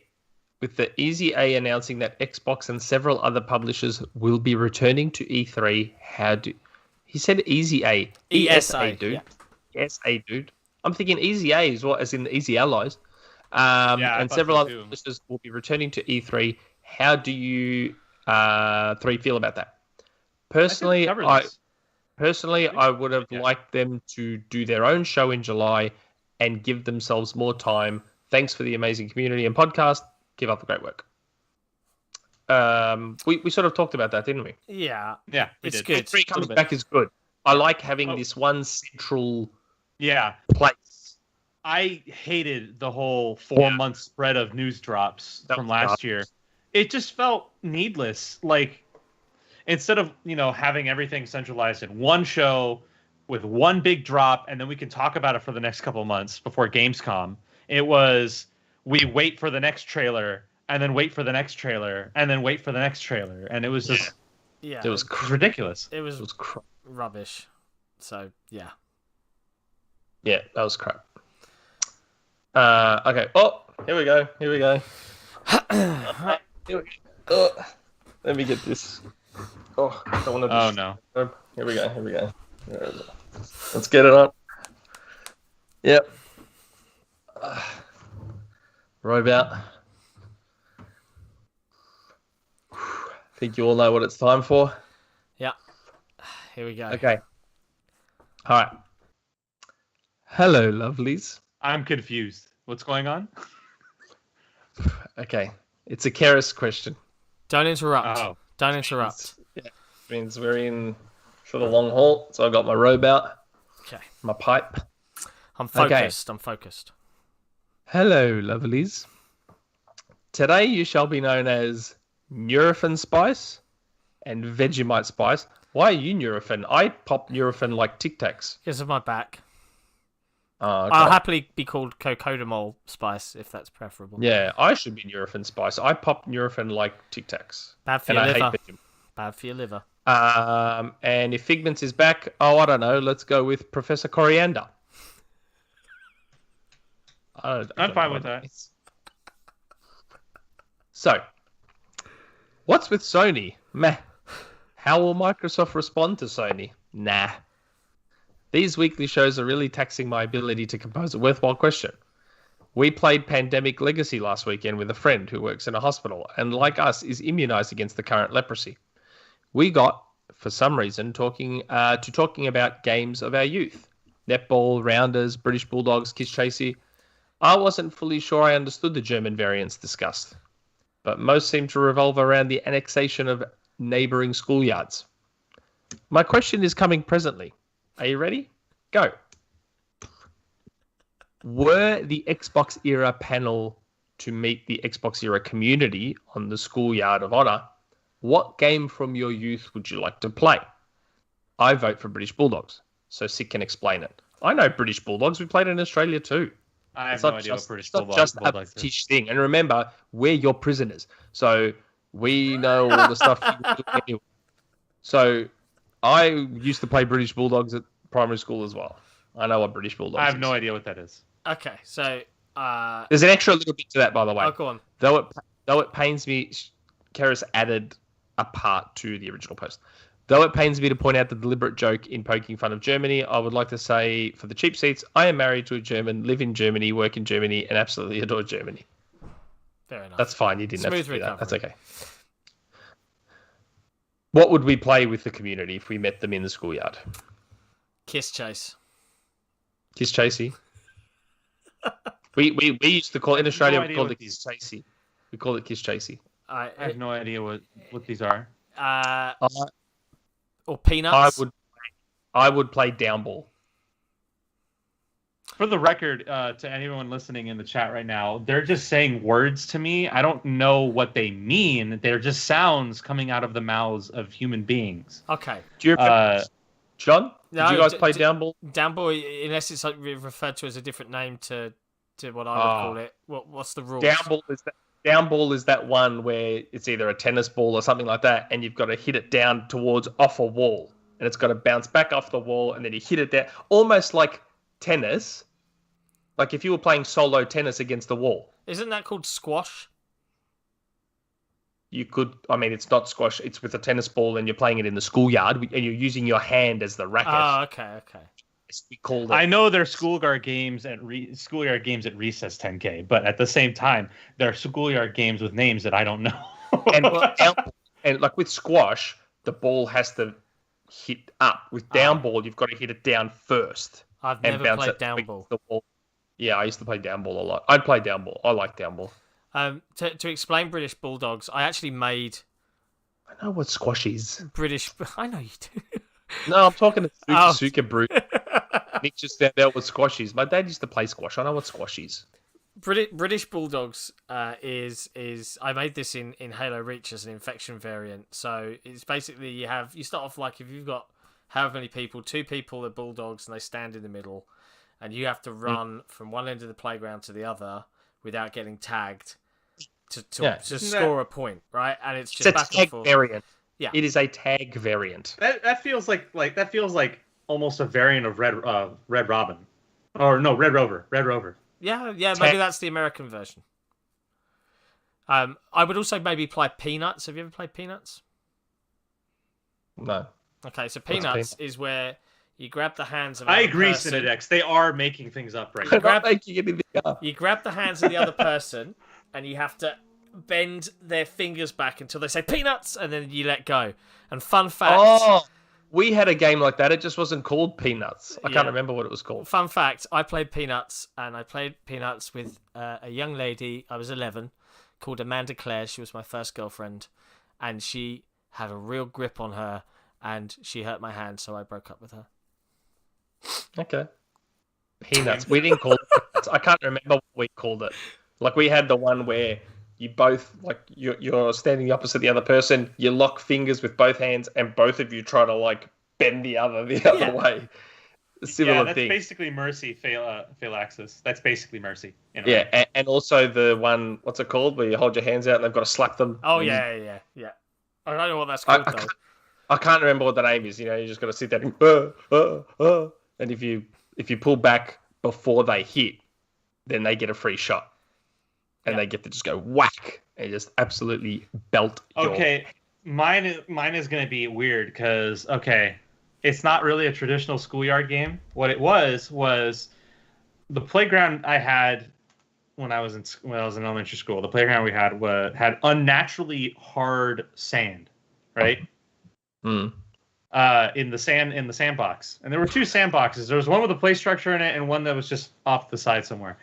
B: announcing that Xbox and several other publishers will be returning to E3, he said Easy A. ESA, dude.
A: Yeah.
B: ESA, dude. I'm thinking Easy A is what, as in the Easy Allies. And several other publishers will be returning to E3. How do you three feel about that? Personally, I would have liked them to do their own show in July and give themselves more time. Thanks for the amazing community and podcast. Keep up the great work. We sort of talked about that, didn't we?
A: Yeah.
C: Yeah,
A: it's good.
B: E3 comes back is good. I like having this one central place.
C: I hated the whole 4-month spread of news drops from last year. It just felt needless. Like, instead of, having everything centralized in one show with one big drop, and then we can talk about it for the next couple of months before Gamescom, it was we wait for the next trailer, and then wait for the next trailer, and then wait for the next trailer. And it was just...
A: Yeah.
C: It was ridiculous.
A: It was rubbish. So, yeah.
B: Yeah, that was crap. Okay. Oh, here we go. Let me get this. Oh, I don't want to.
C: Oh no.
B: Here we go. Let's get it on. Yep. Robot. I think you all know what it's time for.
A: Yeah. Here we go.
B: Okay. All right. Hello, lovelies.
C: I'm confused. What's going on?
B: Okay. It's a Cerys question.
A: Don't interrupt.
C: Oh.
A: Don't interrupt.
B: Yeah. Means we're in for the long haul. So I've got my robe out.
A: Okay.
B: My pipe.
A: I'm focused.
B: Hello, lovelies. Today you shall be known as Nurofen Spice and Vegemite Spice. Why are you Nurofen? I pop Nurofen like Tic Tacs.
A: Because of my back.
B: Oh, okay.
A: I'll happily be called Cocodamol Spice if that's preferable.
B: Yeah, I should be Nurofen Spice. I pop Nurofen like Tic Tacs.
A: Bad for your liver. Bad for your liver.
B: And if Figments is back, I don't know. Let's go with Professor Coriander.
C: I'm fine with that.
B: So, what's with Sony? Meh. How will Microsoft respond to Sony? Nah. These weekly shows are really taxing my ability to compose a worthwhile question. We played Pandemic Legacy last weekend with a friend who works in a hospital and, like us, is immunized against the current leprosy. We got, for some reason, talking about games of our youth. Netball, Rounders, British Bulldogs, Kiss Chasey. I wasn't fully sure I understood the German variants discussed, but most seem to revolve around the annexation of neighbouring schoolyards. My question is coming presently. Are you ready? Go. Were the XboxEra panel to meet the XboxEra community on the Schoolyard of Honour, what game from your youth would you like to play? I vote for British Bulldogs, so Sick can explain it. I know British Bulldogs. We played it in Australia too.
C: I have no idea what British Bulldogs
B: is. It's not just a British thing. And remember, we're your prisoners. So we know all the stuff you do anyway. So I used to play British Bulldogs at primary school as well. I know what British Bulldogs is.
C: I have no idea what that is.
A: Okay, so...
B: There's an extra little bit to that, by the way.
A: Oh, go on.
B: Though it pains me, Cerys added a part to the original post. Though it pains me to point out the deliberate joke in poking fun of Germany, I would like to say, for the cheap seats, I am married to a German, live in Germany, work in Germany, and absolutely adore Germany.
A: Fair enough.
B: That's fine. You didn't have to do that. That's okay. What would we play with the community if we met them in the schoolyard?
A: Kiss chase.
B: Kiss chasey. we used to call in Australia.
C: No
B: we called it kiss chasey. We call it kiss chasey.
C: I have no idea what these are.
A: Or peanuts.
B: I would play down ball.
C: For the record, to anyone listening in the chat right now, they're just saying words to me. I don't know what they mean. They're just sounds coming out of the mouths of human beings.
A: Okay.
B: Do you remember, John? Did you guys play down ball?
A: Down ball, unless it's referred to as a different name to what I would call it. What's the rule?
B: Down ball is that one where it's either a tennis ball or something like that, and you've got to hit it down towards off a wall, and it's got to bounce back off the wall, and then you hit it down, almost like tennis, like if you were playing solo tennis against the wall.
A: Isn't that called squash?
B: You could, I mean, it's not squash. It's with a tennis ball, and you're playing it in the schoolyard, and you're using your hand as the racket.
A: Oh, okay.
B: We called it.
C: I know they're schoolyard games at recess 10K, but at the same time, they're schoolyard games with names that I don't know.
B: and like with squash, the ball has to hit up. With down ball, you've got to hit it down first.
A: I've never played down ball.
B: The wall. Yeah, I used to play down ball a lot. I'd play down ball. I like down ball.
A: To explain British Bulldogs, I actually made...
B: I know what squash is.
A: I know you do.
B: No, I'm talking to Suka Brute. Nick just found out what squash is. My dad used to play squash. I know what squash is.
A: British Bulldogs is I made this in Halo Reach as an infection variant. So it's basically you start off like if you've got however many people, 2 people are Bulldogs and they stand in the middle, and you have to run from one end of the playground to the other without getting tagged to score a point, right? And it's just back and forth.
B: Variant.
A: Yeah,
B: it is a tag variant.
C: That feels like almost a variant of Red Robin, or no, Red Rover.
A: Yeah, maybe that's the American version. I would also maybe play Peanuts. Have you ever played Peanuts?
B: No.
A: Okay, so Peanuts is where you grab the hands of
C: I
A: another
C: agree,
A: person.
C: Cinedex. They are making things up right now.
A: You grab the hands of the other person, and you have to bend their fingers back until they say Peanuts, and then you let go. And fun fact...
B: Oh, we had a game like that. It just wasn't called Peanuts. I can't remember what it was called.
A: Fun fact, I played Peanuts, and I played Peanuts with a young lady, I was 11, called Amanda Clare. She was my first girlfriend, and she had a real grip on her, and she hurt my hand, so I broke up with her.
B: Okay. Peanuts. We didn't call it Peanuts. I can't remember what we called it. Like, we had the one where you both, like, you're standing opposite the other person, you lock fingers with both hands, and both of you try to, like, bend the other way. Similar
C: that's
B: thing.
C: basically Mercy, fail axis. That's basically Mercy.
B: Yeah, and also the one, what's it called, where you hold your hands out and they've got to slap them.
A: Oh, yeah. I don't know what that's called, though.
B: I can't remember what the name is. You know, you just got to sit there and and if you pull back before they hit, then they get a free shot, and they get to just go whack and just absolutely belt.
C: Okay, mine is going to be weird because it's not really a traditional schoolyard game. What it was the playground I had when I was in elementary school. The playground we had had unnaturally hard sand, right? In the sandbox, and there were 2 sandboxes. There was one with a play structure in it, and one that was just off the side somewhere.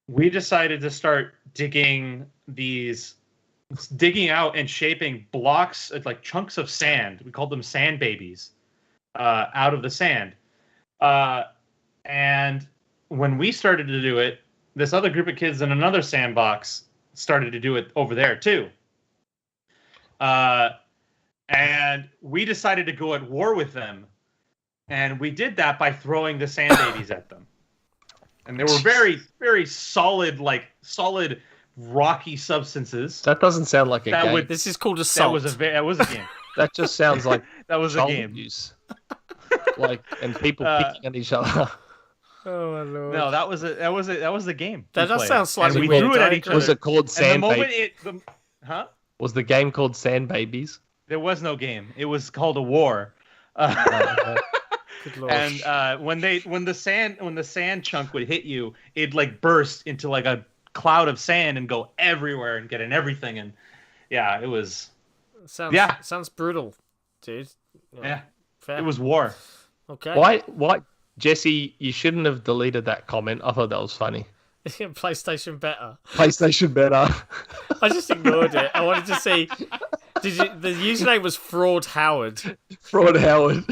C: We decided to start digging out and shaping blocks, like chunks of sand. We called them sand babies, out of the sand. And when we started to do it, this other group of kids in another sandbox started to do it over there too. And we decided to go at war with them. And we did that by throwing the sand babies at them. And they were very, very solid rocky substances.
B: That doesn't sound like a game.
A: This is called assault.
C: That was a game.
B: That just sounds like
C: that was a game.
B: Use. And people picking at each other.
A: Oh my lord!
C: No, that was a game.
A: That does sound slightly
C: weird. We threw it at each other.
B: Was it called Sand Babies?
C: Was
B: the game called Sand Babies?
C: There was no game. It was called a war.
A: Good lord.
C: And when the sand chunk would hit you, it'd like burst into like a cloud of sand and go everywhere and get in everything. And yeah, it was
A: Sounds brutal, dude.
C: Yeah.
A: Fair.
C: It was war.
A: Okay.
B: Why, Jesse? You shouldn't have deleted that comment. I thought that was funny.
A: PlayStation better.
B: PlayStation better.
A: I just ignored it. I wanted to see. The username was Fraud Howard.
B: Fraud Howard.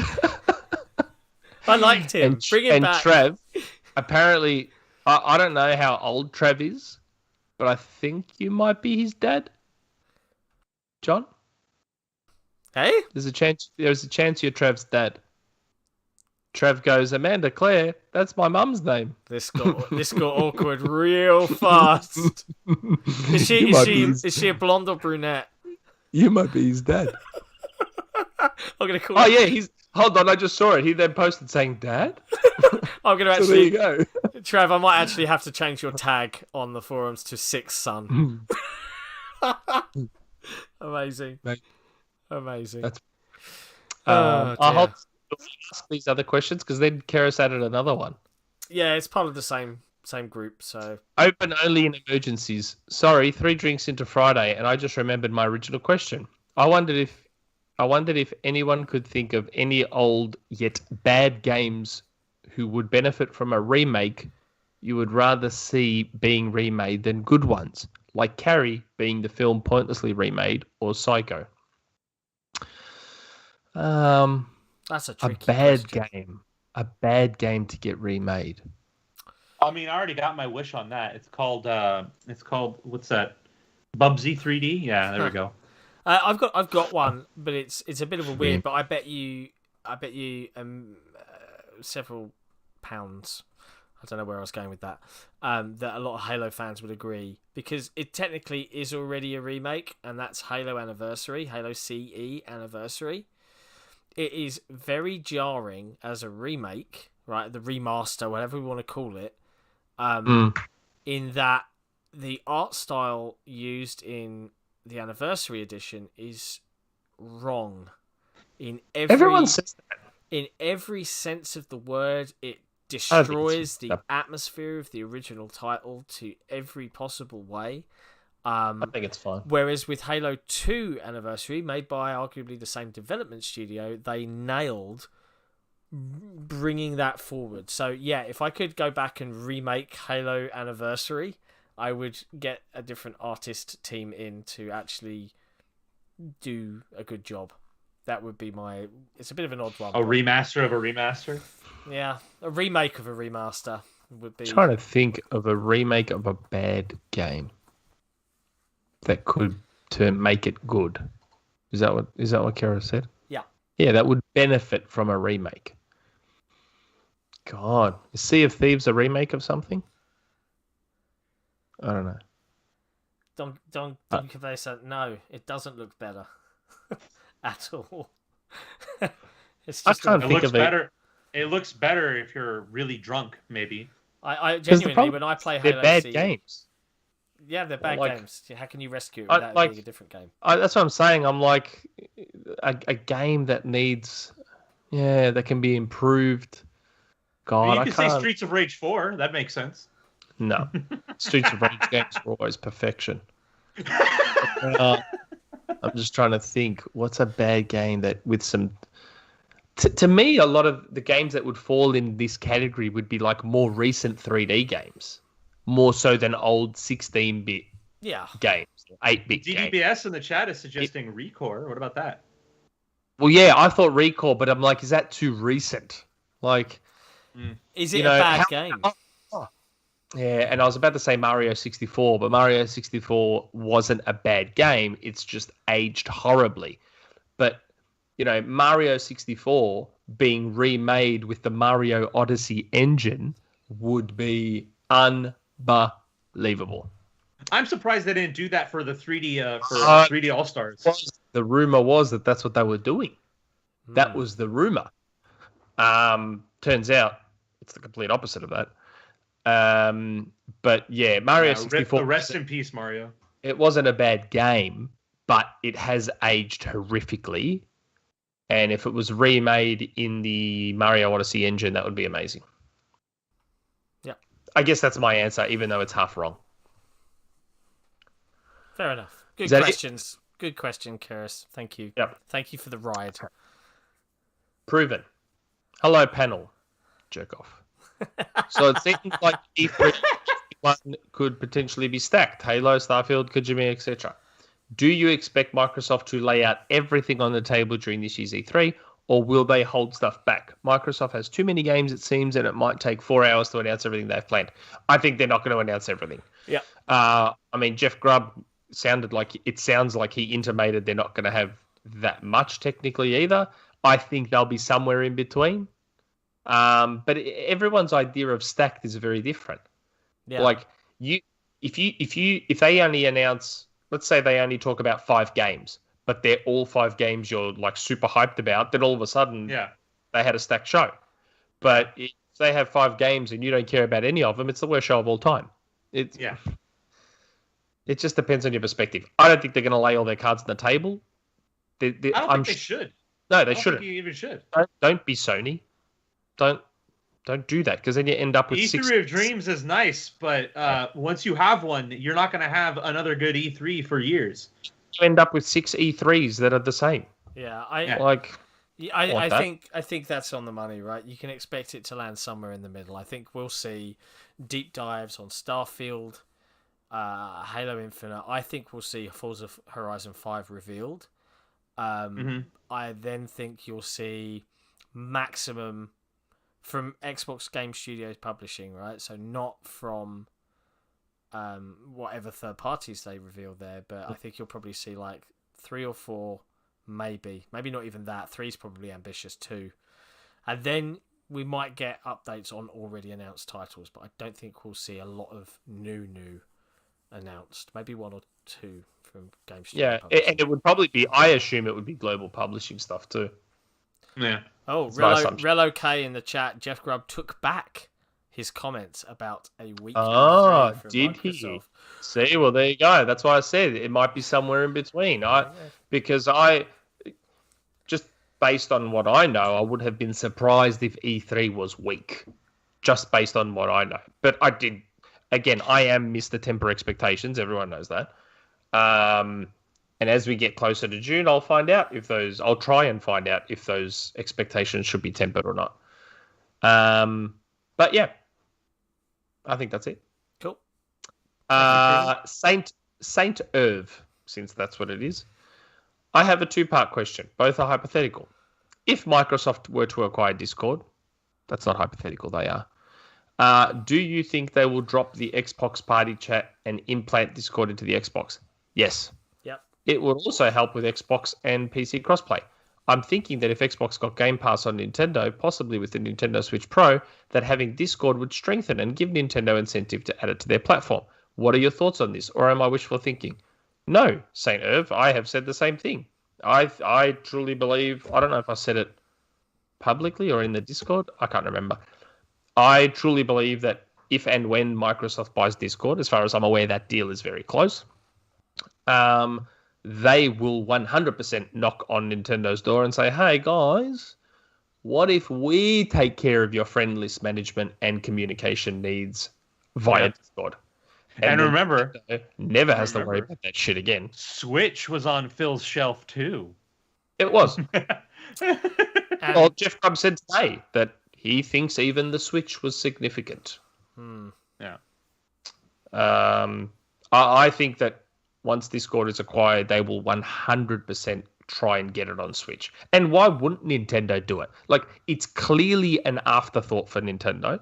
A: I liked him. Bring him back.
B: And Trev, apparently, I don't know how old Trev is, but I think you might be his dad. John?
A: Hey?
B: There's a chance you're Trev's dad. Trev goes, Amanda Claire, that's my mum's name.
A: This got awkward real fast. Is she a blonde or brunette?
B: You might be his dad.
A: I'm gonna call.
B: Oh yeah, hold on, I just saw it. He then posted saying dad.
A: I'm gonna actually.
B: So there you go.
A: Trev, I might actually have to change your tag on the forums to Six Son. Amazing.
B: Mate.
A: Amazing.
B: That's.
A: Oh,
B: I hope ask these other questions because then Cerys added another one.
A: Yeah, it's part of the same group. So
B: open only in emergencies. Sorry, 3 drinks into Friday, and I just remembered my original question. I wondered if anyone could think of any old yet bad games who would benefit from a remake you would rather see being remade than good ones, like Carrie being the film pointlessly remade, or Psycho.
A: That's a tricky question.
B: A bad game to get remade.
C: I mean, I already got my wish on that. It's called what's that? Bubsy 3D. Yeah, there we go.
A: I've got one, but it's a bit of a weird. But I bet you several pounds. I don't know where I was going with that. That a lot of Halo fans would agree, because it technically is already a remake, and that's Halo Anniversary, Halo CE Anniversary. It is very jarring as a remake, right? The remaster, whatever we want to call it, in that the art style used in the Anniversary Edition is wrong.
B: Everyone says that.
A: In every sense of the word, it destroys the atmosphere of the original title to every possible way.
B: I think it's fine.
A: Whereas with Halo 2 Anniversary, made by arguably the same development studio, they nailed bringing that forward. So yeah, if I could go back and remake Halo Anniversary, I would get a different artist team in to actually do a good job. That would be my... It's a bit of an odd one.
C: A remaster of a remaster?
A: Yeah, a remake of a remaster would be...
B: I'm trying to think of a remake of a bad game that could make it good. Is that what Kara said?
A: Yeah.
B: Yeah, that would benefit from a remake. God, is Sea of Thieves a remake of something? I don't know.
A: Don't convey that. No, it doesn't look better at all. It's just
B: I can't think of
C: it. It looks better if you're really drunk, maybe.
A: I genuinely, when I play Halo,
B: they're bad games.
A: Yeah, they're bad games. How can you rescue it without being a different game?
B: That's what I'm saying. I'm like a game that needs, that can be improved. God,
C: you can say Streets of Rage 4. That makes sense.
B: No, Streets of Rage games are always perfection. I'm just trying to think. What's a bad game that with some... To me, a lot of the games that would fall in this category would be like more recent 3D games. More so than old 16-bit games, 8-bit games.
C: DDBS in the chat is suggesting Recore. What about that?
B: Well, yeah, I thought Recore, but I'm like, is that too recent? Like,
A: is it a bad game?
B: Yeah, and I was about to say Mario 64, but Mario 64 wasn't a bad game. It's just aged horribly. But, Mario 64 being remade with the Mario Odyssey engine would be unbelievable.
C: I'm surprised they didn't do that for the 3D 3D All Stars.
B: The rumor was that that's what they were doing. That was the rumor. Turns out it's the complete opposite of that. But yeah, Mario 64.
C: Rest in peace, Mario.
B: It wasn't a bad game, but it has aged horrifically. And if it was remade in the Mario Odyssey engine, that would be amazing.
A: Yeah.
B: I guess that's my answer, even though it's half wrong.
A: Fair enough. Good questions. Good question, Cerys. Thank you.
B: Yep.
A: Thank you for the ride.
B: Proven. Hello, panel. Jerk off. So it seems like E3 could potentially be stacked. Halo, Starfield, Kojima, etc. Do you expect Microsoft to lay out everything on the table during this year's E3, or will they hold stuff back? Microsoft has too many games, it seems, and it might take 4 hours to announce everything they've planned. I think they're not going to announce everything.
A: Yeah.
B: I mean, Jeff Grubb sounds like he intimated they're not going to have that much technically either. I think they'll be somewhere in between. But everyone's idea of stacked is very different.
A: Yeah.
B: Like if they only announce, let's say they only talk about 5 games, but they're all 5 games you're like super hyped about, then all of a sudden they had a stacked show. But if they have 5 games and you don't care about any of them, it's the worst show of all time. It just depends on your perspective. I don't think they're going to lay all their cards on the table.
C: I don't think they should.
B: No, they shouldn't.
C: You even should.
B: Don't be Sony. Don't do that, because then you end up with
C: E3 of Dreams is nice, but once you have one, you're not going to have another good E3 for years.
B: You end up with 6 E3s that are the same.
A: Yeah, I think that's on the money, right? You can expect it to land somewhere in the middle. I think we'll see deep dives on Starfield, Halo Infinite. I think we'll see Forza Horizon 5 revealed. I then think you'll see maximum from Xbox Game Studios Publishing, right? So not from whatever third parties they reveal there, but I think you'll probably see like 3 or 4, maybe not even that. 3's probably ambitious too. And then we might get updates on already announced titles, but I don't think we'll see a lot of new announced. Maybe 1 or 2 from Game Studios.
B: Yeah, and it would probably be, I assume it would be global publishing stuff too.
C: Yeah.
A: Oh, Relo K in the chat, Jeff Grubb took back his comments about a week.
B: Oh, did
A: Microsoft.
B: he? See, well, there you go. That's why I said it might be somewhere in between. Because just based on what I know, I would have been surprised if E3 was weak, just based on what I know. But I did. Again, I am Mr. Temper Expectations. Everyone knows that. And as we get closer to June, I'll try and find out if those expectations should be tempered or not. But yeah, I think that's it.
A: Cool.
B: Saint Irv, since that's what it is. I have a 2-part question. Both are hypothetical. If Microsoft were to acquire Discord, that's not hypothetical, they are. Do you think they will drop the Xbox Party Chat and implant Discord into the Xbox? Yes.
A: Yep.
B: It would also help with Xbox and PC crossplay. I'm thinking that if Xbox got Game Pass on Nintendo, possibly with the Nintendo Switch Pro, that having Discord would strengthen and give Nintendo incentive to add it to their platform. What are your thoughts on this, or am I wishful thinking? No, St. Irv, I have said the same thing. I truly believe, I don't know if I said it publicly or in the Discord, I can't remember. I truly believe that if and when Microsoft buys Discord, as far as I'm aware, that deal is very close. They will 100% knock on Nintendo's door and say, hey guys, what if we take care of your friend list management and communication needs via Discord?
C: And remember,
B: never has to worry about that shit again.
C: Switch was on Phil's shelf too.
B: It was. Well, Jeff Grubb said today that he thinks even the Switch was significant.
C: Yeah.
B: I think that once Discord is acquired, they will 100% try and get it on Switch. And why wouldn't Nintendo do it? Like, it's clearly an afterthought for Nintendo.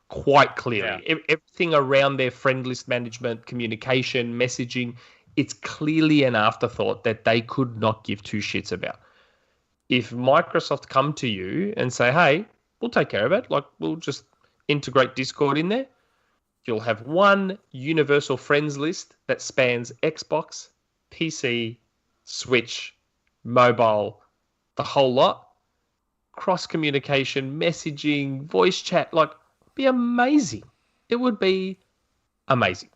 B: Quite clearly. Yeah. Everything around their friend list management, communication, messaging, it's clearly an afterthought that they could not give 2 shits about. If Microsoft come to you and say, hey, we'll take care of it, like, we'll just integrate Discord in there, you'll have one universal friends list that spans Xbox, PC, Switch, mobile, the whole lot. Cross communication, messaging, voice chat, like, be amazing. It would be amazing.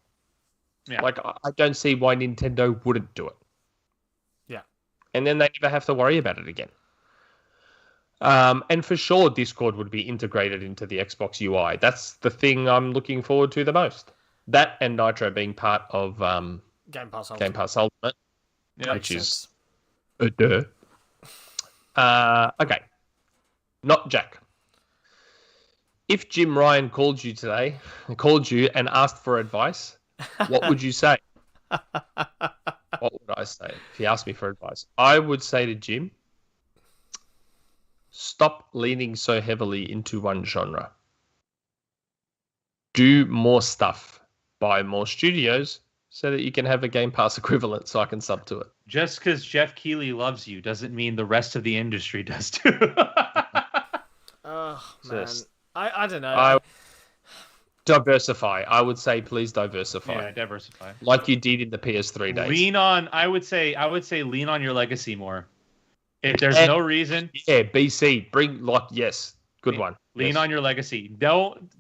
C: Yeah.
B: Like, I don't see why Nintendo wouldn't do it.
A: Yeah.
B: And then they never have to worry about it again. And for sure, Discord would be integrated into the Xbox UI. That's the thing I'm looking forward to the most. That and Nitro being part of
A: Game Pass
B: Ultimate.
C: Yeah.
B: which
A: Makes
B: is
A: sense.
B: okay. Not Jack. If Jim Ryan called you and asked for advice, what would you say? What would I say if he asked me for advice? I would say to Jim, stop leaning so heavily into one genre. Do more stuff. Buy more studios so that you can have a Game Pass equivalent so I can sub to it.
C: Just because Jeff Keighley loves you doesn't mean the rest of the industry does too.
A: Oh, man.
B: Just-
A: I don't know.
B: Diversify. I would say please diversify.
C: Yeah, diversify.
B: Like you did in the PS3 days.
C: Lean on. I would say lean on your legacy more. If there's no reason,
B: Yeah, BC. Good one.
C: lean
B: Yes.
C: on your legacy. Don't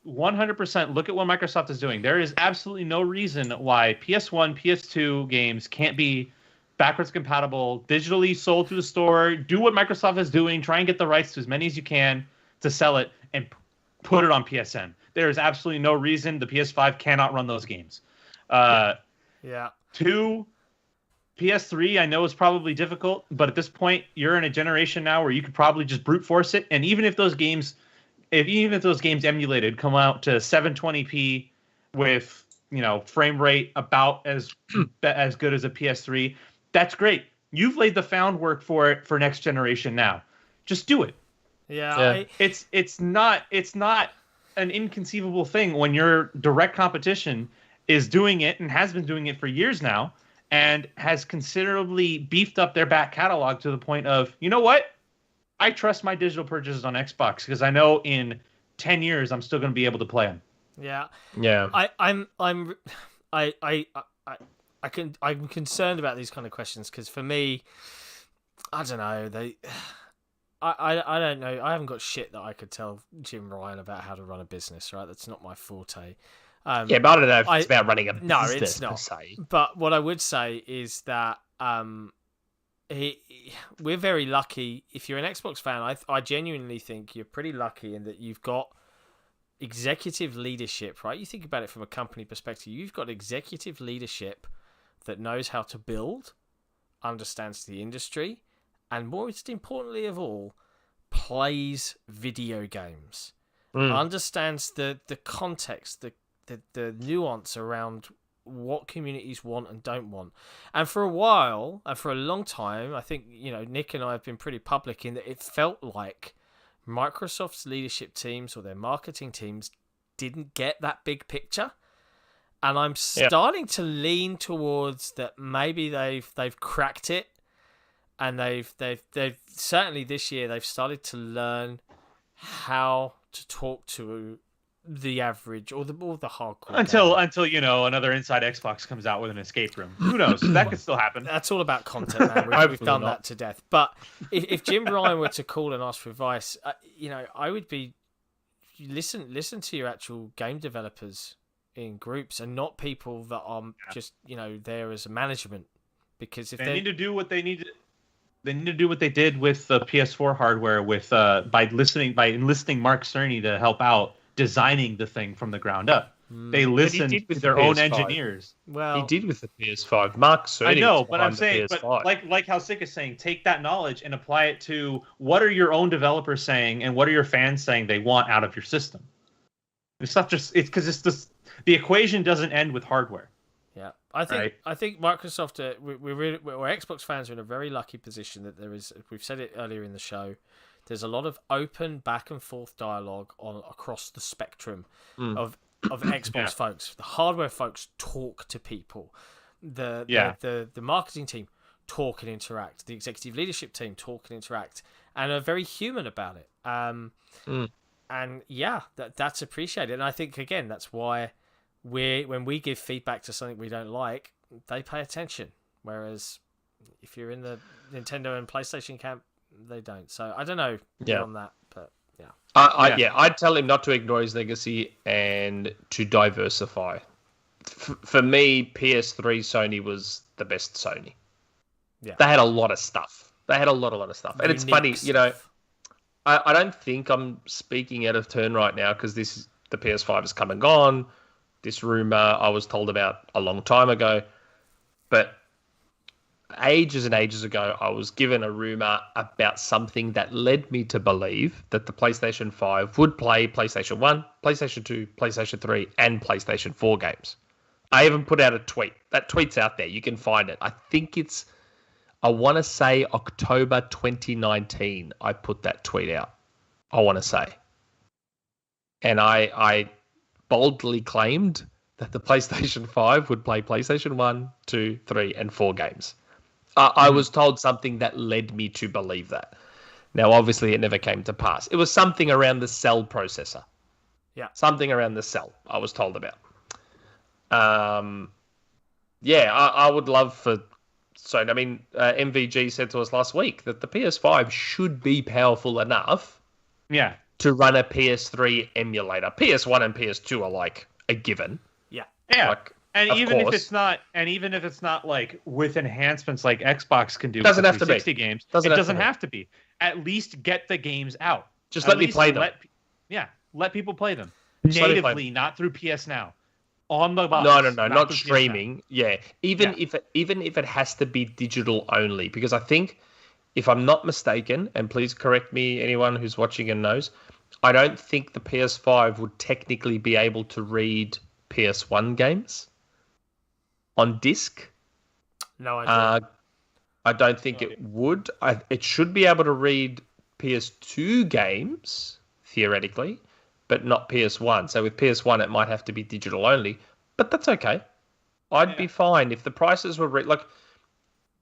C: 100% look at what Microsoft is doing. There is absolutely no reason why PS1, PS2 games can't be backwards compatible, digitally sold to the store. Do what Microsoft is doing. Try and get the rights to as many as you can to sell it and put it on PSN. There is absolutely no reason the PS5 cannot run those games.
A: Yeah.
C: 2, PS3, I know is probably difficult, but at this point, you're in a generation now where you could probably just brute force it. And even if those games emulated come out to 720p with frame rate about as good as a PS3, that's great. You've laid the groundwork for it for next generation now. Just do it.
A: Yeah.
C: It's not an inconceivable thing when your direct competition is doing it and has been doing it for years now and has considerably beefed up their back catalog to the point of, you know what? I trust my digital purchases on Xbox because I know in 10 years I'm still going to be able to play them.
A: Yeah.
B: Yeah.
A: I'm concerned about these kind of questions because for me, I don't know. I don't know. I haven't got shit that I could tell Jim Ryan about how to run a business, right? That's not my forte.
B: But I don't know if it's about running a business.
A: No, it's not.
B: Per se.
A: But what I would say is that we're very lucky. If you're an Xbox fan, I genuinely think you're pretty lucky in that you've got executive leadership, right? You think about it from a company perspective. You've got executive leadership that knows how to build, understands the industry, and most importantly of all, plays video games. Understands the context, the nuance around what communities want and don't want. And for a while, and for a long time, I think, Nick and I have been pretty public in that it felt like Microsoft's leadership teams or their marketing teams didn't get that big picture. And I'm starting to lean towards that maybe they've cracked it. And they've certainly this year they've started to learn how to talk to the average or the hardcore
C: until another Inside Xbox comes out with an escape room. Who knows? That could still happen.
A: That's all about content, man. We've done that to death. But if Jim Ryan were to call and ask for advice, I would be listen to your actual game developers in groups and not people that are just there as a management, because if
C: they need to do what they need to. They need to do what they did with the PS4 hardware with by enlisting Mark Cerny to help out designing the thing from the ground up. They listened to their own engineers.
A: Well,
B: he did with the PS5. Mark Cerny.
C: I know, but I'm saying, like how Sick is saying, take that knowledge and apply it to what are your own developers saying and what are your fans saying they want out of your system. It's not just the equation doesn't end with hardware.
A: Yeah, I think Microsoft, we're Xbox fans are in a very lucky position that there is. We've said it earlier in the show. There's a lot of open back and forth dialogue across the spectrum of Xbox folks. The hardware folks talk to people. The marketing team talk and interact. The executive leadership team talk and interact, and are very human about it. And that's appreciated. And I think again that's why. When we give feedback to something we don't like, they pay attention. Whereas if you're in the Nintendo and PlayStation camp, they don't. So I don't know on that, but
B: I'd tell him not to ignore his legacy and to diversify. For me, PS3 Sony was the best Sony. Yeah, they had a lot of stuff. And it's funny, I don't think I'm speaking out of turn right now because the PS5 has come and gone. This rumor I was told about a long time ago, but ages and ages ago, I was given a rumor about something that led me to believe that the PlayStation 5 would play PlayStation 1, PlayStation 2, PlayStation 3, and PlayStation 4 games. I even put out a tweet. That tweet's out there. You can find it. I want to say October 2019, I put that tweet out. I want to say. And I boldly claimed that the PlayStation 5 would play PlayStation 1, 2, 3, and 4 games. I was told something that led me to believe that. Now, obviously, it never came to pass. It was something around the cell processor.
A: Yeah.
B: Something around the cell I was told about. I would love for... So, I mean, MVG said to us last week that the PS5 should be powerful enough to run a PS3 emulator. PS1 and PS2 are like a given.
C: Yeah.
B: Like,
C: and even if it's not like with enhancements like Xbox can do with the 360 games, it doesn't have to be. At least get the games out.
B: Just let me play them.
C: Let people play them natively, not through PS Now. On the box.
B: No, not streaming. Yeah, even if it has to be digital only, because I think, if I'm not mistaken, and please correct me, anyone who's watching and knows, I don't think the PS5 would technically be able to read PS1 games on disc.
A: No, I don't.
B: I don't think it would. It should be able to read PS2 games theoretically, but not PS1. So with PS1, it might have to be digital only, but that's okay. I'd be fine if the prices were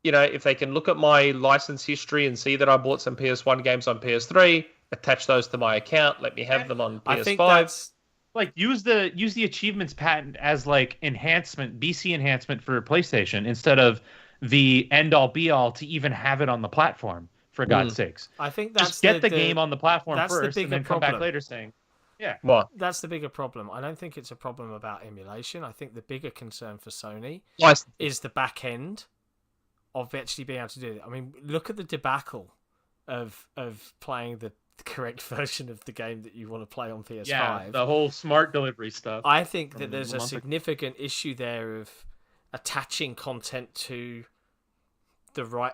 B: if they can look at my license history and see that I bought some PS1 games on PS3, attach those to my account, let me have them on PS5.
A: I think that's
C: like use the achievements patent as like BC enhancement for PlayStation instead of the end all be all to even have it on the platform. For God's sakes,
A: I think that's
C: just get the game on the platform first,
A: the
C: and then come back later saying,
B: What?
A: That's the bigger problem. I don't think it's a problem about emulation. I think the bigger concern for Sony is the back end of actually being able to do it. I mean, look at the debacle of playing the correct version of the game that you want to play on PS5.
C: Yeah, the whole smart delivery stuff.
A: I think that there's a significant issue there of attaching content to the right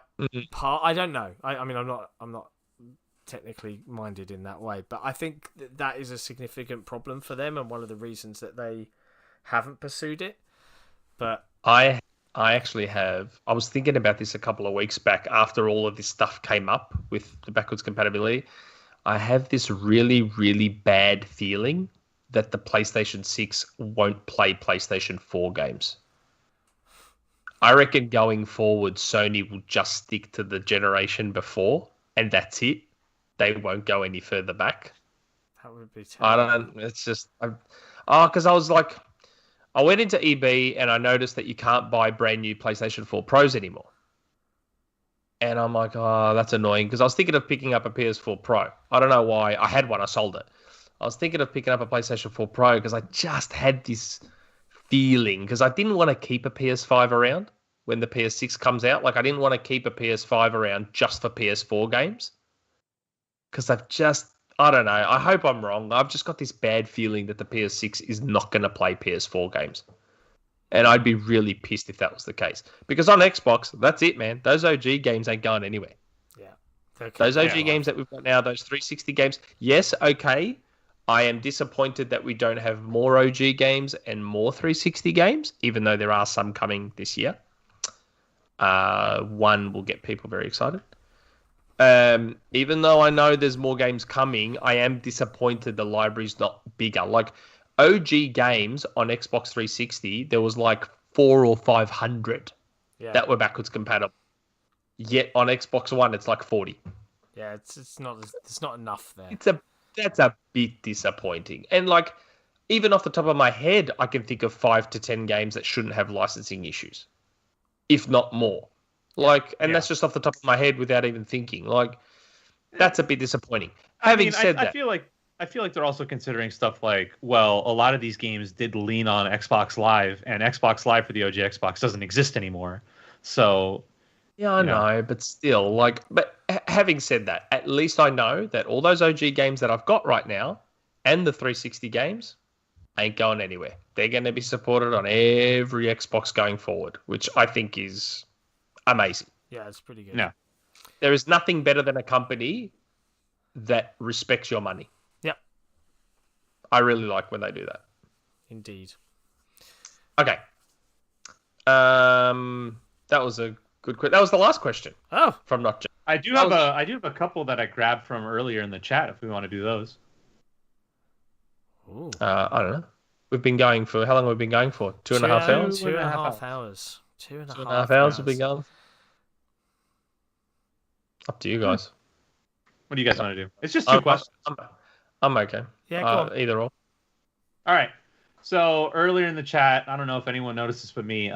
A: part. I don't know. I mean, I'm not technically minded in that way, but I think that is a significant problem for them and one of the reasons that they haven't pursued it. But
B: I actually have. I was thinking about this a couple of weeks back after all of this stuff came up with the backwards compatibility. I have this really, really bad feeling that the PlayStation 6 won't play PlayStation 4 games. I reckon going forward, Sony will just stick to the generation before, and that's it. They won't go any further back.
A: That would be terrible.
B: I don't. It's just. Because I was like, I went into EB and I noticed that you can't buy brand new PlayStation 4 Pros anymore. And I'm like, oh, that's annoying. Because I was thinking of picking up a PS4 Pro. I don't know why. I had one. I sold it. I was thinking of picking up a PlayStation 4 Pro because I just had this feeling. Because I didn't want to keep a PS5 around when the PS6 comes out. Like, I didn't want to keep a PS5 around just for PS4 games. Because I don't know. I hope I'm wrong. I've just got this bad feeling that the PS6 is not going to play PS4 games. And I'd be really pissed if that was the case. Because on Xbox, that's it, man. Those OG games ain't going anywhere.
A: Yeah.
B: Those OG games that we've got now, those 360 games, yes, okay. I am disappointed that we don't have more OG games and more 360 games, even though there are some coming this year. One will get people very excited. Even though I know there's more games coming, I am disappointed the library's not bigger. Like, OG games on Xbox 360, there was like 400 or 500 that were backwards compatible. Yet on Xbox One, it's like 40.
A: Yeah, it's not enough there.
B: That's a bit disappointing. And like, even off the top of my head, I can think of 5 to 10 games that shouldn't have licensing issues, if not more. Like, and that's just off the top of my head without even thinking. Like, that's a bit disappointing. Having said that,
C: I feel like they're also considering stuff like, well, a lot of these games did lean on Xbox Live, and Xbox Live for the OG Xbox doesn't exist anymore. So,
B: yeah, I know, but still, like, but having said that, at least I know that all those OG games that I've got right now and the 360 games ain't going anywhere. They're going to be supported on every Xbox going forward, which I think is amazing.
A: Yeah, it's pretty good.
C: Yeah.
B: There is nothing better than a company that respects your money.
A: Yep.
B: I really like when they do that.
A: Indeed.
B: Okay. That was a good question. That was the last question.
A: Oh,
B: from Not Just.
C: I do have a couple that I grabbed from earlier in the chat if we want to do those.
A: Ooh.
B: I don't know. We've been going for how long have we been going for? 2.5 hours.
A: 2.5 hours. 2.5
B: 2.5 hours. We've been going. Up to you guys.
C: What do you guys want to do? It's just two questions.
B: I'm okay.
A: Yeah, go on.
B: Either or.
C: All right. So earlier in the chat, I don't know if anyone noticed this but me,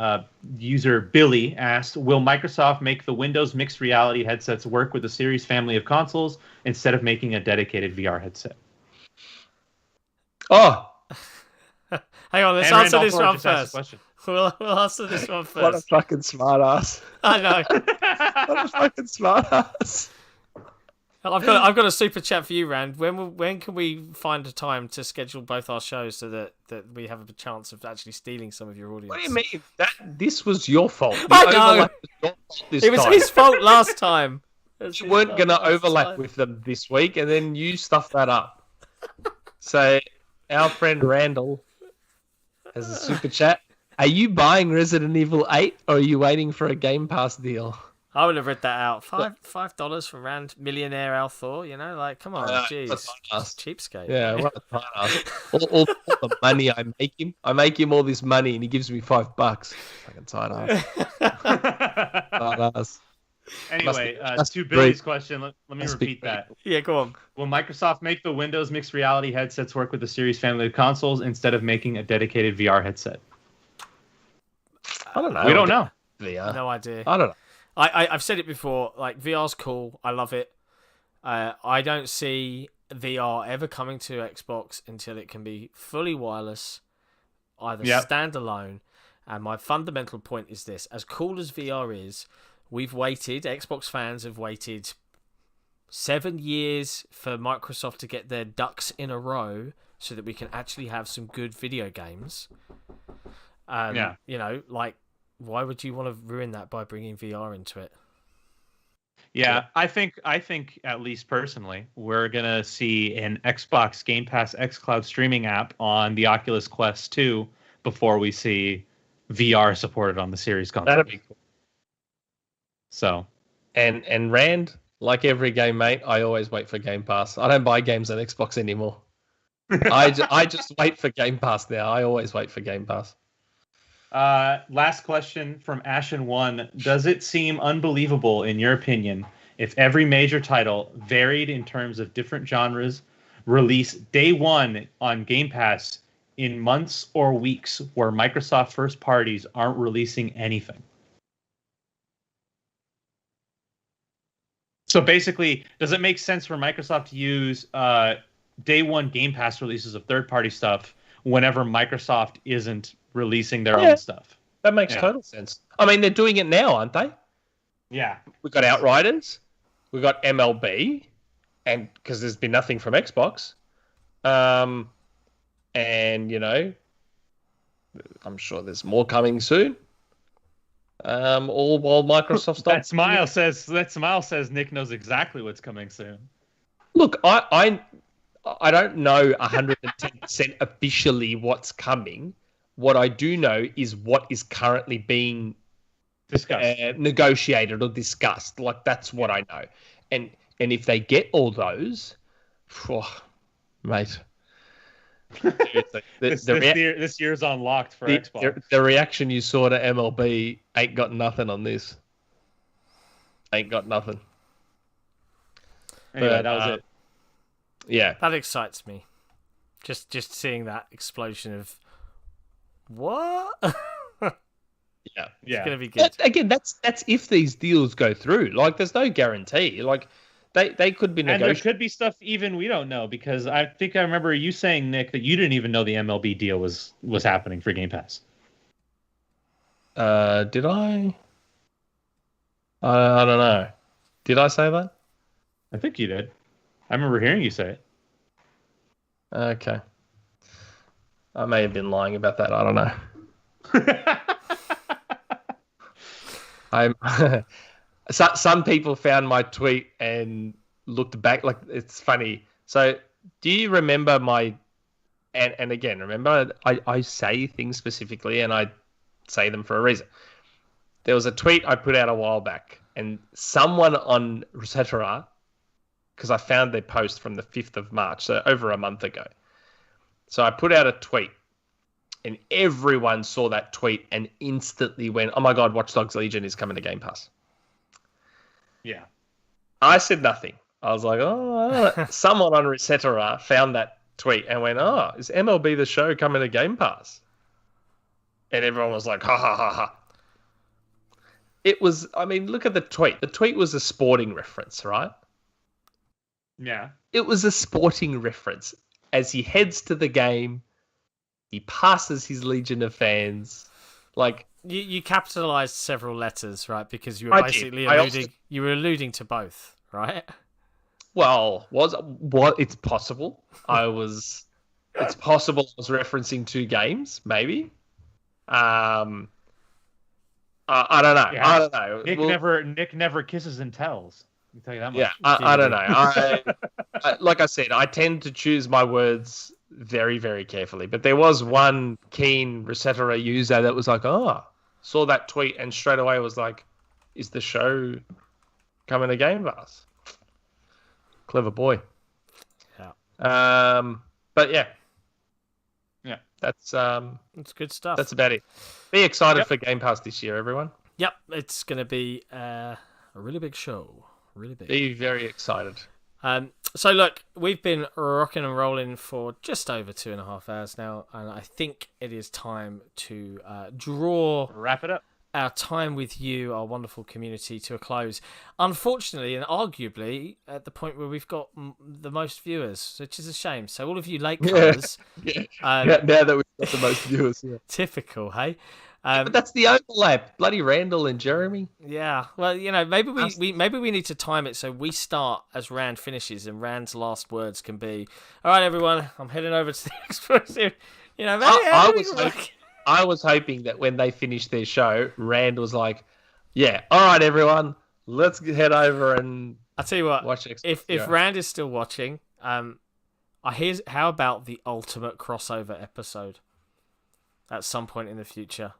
C: user Billy asked, will Microsoft make the Windows mixed reality headsets work with the Series family of consoles instead of making a dedicated VR headset?
B: Oh!
A: Hang on, let's answer this one first. We'll answer this one first.
B: What a fucking smart ass.
A: I know.
B: What a fucking smart ass.
A: I've got a super chat for you, Rand. When can we find a time to schedule both our shows so that we have a chance of actually stealing some of your audience?
B: What do you mean? This was your fault.
A: I know.
B: It
A: was his fault last time.
B: You weren't going to overlap with them this week, and then you stuffed that up. So, our friend Randall has a super chat. Are you buying Resident Evil 8, or are you waiting for a Game Pass deal?
A: I would have read that out. $5 from Rand, millionaire Althor. You know, like, come on, jeez, cheapskate.
B: Yeah, what a tight ass. all the money I make him all this money, and he gives me $5. Fucking tight ass. Tight ass.
C: Anyway, to Billy's question, let me repeat that.
A: Yeah, go on.
C: Will Microsoft make the Windows mixed reality headsets work with the Series family of consoles instead of making a dedicated VR headset?
B: I don't know.
C: We don't know.
B: VR.
A: No idea.
B: I don't know.
A: I've said it before. Like, VR's cool. I love it. I don't see VR ever coming to Xbox until it can be fully wireless, either standalone. And my fundamental point is this: as cool as VR is, we've waited. Xbox fans have waited 7 years for Microsoft to get their ducks in a row so that we can actually have some good video games. You know, like, why would you want to ruin that by bringing VR into it?
C: Yeah, I think at least personally, we're gonna see an Xbox Game Pass xCloud streaming app on the Oculus Quest 2 before we see VR supported on the Series console.
B: That'd be cool.
C: So,
B: and Rand, like every game, mate, I always wait for Game Pass. I don't buy games on Xbox anymore. I just wait for Game Pass now. I always wait for Game Pass.
C: Last question from Ashen1. Does it seem unbelievable, in your opinion, if every major title, varied in terms of different genres, release day one on Game Pass in months or weeks where Microsoft first parties aren't releasing anything? So basically, does it make sense for Microsoft to use day one Game Pass releases of third-party stuff whenever Microsoft isn't releasing their own stuff?
B: That makes total sense. I mean, they're doing it now, aren't they?
C: Yeah.
B: We've got Outriders. We've got MLB. And because there's been nothing from Xbox. And, you know, I'm sure there's more coming soon. All while Microsoft
C: That smile says Nick knows exactly what's coming soon.
B: Look, I don't know 110% officially what's coming. What I do know is what is currently being
C: discussed,
B: negotiated or discussed. Like, that's what I know. And if they get all those, mate.
C: This year's unlocked for Xbox.
B: The reaction you saw to MLB ain't got nothing on this. Ain't got nothing.
C: Anyway, that was it.
B: Yeah.
A: That excites me. Just seeing that explosion of what?
B: Yeah.
A: It's gonna be good.
B: Again, that's if these deals go through. Like, there's no guarantee. Like, they could be negotiating.
C: And there could be stuff even we don't know, because I think I remember you saying, Nick, that you didn't even know the MLB deal was happening for Game Pass.
B: Did I? I don't know. Did I say that?
C: I think you did. I remember hearing you say it.
B: Okay. I may have been lying about that. I don't know. I'm. Some people found my tweet and looked back. Like, it's funny. So, do you remember my? And again, remember, I say things specifically, and I say them for a reason. There was a tweet I put out a while back, and someone on Rumour, because I found their post from the 5th of March, so over a month ago. So I put out a tweet, and everyone saw that tweet and instantly went, "Oh my God, Watch Dogs Legion is coming to Game Pass."
C: Yeah.
B: I said nothing. I was like, oh, I don't know. Someone on Rumour found that tweet and went, "Oh, is MLB The Show coming to Game Pass?" And everyone was like, ha ha ha ha. It was, I mean, look at the tweet. The tweet was a sporting reference, right?
C: Yeah.
B: It was a sporting reference. As he heads to the game, he passes his legion of fans. Like,
A: You capitalized several letters, right? Because you were
B: I
A: basically
B: did.
A: you were alluding to both, right?
B: well, what? It's possible. It's possible I was referencing two games, maybe. I don't know.
C: Yeah.
B: I don't know.
C: Nick never kisses and tells. I can tell you that much.
B: Yeah, I don't know. Like I said, I tend to choose my words very, very carefully. But there was one keen Rumour user that was like, "Oh, saw that tweet," and straight away was like, "Is the show coming to Game Pass?" Clever boy.
A: Yeah.
B: But yeah.
C: Yeah.
B: That's
A: good stuff.
B: That's about it. Be excited for Game Pass this year, everyone.
A: Yep, it's going to be a really big show. Really big.
B: Be very excited.
A: So look, we've been rocking and rolling for just over 2.5 hours now, and I think it is time to
C: wrap it up.
A: Our time with you, our wonderful community, to a close. Unfortunately, and arguably, at the point where we've got the most viewers, which is a shame. So all of you latecomers...
B: now that we've got the most viewers. Yeah.
A: Typical, hey?
B: But that's the overlap. Bloody Randall and Jeremy.
A: Yeah. Well, maybe we need to time it so we start as Rand finishes, and Rand's last words can be, "All right, everyone, I'm heading over to the exposé."
B: I was hoping that when they finished their show, Rand was like, "Yeah, all right, everyone, let's head over and."
A: I'll tell you what.
B: Watch
A: if Rand is still watching, how about the ultimate crossover episode at some point in the future?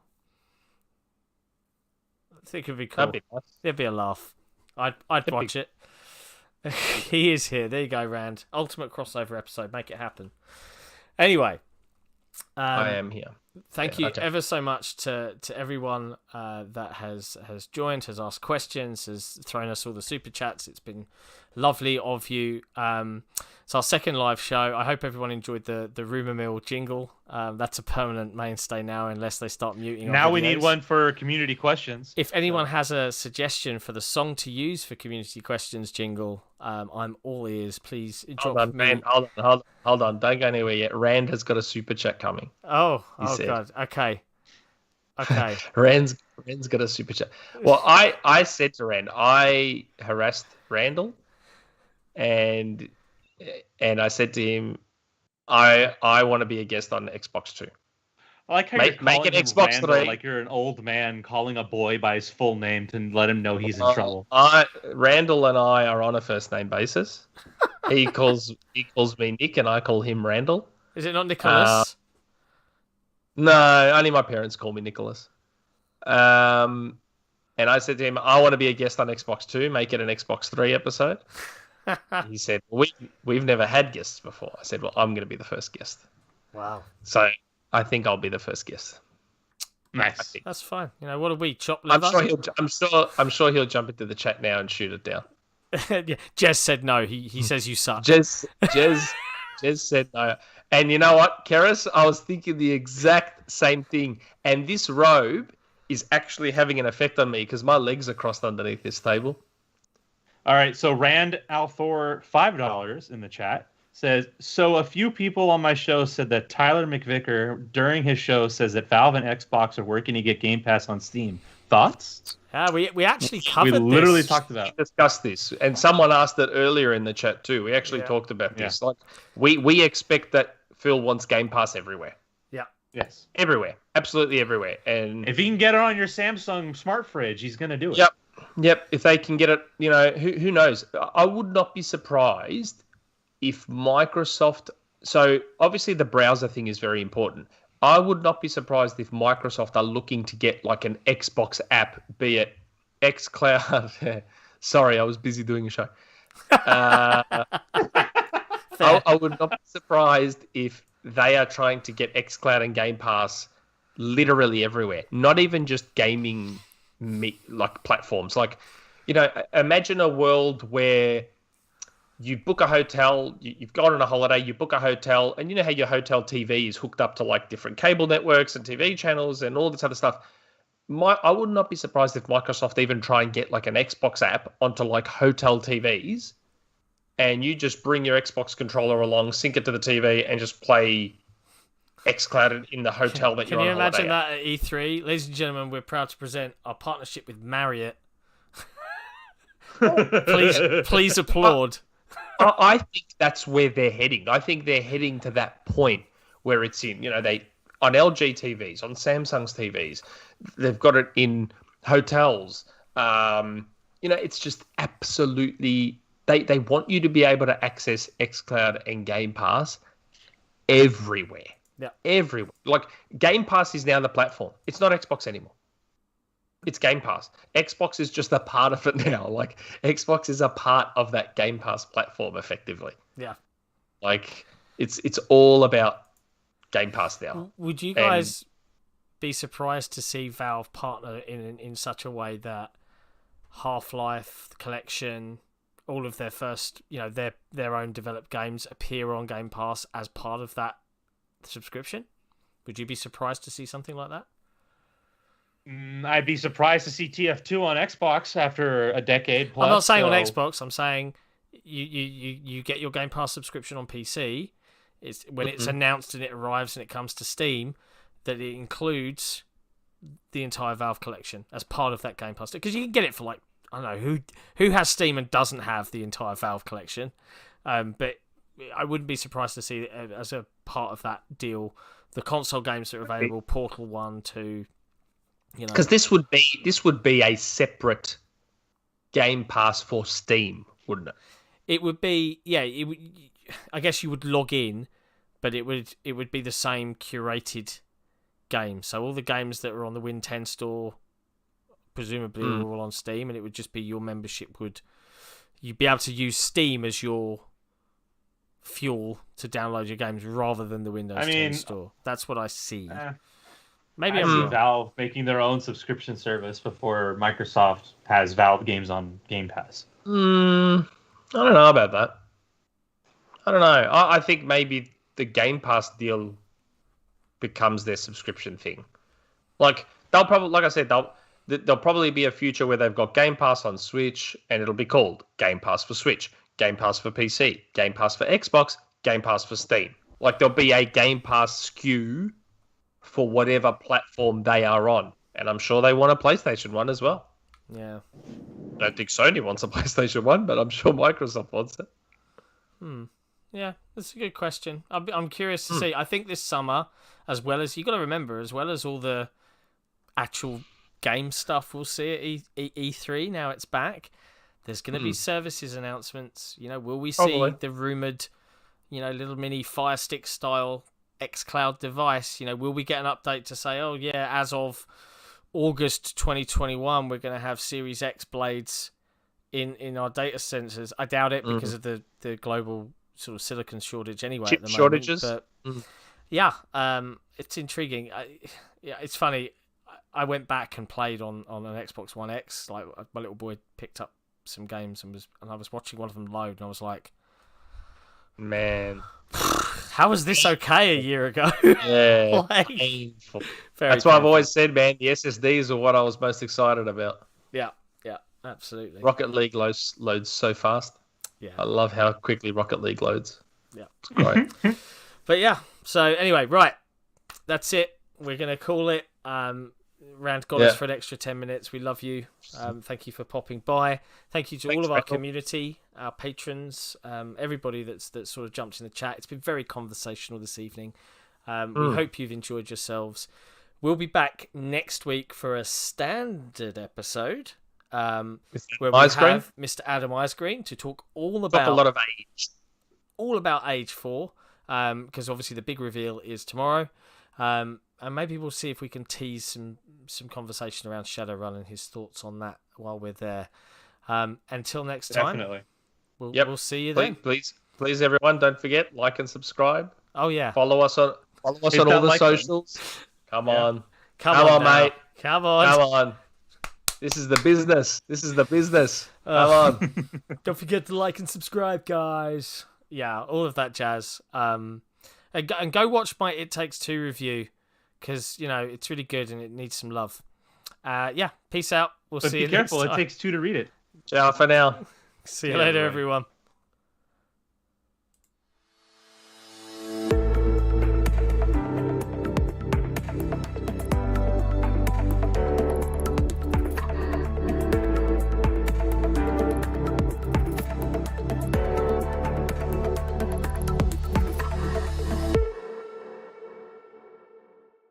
A: I think it'd be cool.
B: That'd be nice.
A: It'd be a laugh. I'd watch it. He is here. There you go, Rand. Ultimate crossover episode. Make it happen. Anyway.
B: I am here.
A: Thank you ever so much to everyone that has joined, has asked questions, has thrown us all the super chats. It's been lovely of you. It's our second live show. I hope everyone enjoyed the Rumour Mill jingle. That's a permanent mainstay now, unless they start muting.
C: Now we need one for community questions.
A: If anyone has a suggestion for the song to use for community questions jingle, I'm all ears. Please drop me.
B: Hold on. Don't go anywhere yet. Rand has got a super chat coming.
A: Oh God. Okay.
B: Rand's got a super chat. Well, I said to Rand, I harassed Randall, and I said to him, I want to be a guest on Xbox 2.
C: I like how you're calling him Xbox Randall, 3. Like you're an old man calling a boy by his full name to let him know he's in trouble.
B: Randall and I are on a first name basis. He calls me Nick, and I call him Randall.
A: Is it not Nicholas?
B: No, only my parents call me Nicholas. And I said to him, I want to be a guest on Xbox 2, make it an Xbox 3 episode. He said, we've never had guests before. I said, well, I'm going to be the first guest.
A: Wow.
B: So I think I'll be the first guest.
C: Nice.
A: That's fine. What do we chop liver?
B: I'm sure he'll jump into the chat now and shoot it down.
A: Yeah, Jez said no. He says you suck.
B: Jez said no. And you know what, Cerys? I was thinking the exact same thing. And this robe is actually having an effect on me because my legs are crossed underneath this table.
C: All right, so Rand Althor, $5 in the chat, says, so a few people on my show said that Tyler McVicker, during his show, says that Valve and Xbox are working to get Game Pass on Steam. Thoughts?
A: We actually covered this.
C: We literally talked about it.
B: We discussed this. And someone asked it earlier in the chat too. We actually talked about this. Like we expect that Phil wants Game Pass everywhere.
A: Yeah.
C: Yes.
B: Everywhere. absolutely everywhere. And
C: if he can get it on your Samsung smart fridge, he's gonna do it.
B: Yep. If they can get it, who knows? I would not be surprised if Microsoft. So obviously the browser thing is very important. I would not be surprised if Microsoft are looking to get like an Xbox app, be it xCloud. Sorry, I was busy doing a show. I would not be surprised if they are trying to get xCloud and Game Pass literally everywhere. Not even just gaming like platforms. Like, imagine a world where you book a hotel, you've gone on a holiday, you book a hotel, and you know how your hotel TV is hooked up to like different cable networks and TV channels and all this other stuff. I would not be surprised if Microsoft even try and get like an Xbox app onto like hotel TVs, and you just bring your Xbox controller along, sync it to the TV, and just play xCloud in the hotel that you're on holiday.
A: Can you imagine that at E3? Ladies and gentlemen, we're proud to present our partnership with Marriott. Please applaud.
B: I think that's where they're heading. I think they're heading to that point where it's in, they on LG TVs, on Samsung's TVs, they've got it in hotels. It's just absolutely they want you to be able to access xCloud and Game Pass everywhere.
A: Yeah.
B: Everywhere. Like Game Pass is now the platform. It's not Xbox anymore. It's Game Pass. Xbox is just a part of it now. Like Xbox is a part of that Game Pass platform, effectively.
A: Yeah.
B: Like it's all about Game Pass now.
A: Would you guys be surprised to see Valve partner in such a way that Half-Life Collection, all of their first, their own developed games appear on Game Pass as part of that subscription? Would you be surprised to see something like that?
C: I'd be surprised to see TF2 on Xbox after a decade plus.
A: I'm not saying on Xbox. I'm saying you get your Game Pass subscription on PC. It's when it's announced and it arrives and it comes to Steam, that it includes the entire Valve collection as part of that Game Pass. Because you can get it for like, I don't know, who has Steam and doesn't have the entire Valve collection. But I wouldn't be surprised to see it as a part of that deal, the console games that are available, Portal 1, 2...
B: Because this would be a separate Game Pass for Steam, wouldn't it?
A: It would be, yeah. I guess you would log in, but it would be the same curated game. So all the games that are on the Win 10 store, presumably, are all on Steam, and it would just be your membership you'd be able to use Steam as your fuel to download your games rather than the Windows 10 store. That's what I see. Maybe
C: I see Valve making their own subscription service before Microsoft has Valve games on Game Pass.
B: I don't know about that. I don't know. I think maybe the Game Pass deal becomes their subscription thing. Like they'll probably, like I said, there'll probably be a future where they've got Game Pass on Switch, and it'll be called Game Pass for Switch, Game Pass for PC, Game Pass for Xbox, Game Pass for Steam. Like there'll be a Game Pass SKU for whatever platform they are on. And I'm sure they want a PlayStation 1 as well.
A: Yeah.
B: I don't think Sony wants a PlayStation 1, but I'm sure Microsoft wants it.
A: Yeah, that's a good question. I'm curious to see. I think this summer, as well as, you got to remember, as well as all the actual game stuff we'll see at E3, now it's back, there's going to be services announcements. Will we see the rumoured, little mini Fire Stick style xCloud device? Will we get an update to say, oh yeah, as of August 2021 we're going to have Series X blades in our data centers? I doubt it because of the global sort of silicon shortage anyway.
B: Chip
A: at the
B: shortages.
A: Moment. But yeah, it's intriguing. It's funny. I went back and played on an Xbox One X. Like my little boy picked up some games and I was watching one of them load, and I was like,
B: man,
A: how was this okay a year ago?
B: Yeah, painful. That's why I've always said, man, the SSDs are what I was most excited about.
A: Yeah, absolutely.
B: Rocket League loads so fast.
A: Yeah,
B: I love how quickly Rocket League loads.
A: Yeah,
B: it's great.
A: But yeah, so anyway, right, that's it. We're gonna call it. Rand got us for an extra 10 minutes. We love you. Thank you for popping by. Thank you to all of our community, our patrons, everybody that's sort of jumped in the chat. It's been very conversational this evening. We hope you've enjoyed yourselves. We'll be back next week for a standard episode. Where we have Mr. Adam Icegreen to talk all about
B: a lot of age.
A: All about Age 4, because obviously the big reveal is tomorrow. And maybe we'll see if we can tease some conversation around Shadowrun and his thoughts on that while we're there. Until next time,
C: Definitely.
A: We'll see you then.
B: Please, everyone, don't forget, like and subscribe.
A: Oh yeah,
B: follow us on all the socials. Come on, mate.
A: Come on.
B: This is the business. Come on.
A: Don't forget to like and subscribe, guys. Yeah, all of that jazz. And go watch my It Takes Two review, because it's really good and it needs some love. Peace out. We'll see you next time.
C: Be careful, it takes two to read it.
B: Ciao for now.
A: See you later, everyone.